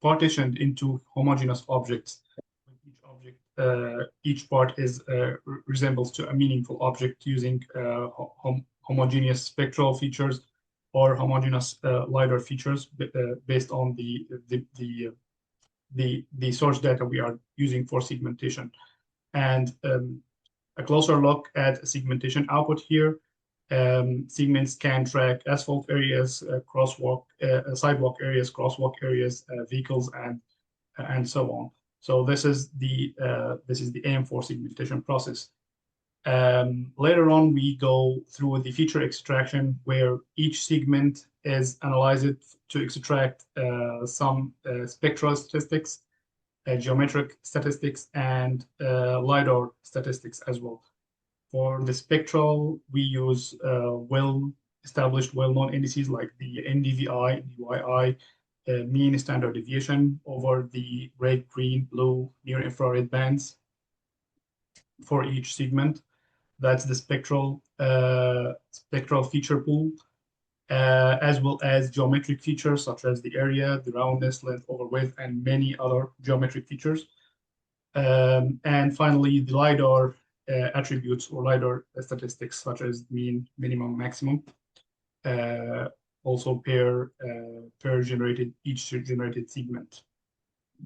partitioned into homogeneous objects. Each part resembles to a meaningful object using homogeneous spectral features or homogeneous LiDAR features based on the source data we are using for segmentation. And a closer look at segmentation output here. Segments can track asphalt areas, sidewalk areas, crosswalk areas, vehicles, and so on. So this is the aim for segmentation process. Later on, we go through the feature extraction, where each segment is analyzed to extract some spectral statistics, geometric statistics, and LiDAR statistics as well. For the spectral, we use well-established, well-known indices like the NDVI, NDYI, mean standard deviation over the red, green, blue, near-infrared bands for each segment. That's the spectral feature pool, as well as geometric features such as the area, the roundness, length over width, and many other geometric features. And finally, the LiDAR attributes or LiDAR statistics such as mean, minimum, maximum, also per each generated segment.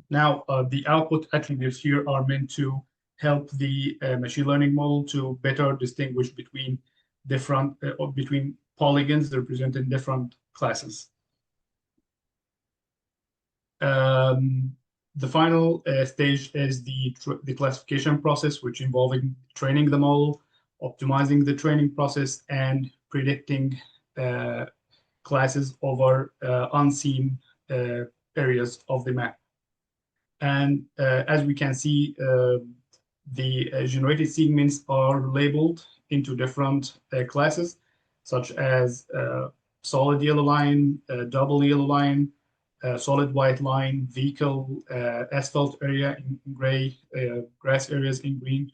Now, the output attributes here are meant to help the machine learning model to better distinguish between between polygons that represent in different classes. The final stage is the classification process, which involving training the model, optimizing the training process, and predicting classes over unseen areas of the map. And as we can see, the generated segments are labeled into different classes, such as solid yellow line, double yellow line, solid white line, vehicle, asphalt area in gray, grass areas in green,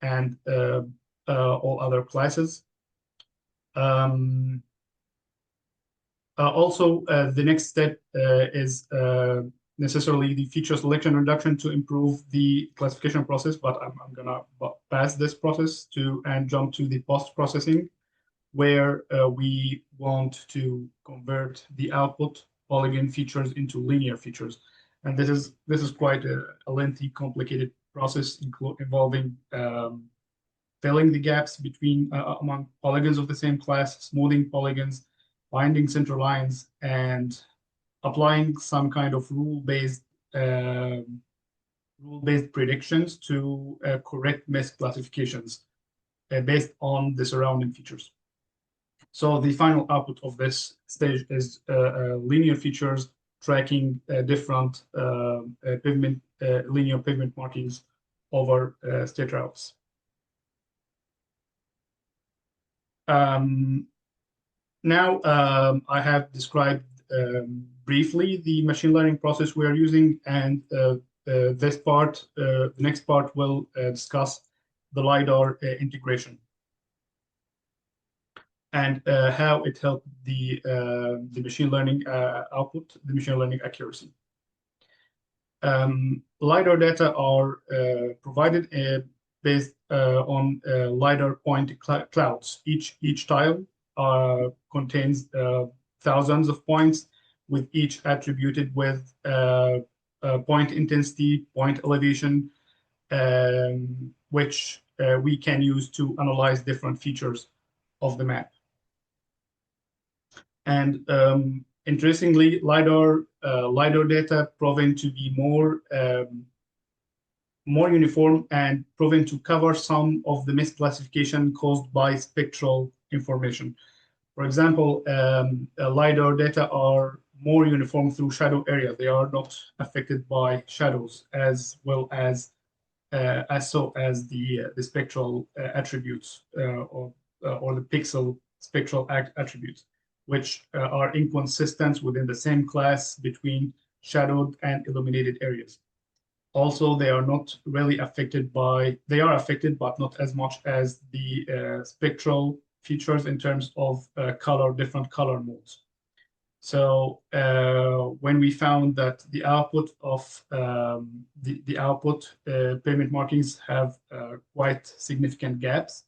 and all other classes. Also, the next step is necessarily the feature selection reduction to improve the classification process, but I'm gonna pass this process and jump to the post-processing, where we want to convert the output polygon features into linear features. And this is quite a lengthy, complicated process involving filling the gaps between among polygons of the same class, smoothing polygons, finding center lines, and applying some kind of rule-based predictions to correct misclassifications based on the surrounding features. So the final output of this stage is linear features tracking different linear pavement markings over state routes. Now, I have described briefly the machine learning process we are using, and this part, the next part, will discuss the LiDAR integration and how it helped the machine learning output, the machine learning accuracy. LiDAR data are provided based on LiDAR point clouds. Each tile contains thousands of points, with each attributed with point intensity, point elevation, which we can use to analyze different features of the map. And interestingly, LiDAR data proven to be more uniform and proven to cover some of the misclassification caused by spectral information. For example, LiDAR data are more uniform through shadow area. They are not affected by shadows as well as the spectral attributes or the pixel spectral attributes, which are inconsistent within the same class between shadowed and illuminated areas. Also, they are not really affected by, they are affected, but not as much as the spectral features in terms of different color modes. So when we found that the output of pavement markings have quite significant gaps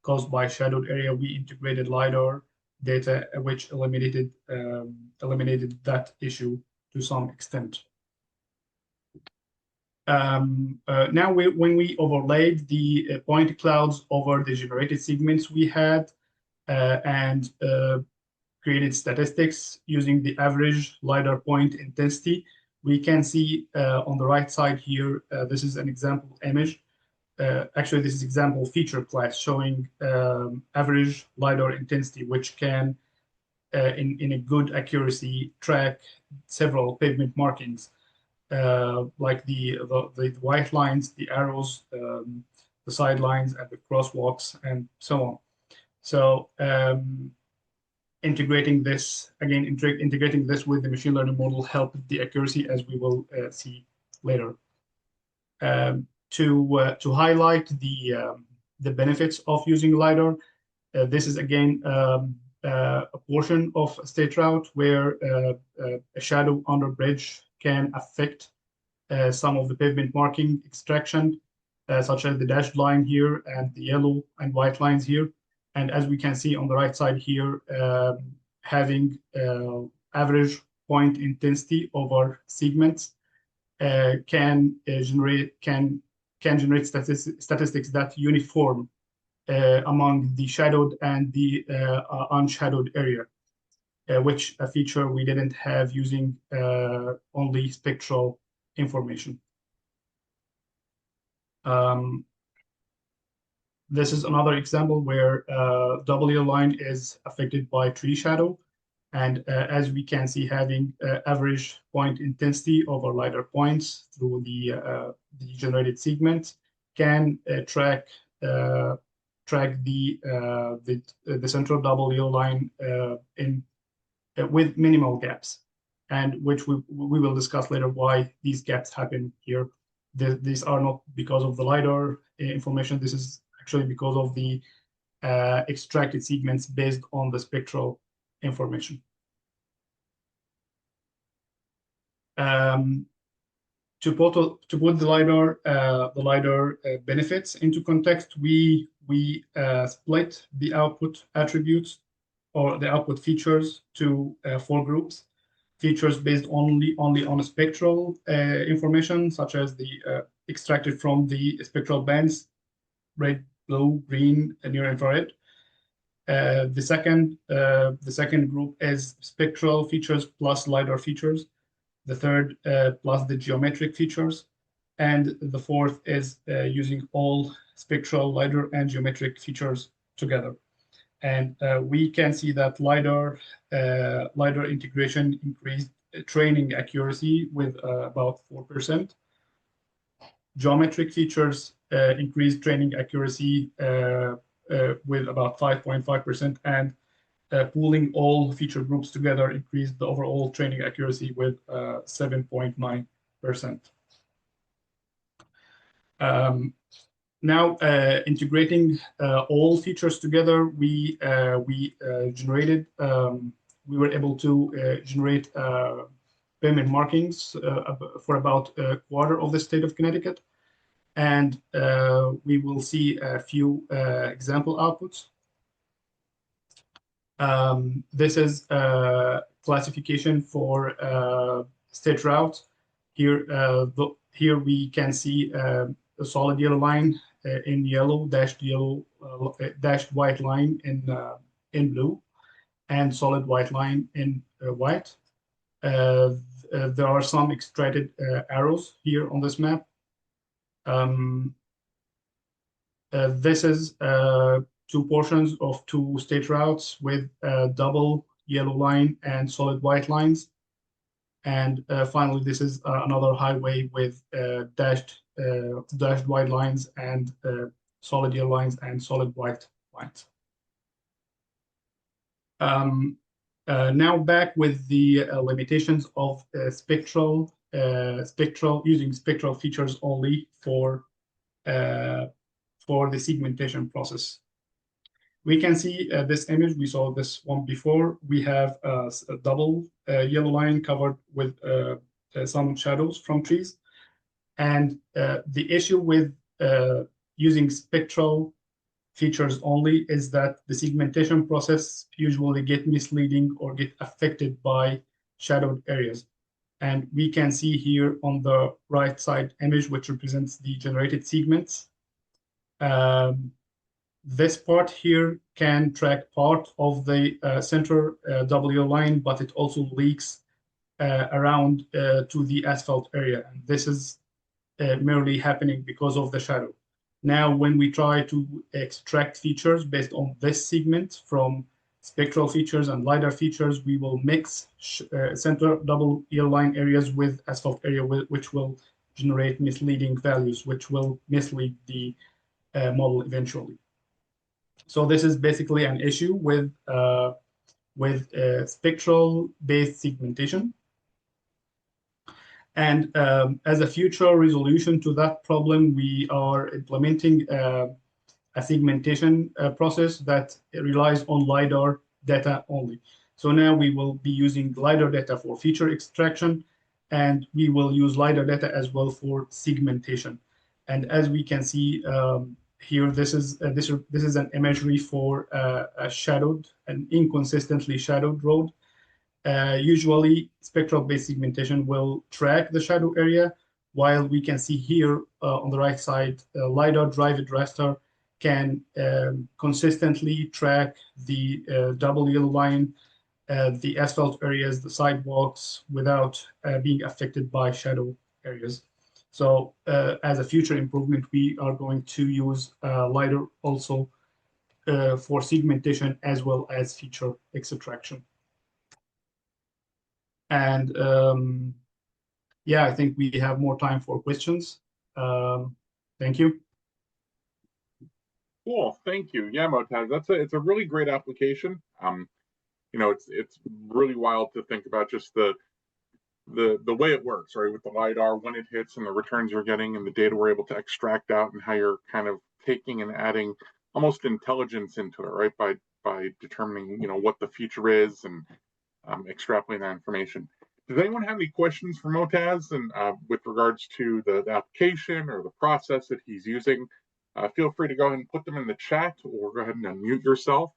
caused by shadowed area, we integrated LiDAR data, which eliminated that issue to some extent. Now, when we overlaid the point clouds over the generated segments we had and created statistics using the average LiDAR point intensity, we can see on the right side here, this is an example image. Actually, this is example feature class showing average LiDAR intensity, which can, in a good accuracy, track several pavement markings, like the white lines, the arrows, the side lines, and the crosswalks, and so on. So integrating this with the machine learning model helped the accuracy, as we will see later. To highlight the benefits of using LiDAR, this is again a portion of a state route where a shadow under bridge can affect some of the pavement marking extraction, such as the dashed line here and the yellow and white lines here. And as we can see on the right side here, having average point intensity over segments can generate statistics that uniform among the shadowed and the unshadowed area, which a feature we didn't have using only spectral information. This is another example where W line is affected by tree shadow. And as we can see, having average point intensity over LiDAR points through the generated segment can track the central W line with minimal gaps, and which we will discuss later why these gaps happen here. These are not because of the LiDAR information. This is actually because of the extracted segments based on the spectral information. To put the LiDAR benefits into context, we split the output attributes or the output features to 4 groups. Features based only on spectral information, such as the extracted from the spectral bands, red, blue, green, and near infrared. The second group is spectral features plus LiDAR features. The third plus the geometric features. And the fourth is using all spectral, LiDAR, and geometric features together. And we can see that LiDAR integration increased training accuracy with about 4%. Geometric features increased training accuracy with about 5.5%, and pooling all feature groups together increased the overall training accuracy with 7.9%. Now, integrating all features together, we were able to generate pavement markings for about a quarter of the state of Connecticut. And we will see a few example outputs. This is classification for state routes. Here we can see a solid yellow line in yellow, dashed white line in blue, and solid white line in white. There are some extracted arrows here on this map. This is two portions of two state routes with double yellow line and solid white lines. And finally, this is another highway with dashed white lines and solid yellow lines and solid white lines. Now back with the limitations of using spectral features only for the segmentation process. We can see this image. We saw this one before. We have a double yellow line covered with some shadows from trees. And the issue with using spectral features only is that the segmentation process usually get misleading or get affected by shadowed areas. And we can see here on the right side image, which represents the generated segments. This part here can track part of the center W line, but it also leaks around to the asphalt area. And this is merely happening because of the shadow. Now, when we try to extract features based on this segment from spectral features and LiDAR features, we will mix center double yellow line areas with asphalt area, which will generate misleading values, which will mislead the model eventually. So this is basically an issue with spectral-based segmentation. And as a future resolution to that problem, we are implementing a segmentation process that relies on LiDAR data only. So now we will be using LiDAR data for feature extraction, and we will use LiDAR data as well for segmentation. And as we can see here, this is an imagery for a shadowed, an inconsistently shadowed road. Usually, spectral-based segmentation will track the shadow area, while we can see here on the right side, LiDAR driven raster can consistently track the double yellow line, the asphalt areas, the sidewalks, without being affected by shadow areas. So as a future improvement, we are going to use LiDAR also for segmentation as well as feature extraction. And yeah, I think we have more time for questions. Thank you. Cool, thank you. Yeah, Motaz, it's a really great application. You know, it's really wild to think about just the way it works, right? With the LiDAR, when it hits and the returns you're getting and the data we're able to extract out, and how you're kind of taking and adding almost intelligence into it, right? By determining, you know, what the feature is and extrapolating that information. Does anyone have any questions for Motaz and with regards to the application or the process that he's using? Feel free to go ahead and put them in the chat, or go ahead and unmute yourself.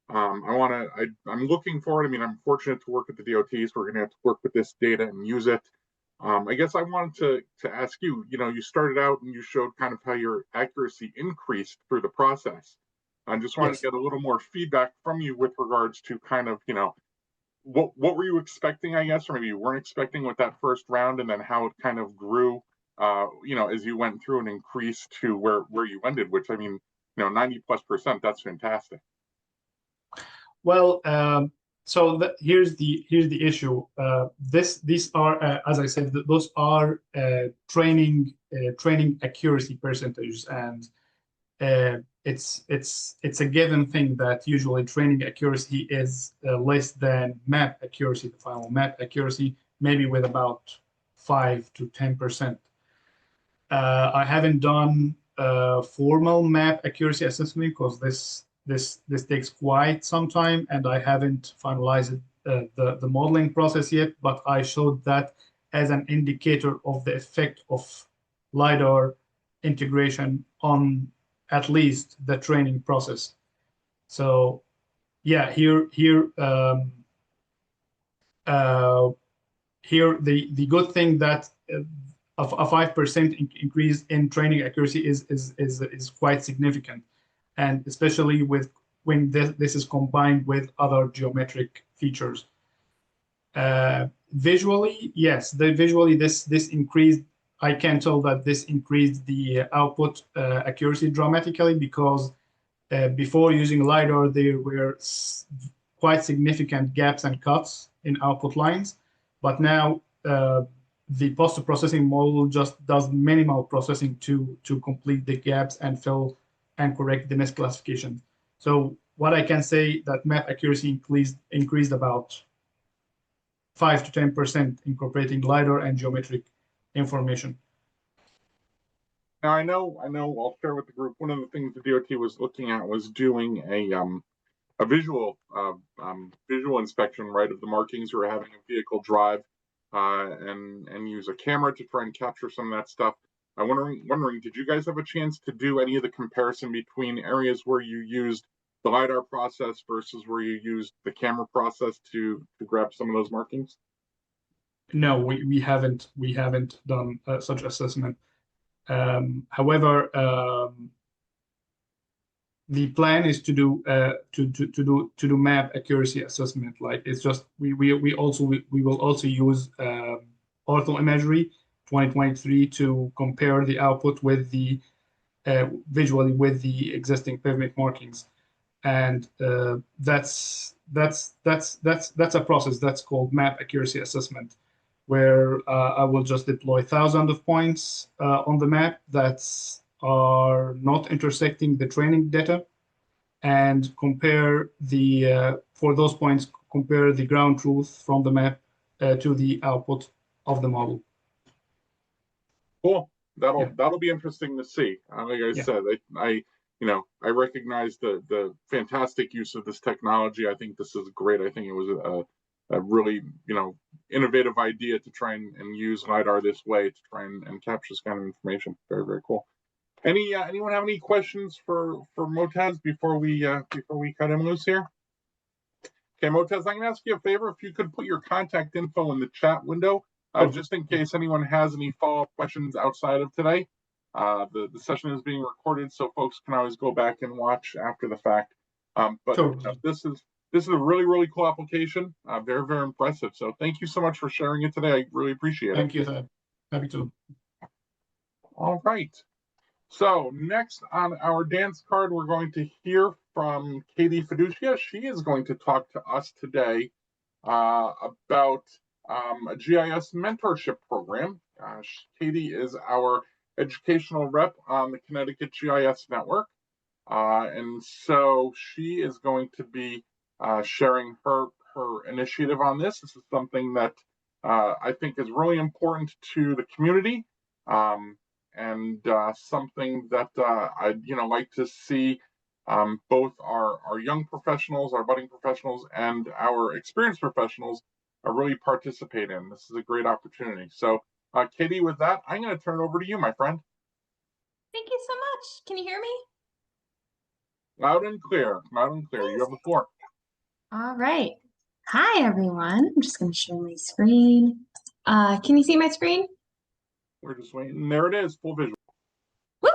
I'm looking forward. I mean, I'm fortunate to work at the DOTs. We're going to have to work with this data and use it. I guess I wanted to ask you, you know, you started out and you showed kind of how your accuracy increased through the process. I just wanted to get a little more feedback from you with regards to kind of, you know, what were you expecting, I guess, or maybe you weren't expecting with that first round, and then how it kind of grew, you know, as you went through and increased to where you ended, which, I mean, you know, 90+%, that's fantastic. Well, so here's the issue. These are, as I said, those are training accuracy percentages, and it's a given thing that usually training accuracy is less than map accuracy, the final map accuracy, maybe with about 5 to 10%. I haven't done formal map accuracy assessment because this takes quite some time, and I haven't finalized the modeling process yet. But I showed that as an indicator of the effect of LiDAR integration on at least the training process. So yeah, here the good thing that a 5% increase in training accuracy is quite significant, and especially when this is combined with other geometric features. Visually, yes, visually this increased. I can tell that this increased the output accuracy dramatically, because before using LiDAR, there were quite significant gaps and cuts in output lines. But now the post-processing model just does minimal processing to complete the gaps and fill and correct the misclassification. So what I can say that map accuracy increased about 5 to 10% incorporating LiDAR and geometric information. Now I know. I'll share with the group. One of the things the DOT was looking at was doing a visual inspection, right, of the markings, or having a vehicle drive and use a camera to try and capture some of that stuff. I'm wondering, did you guys have a chance to do any of the comparison between areas where you used the LiDAR process versus where you used the camera process to grab some of those markings? No, we haven't done such assessment. However, the plan is to do map accuracy assessment. Like, it's just we will also use ortho imagery 2023 to compare the output with the visually with the existing pavement markings, and that's a process that's called map accuracy assessment, where I will just deploy thousands of points on the map that are not intersecting the training data, and compare for those points, compare the ground truth from the map to the output of the model. Cool. That'll be interesting to see. Like I said, I recognize the fantastic use of this technology. I think this is great. I think it was a really innovative idea to try and use LiDAR this way to try and capture this kind of information. Very, very cool. Anyone have any questions for Motaz before we cut him loose here? Okay, Motaz, I'm gonna ask you a favor. If you could put your contact info in the chat window, just in case anyone has any follow-up questions outside of today. The session is being recorded, so folks can always go back and watch after the fact. But Totally. This is a really, really cool application. Very, very impressive. So thank you so much for sharing it today. I really appreciate it. Thank you, Thad. Happy to. All right. So next on our dance card, we're going to hear from Katie Fiducia. She is going to talk to us today about a GIS mentorship program. Katie is our educational rep on the Connecticut GIS network. And so she is going to be sharing her initiative on this. This is something that I think is really important to the community, and something that I'd like to see both our young professionals, our budding professionals, and our experienced professionals really participate in. This is a great opportunity. So Katie, with that, I'm going to turn it over to you, my friend. Thank you so much. Can you hear me? Loud and clear. Loud and clear. You have the floor. All right. Hi, everyone. I'm just going to share my screen. Can you see my screen? We're just waiting. There it is. Full visual. Woo!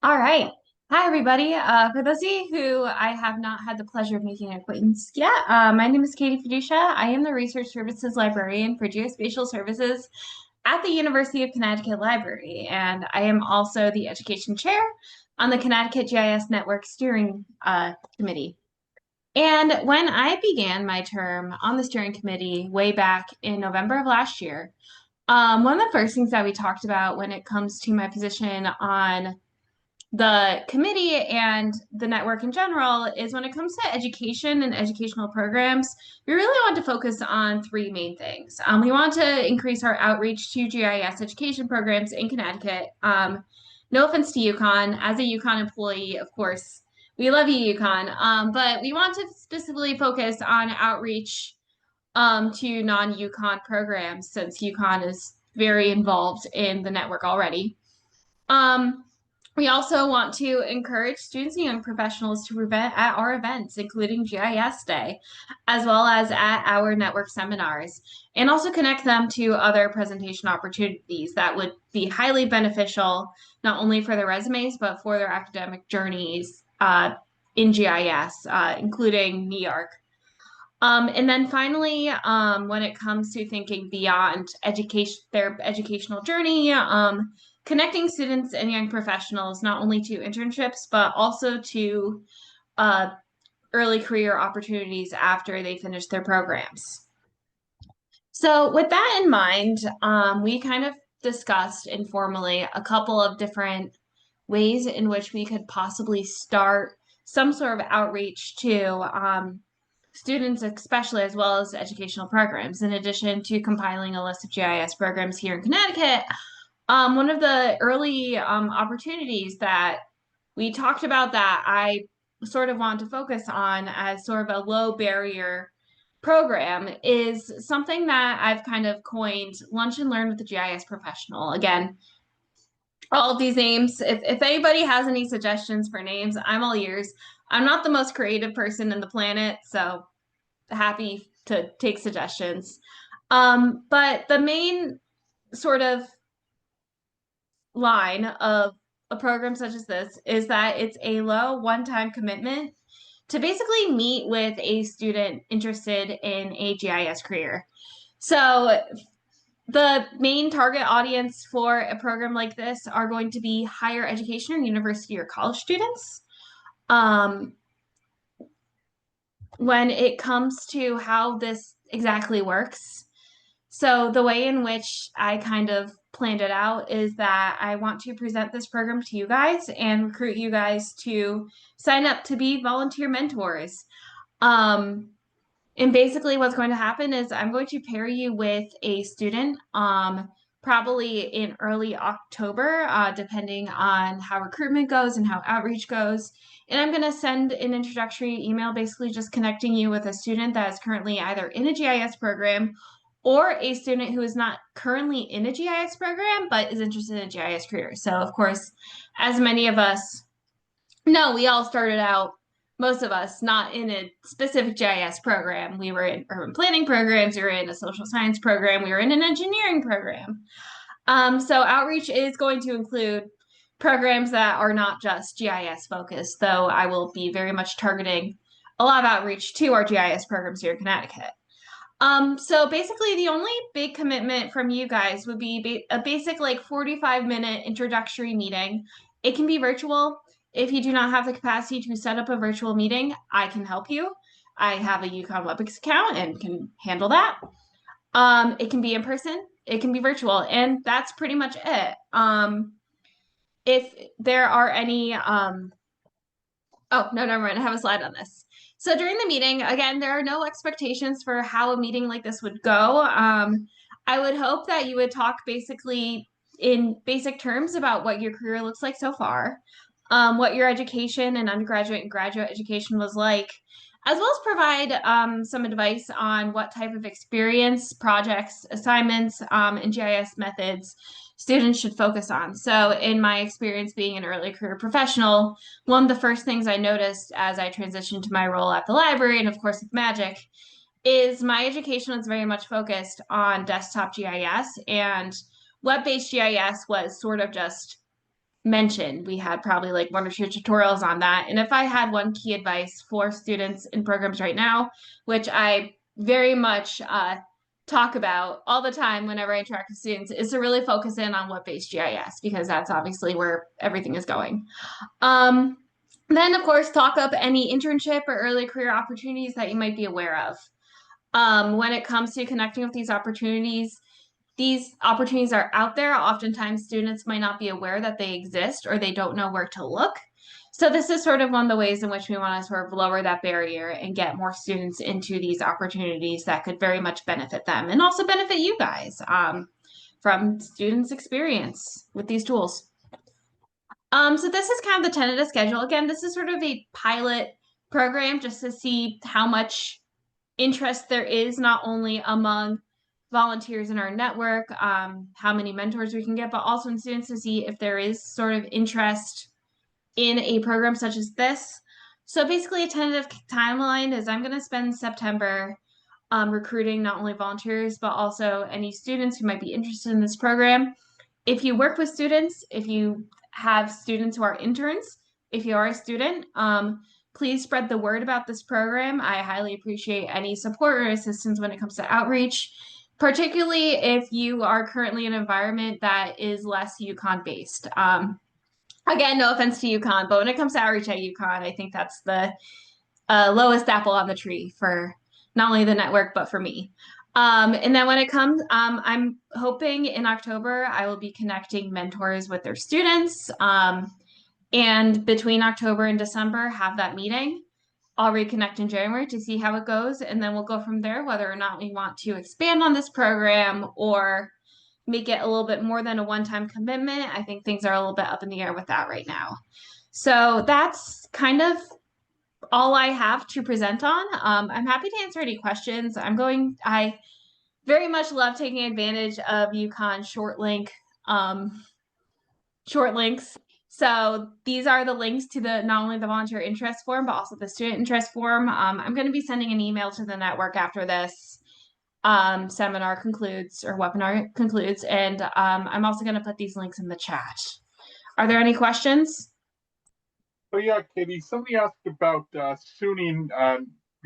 All right. Hi, everybody. For those of you who I have not had the pleasure of making acquaintance yet, my name is Katie Fiducia. I am the Research Services Librarian for Geospatial Services at the University of Connecticut Library, and I am also the Education Chair on the Connecticut GIS Network Steering Committee. And when I began my term on the steering committee way back in November of last year, one of the first things that we talked about when it comes to my position on the committee and the network in general is when it comes to education and educational programs, we really want to focus on three main things. We want to increase our outreach to GIS education programs in Connecticut. No offense to UConn. As a UConn employee, of course, we love you, UConn. But we want to specifically focus on outreach to non-UConn programs, since UConn is very involved in the network already. We also want to encourage students and young professionals to present at our events, including GIS Day, as well as at our network seminars, and also connect them to other presentation opportunities that would be highly beneficial, not only for their resumes, but for their academic journeys in GIS, including New York. And then finally, when it comes to thinking beyond education, their educational journey, connecting students and young professionals not only to internships, but also to early career opportunities after they finish their programs. So with that in mind, we kind of discussed informally a couple of different ways in which we could possibly start some sort of outreach to students, especially, as well as educational programs. In addition to compiling a list of GIS programs here in Connecticut, one of the early opportunities that we talked about that I sort of want to focus on as sort of a low barrier program is something that I've kind of coined Lunch and Learn with the GIS Professional. Again, all of these names, if anybody has any suggestions for names, I'm all ears. I'm not the most creative person in the planet, so happy to take suggestions. But the main sort of line of a program such as this is that it's a low one-time commitment to basically meet with a student interested in a GIS career. So the main target audience for a program like this are going to be higher education or university or college students. When it comes to how this exactly works, so the way in which I kind of planned it out is that I want to present this program to you guys and recruit you guys to sign up to be volunteer mentors. And basically what's going to happen is I'm going to pair you with a student, probably in early October, depending on how recruitment goes and how outreach goes. And I'm going to send an introductory email, basically just connecting you with a student that is currently either in a GIS program or a student who is not currently in a GIS program, but is interested in a GIS career. So of course, as many of us know, we all started out, most of us, not in a specific GIS program. We were in urban planning programs, we were in a social science program, we were in an engineering program. So outreach is going to include programs that are not just GIS focused, though I will be very much targeting a lot of outreach to our GIS programs here in Connecticut. So basically the only big commitment from you guys would be a basic 45-minute introductory meeting. It can be virtual. If you do not have the capacity to set up a virtual meeting, I can help you. I have a UConn WebEx account and can handle that. It can be in person, it can be virtual, and that's pretty much it. If there are any, oh, no, never mind, I have a slide on this. So during the meeting, again, there are no expectations for how a meeting like this would go. I would hope that you would talk basically in basic terms about what your career looks like so far, what your education and undergraduate and graduate education was like, as well as provide some advice on what type of experience, projects, assignments, and GIS methods students should focus on. So in my experience being an early career professional, one of the first things I noticed as I transitioned to my role at the library, and of course with Magic, is my education was very much focused on desktop GIS, and web-based GIS was sort of just mentioned. We had probably 1 or 2 tutorials on that. And if I had one key advice for students in programs right now, which I very much talk about all the time whenever I interact with students, is to really focus in on web-based GIS, because that's obviously where everything is going. Then, of course, talk up any internship or early career opportunities that you might be aware of. When it comes to connecting with these opportunities, these opportunities are out there. Oftentimes students might not be aware that they exist or they don't know where to look. So this is sort of one of the ways in which we want to sort of lower that barrier and get more students into these opportunities that could very much benefit them and also benefit you guys from students' experience with these tools. So this is kind of the tentative schedule. Again, this is sort of a pilot program just to see how much interest there is, not only among volunteers in our network, how many mentors we can get, but also in students to see if there is sort of interest in a program such as this. So basically a tentative timeline is I'm going to spend September recruiting not only volunteers, but also any students who might be interested in this program. If you work with students, if you have students who are interns, if you are a student, please spread the word about this program. I highly appreciate any support or assistance when it comes to outreach, particularly if you are currently in an environment that is less UConn based. Again, no offense to UConn, but when it comes to outreach at UConn, I think that's the lowest apple on the tree for not only the network, but for me. And then when it comes, I'm hoping in October, I will be connecting mentors with their students. And between October and December, have that meeting. I'll reconnect in January to see how it goes. And then we'll go from there, whether or not we want to expand on this program or make it a little bit more than a one-time commitment. I think things are a little bit up in the air with that right now. So that's kind of all I have to present on. I'm happy to answer any questions. I very much love taking advantage of UConn short links. So these are the links to not only the volunteer interest form, but also the student interest form. I'm going to be sending an email to the network after this seminar concludes or webinar concludes. And I'm also going to put these links in the chat. Are there any questions? So yeah, Katie, somebody asked about SUNY,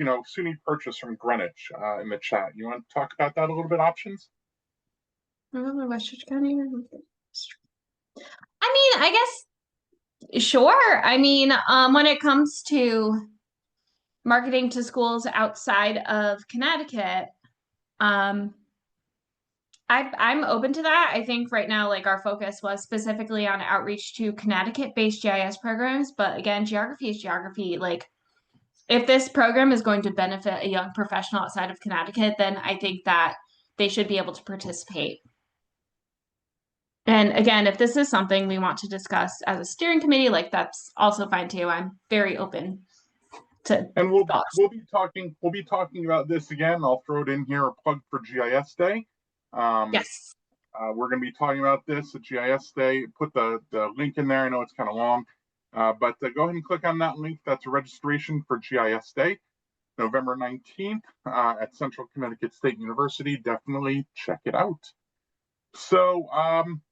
SUNY purchase from Greenwich in the chat. You want to talk about that a little bit, options? Westchester County. I mean, I guess, sure. I mean, when it comes to marketing to schools outside of Connecticut, I'm open to that. I think right now, like our focus was specifically on outreach to Connecticut-based GIS programs. But again, geography is geography. Like if this program is going to benefit a young professional outside of Connecticut, then I think that they should be able to participate. And again, if this is something we want to discuss as a steering committee, like that's also fine too. I'm very open to and we'll thoughts. be talking about this again. I'll throw it in here, a plug for GIS Day. Yes. We're going to be talking about this at GIS Day. Put the link in there. I know it's kind of long, but go ahead and click on that link. That's a registration for GIS Day, November 19th at Central Connecticut State University. Definitely check it out. So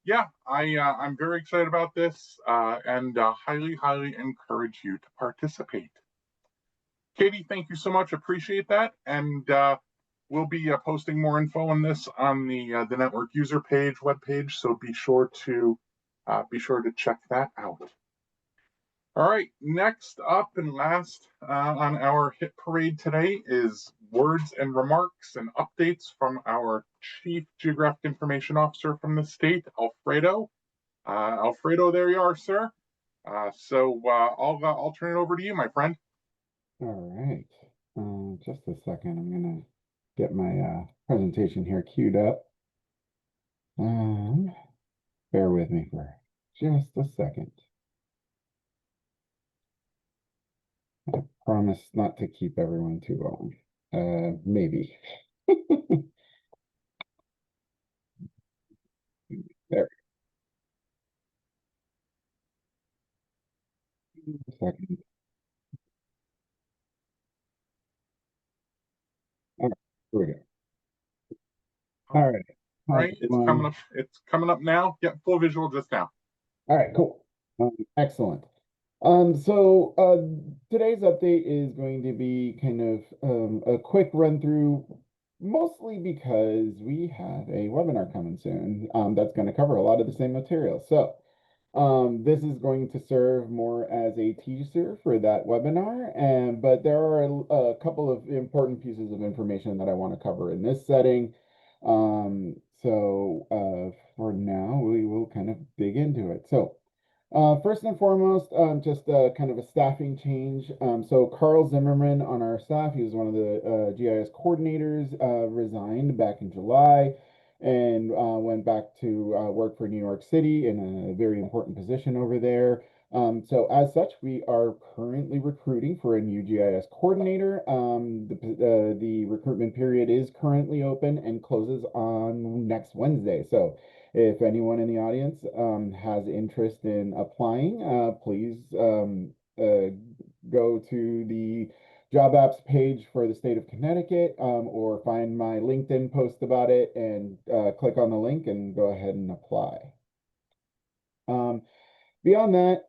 yeah, I'm very excited about this and highly encourage you to participate. Katie, thank you so much. Appreciate that. And we'll be posting more info on this on the network user page, webpage. So be sure to check that out. All right, next up and last on our hit parade today is words and remarks and updates from our Chief Geographic Information Officer from the state, Alfredo. Alfredo, there you are, sir. So I'll turn it over to you, my friend. All right, just a second. I'm gonna get my presentation here queued up. Bear with me for just a second. I promise not to keep everyone too long. Maybe. There. A second. All right, here we go. All right. All right, it's coming up. It's coming up now. Yep, full visual just now. All right, cool. Excellent. Today's update is going to be kind of a quick run through, mostly because we have a webinar coming soon that's going to cover a lot of the same material. So this is going to serve more as a teaser for that webinar, but there are a couple of important pieces of information that I want to cover in this setting. So right, so first and foremost, just kind of a staffing change. So Carl Zimmerman on our staff, he was one of the GIS coordinators, resigned back in July and went back to work for New York City in a very important position over there. So as such, we are currently recruiting for a new GIS coordinator. The recruitment period is currently open and closes on next Wednesday. So if anyone in the audience has interest in applying, please go to the job apps page for the state of Connecticut, or find my LinkedIn post about it and click on the link and go ahead and apply. Beyond that,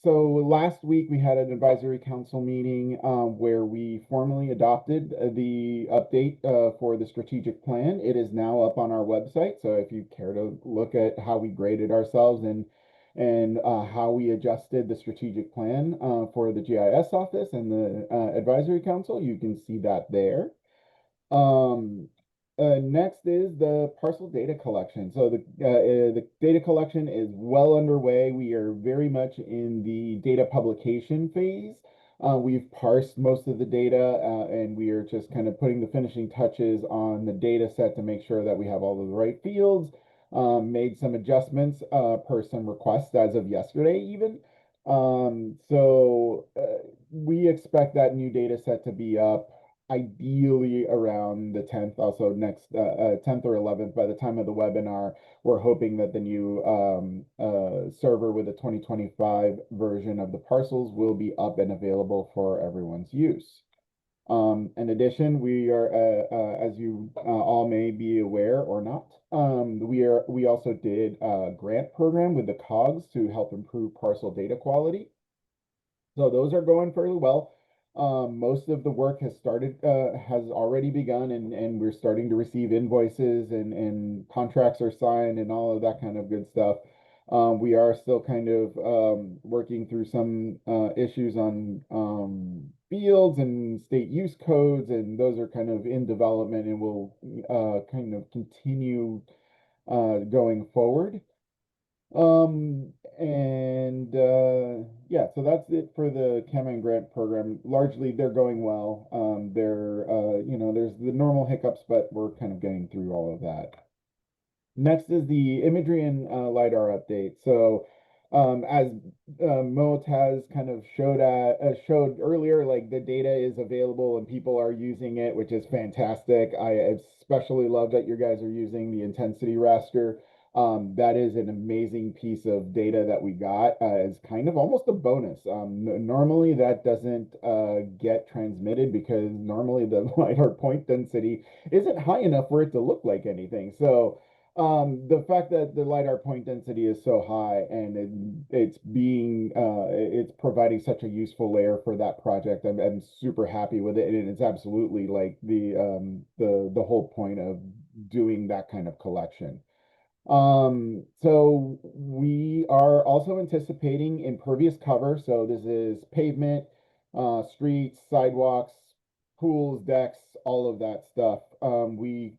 so last week we had an advisory council meeting where we formally adopted the update for the strategic plan. It is now up on our website, so if you care to look at how we graded ourselves and how we adjusted the strategic plan for the GIS office and the advisory council, you can see that there. Next is the parcel data collection. So the data collection is well underway. We are very much in the data publication phase. We've parsed most of the data, and we are just kind of putting the finishing touches on the data set to make sure that we have all of the right fields. Made some adjustments per some requests as of yesterday even. We expect that new data set to be up ideally around the 10th, also next 10th or 11th. By the time of the webinar, we're hoping that the new server with the 2025 version of the parcels will be up and available for everyone's use. In addition, we are, as you all may be aware or not, we also did a grant program with the COGS to help improve parcel data quality. So those are going fairly well. Most of the work has already begun, and we're starting to receive invoices and contracts are signed and all of that kind of good stuff. We are still kind of working through some issues on fields and state use codes, and those are kind of in development and will kind of continue going forward. Yeah, so that's it for the CAMA grant program. Largely, they're going well. There's the normal hiccups, but we're kind of getting through all of that. Next is the imagery and LiDAR update. So, as Moat has kind of showed earlier, like the data is available and people are using it, which is fantastic. I especially love that you guys are using the intensity raster. That is an amazing piece of data that we got as kind of almost a bonus. Normally that doesn't get transmitted because normally the LiDAR point density isn't high enough for it to look like anything. So the fact that the LiDAR point density is so high and it's providing such a useful layer for that project, I'm super happy with it, and it's absolutely like the whole point of doing that kind of collection. So we are also anticipating impervious cover. So this is pavement, streets, sidewalks, pools, decks, all of that stuff. We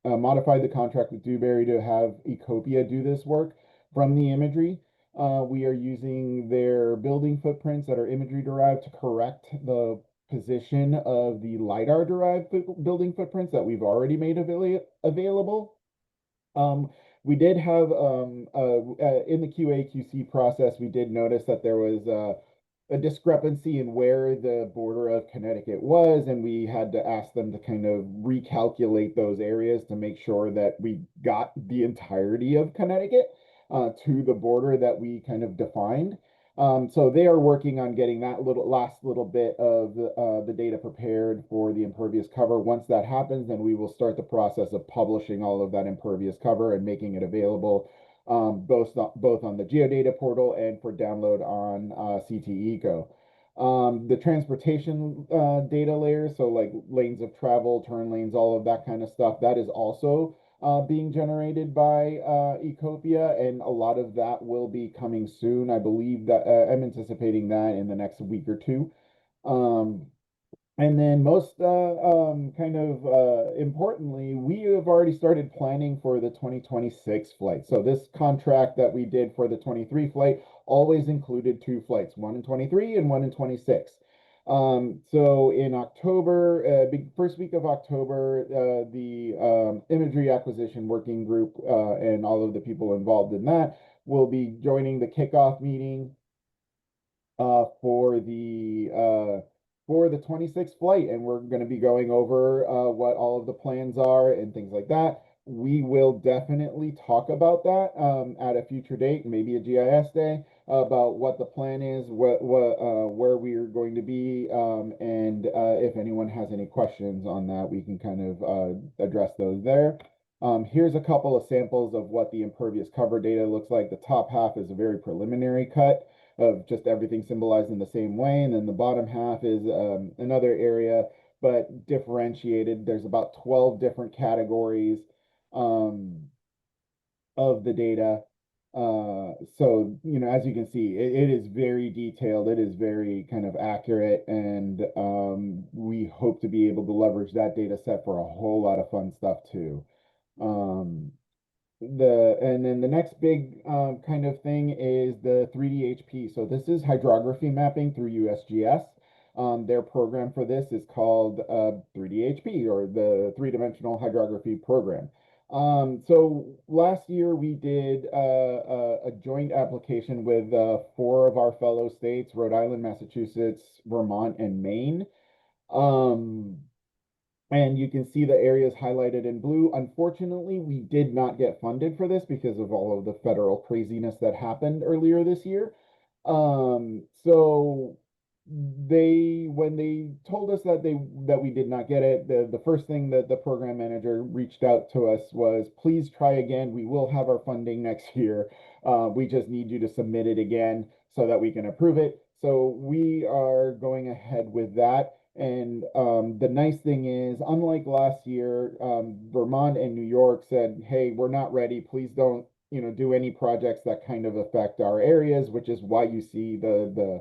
modified the contract with Dewberry to have Ecopia do this work from the imagery. We are using their building footprints that are imagery derived to correct the position of the LiDAR derived building footprints that we've already made available. We did have in the QA/QC process, we did notice that there was a discrepancy in where the border of Connecticut was, and we had to ask them to kind of recalculate those areas to make sure that we got the entirety of Connecticut to the border that we kind of defined. So they are working on getting that last little bit of the data prepared for the impervious cover. Once that happens, then we will start the process of publishing all of that impervious cover and making it available both on the Geodata portal and for download on CTECO. The transportation data layer, so like lanes of travel, turn lanes, all of that kind of stuff, that is also being generated by Ecopia, and a lot of that will be coming soon. I believe that I'm anticipating that in the next week or two. And then most importantly, we have already started planning for the 2026 flight. So this contract that we did for the 23 flight always included 2 flights, one in 23 and one in 26. So in October, first week of October, the imagery acquisition working group and all of the people involved in that will be joining the kickoff meeting for the 26th flight, and we're going to be going over what all of the plans are and things like that. We will definitely talk about that at a future date, maybe a GIS day, about what the plan is, where we are going to be, and if anyone has any questions on that, we can kind of address those there. Here's a couple of samples of what the impervious cover data looks like. The top half is a very preliminary cut of just everything symbolized in the same way. And then the bottom half is another area, but differentiated. There's about 12 different categories of the data. So, you know, as you can see, it is very detailed. It is very kind of accurate. And we hope to be able to leverage that data set for a whole lot of fun stuff too. And then the next big kind of thing is the 3D HP. So this is hydrography mapping through USGS. Their program for this is called 3D HP, or the Three-Dimensional Hydrography Program. So last year we did a joint application with 4 of our fellow states: Rhode Island, Massachusetts, Vermont, and Maine. And you can see the areas highlighted in blue. Unfortunately, we did not get funded for this because of all of the federal craziness that happened earlier this year. So when they told us that we did not get it, the first thing that the program manager reached out to us was, please try again. We will have our funding next year. We just need you to submit it again so that we can approve it. So we are going ahead with that. And the nice thing is, unlike last year, Vermont and New York said, hey, we're not ready. Please don't, you know, do any projects that kind of affect our areas, which is why you see the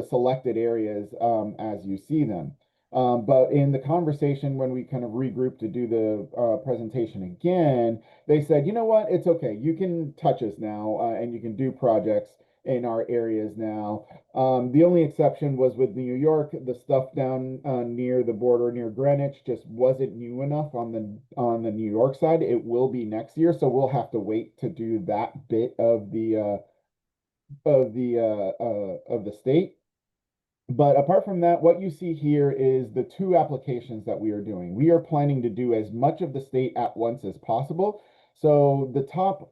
selected areas as you see them. But in the conversation, when we kind of regrouped to do the presentation again, they said, you know what, it's okay. You can touch us now and you can do projects in our areas now. The only exception was with New York. The stuff down near the border, near Greenwich, just wasn't new enough on the New York side. It will be next year, so we'll have to wait to do that bit of the state. But apart from that, what you see here is the 2 applications that we are doing. We are planning to do as much of the state at once as possible. So the top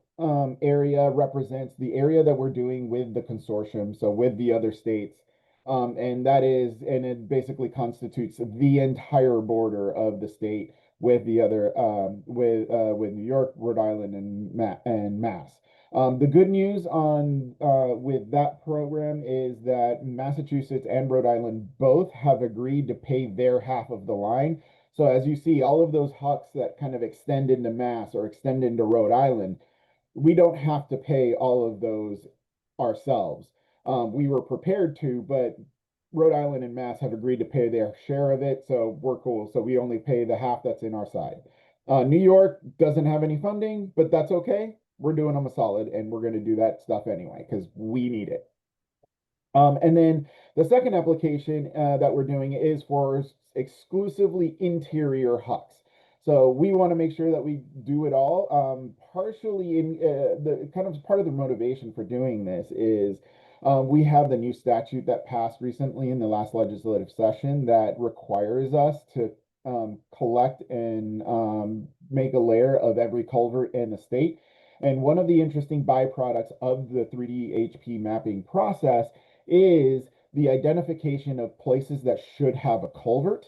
area represents the area that we're doing with the consortium, so with the other states. And it basically constitutes the entire border of the state with the other, with New York, Rhode Island, and Mass. The good news on with that program is that Massachusetts and Rhode Island both have agreed to pay their half of the line. So as you see, all of those hucks that kind of extend into Mass or extend into Rhode Island, we don't have to pay all of those ourselves. We were prepared to, but Rhode Island and Mass have agreed to pay their share of it, so we're cool. So we only pay the half that's in our side. New York doesn't have any funding, but that's okay. We're doing them a solid, and we're going to do that stuff anyway because we need it. And then the second application that we're doing is for exclusively interior hucks. So we want to make sure that we do it all. Partially in the kind of part of the motivation for doing this is we have the new statute that passed recently in the last legislative session that requires us to collect and make a layer of every culvert in the state. And one of the interesting byproducts of the 3D HP mapping process is the identification of places that should have a culvert.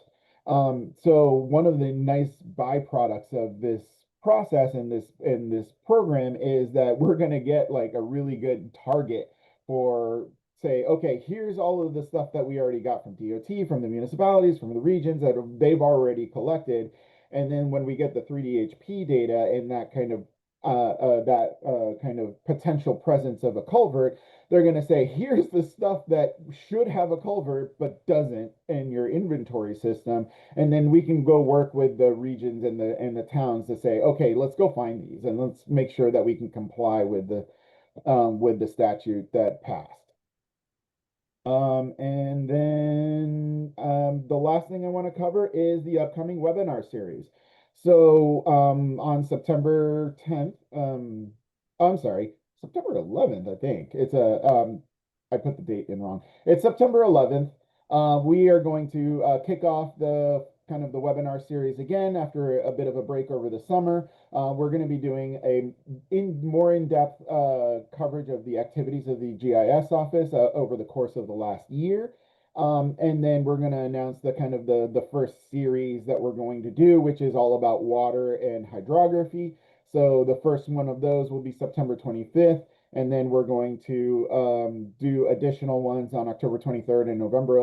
So one of the nice byproducts of this process in this program is that we're going to get like a really good target for, say, okay, here's all of the stuff that we already got from DOT, from the municipalities, from the regions that they've already collected. And then when we get the 3D HP data and that kind of kind of potential presence of a culvert, they're going to say, here's the stuff that should have a culvert but doesn't in your inventory system, and then we can go work with the regions and the towns to say, okay, let's go find these and let's make sure that we can comply with the statute that passed. And then the last thing I want to cover is the upcoming webinar series. So on September 10th, I'm sorry, September 11th, I think. I put the date in wrong. It's September 11th. We are going to kick off the webinar series again after a bit of a break over the summer. We're going to be doing a more in-depth coverage of the activities of the GIS office over the course of the last year. And then we're going to announce the first series that we're going to do, which is all about water and hydrography. So the first one of those will be September 25th. And then we're going to do additional ones on October 23rd and November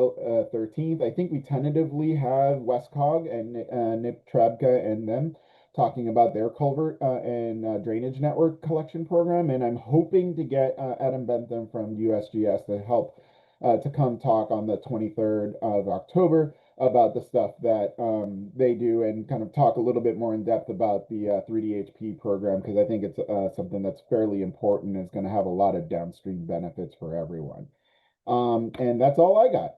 13th. I think we tentatively have Westcog and Nip Trabka and them talking about their culvert and drainage network collection program. And I'm hoping to get Adam Bentham from USGS to help to come talk on the 23rd of October about the stuff that they do and kind of talk a little bit more in depth about the 3DHP program, because I think it's something that's fairly important and is going to have a lot of downstream benefits for everyone. And that's all I got.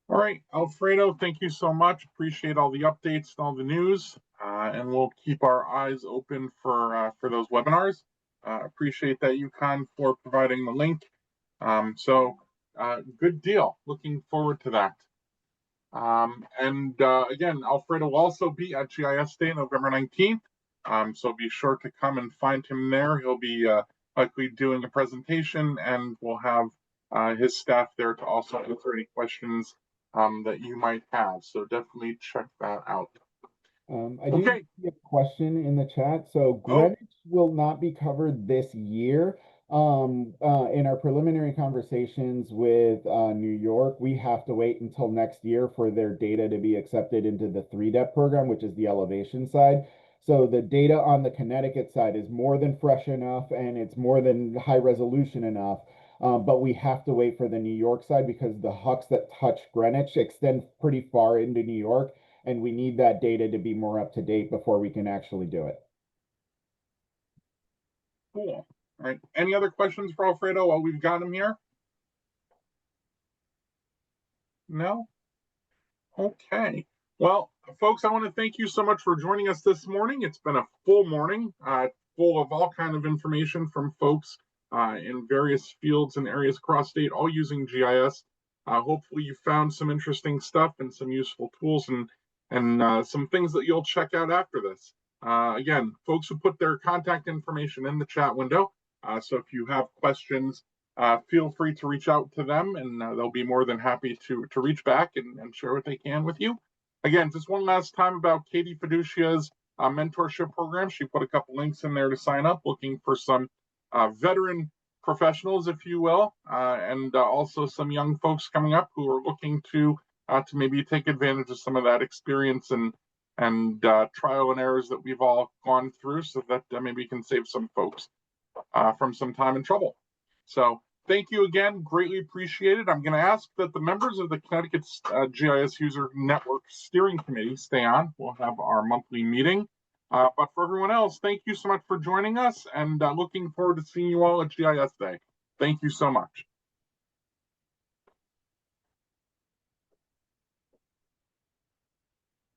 All right, Alfredo, thank you so much. Appreciate all the updates and all the news, and we'll keep our eyes open for those webinars. Appreciate that, UConn, for providing the link. Good deal. Looking forward to that. Again, Alfredo will also be at GIS Day, November 19th. So be sure to come and find him there. He'll be likely doing a presentation, and we'll have his staff there to also answer any questions that you might have. So definitely check that out. I do see a question in the chat. So Greenwich will not be covered this year. In our preliminary conversations with New York, we have to wait until next year for their data to be accepted into the 3DEP program, which is the elevation side. So the data on the Connecticut side is more than fresh enough and it's more than high resolution enough. But we have to wait for the New York side because the hucks that touch Greenwich extend pretty far into New York, and we need that data to be more up to date before we can actually do it. Cool. All right. Any other questions for Alfredo while we've got him here? No? Okay. Well, folks, I want to thank you so much for joining us this morning. It's been a full morning, full of all kind of information from folks in various fields and areas across state, all using GIS. Hopefully you found some interesting stuff and some useful tools and some things that you'll check out after this. Again, folks who put their contact information in the chat window. So if you have questions, feel free to reach out to them, and they'll be more than happy to reach back and share what they can with you. Again, just one last time about Katie Fiducia's mentorship program. She put a couple links in there to sign up, looking for some veteran professionals, if you will, and also some young folks coming up who are looking to maybe take advantage of some of that experience and trial and errors that we've all gone through, so that maybe we can save some folks from some time and trouble. So thank you again, greatly appreciated. I'm going to ask that the members of the Connecticut GIS User Network Steering Committee stay on. We'll have our monthly meeting. But for everyone else, thank you so much for joining us, and looking forward to seeing you all at GIS Day. Thank you so much.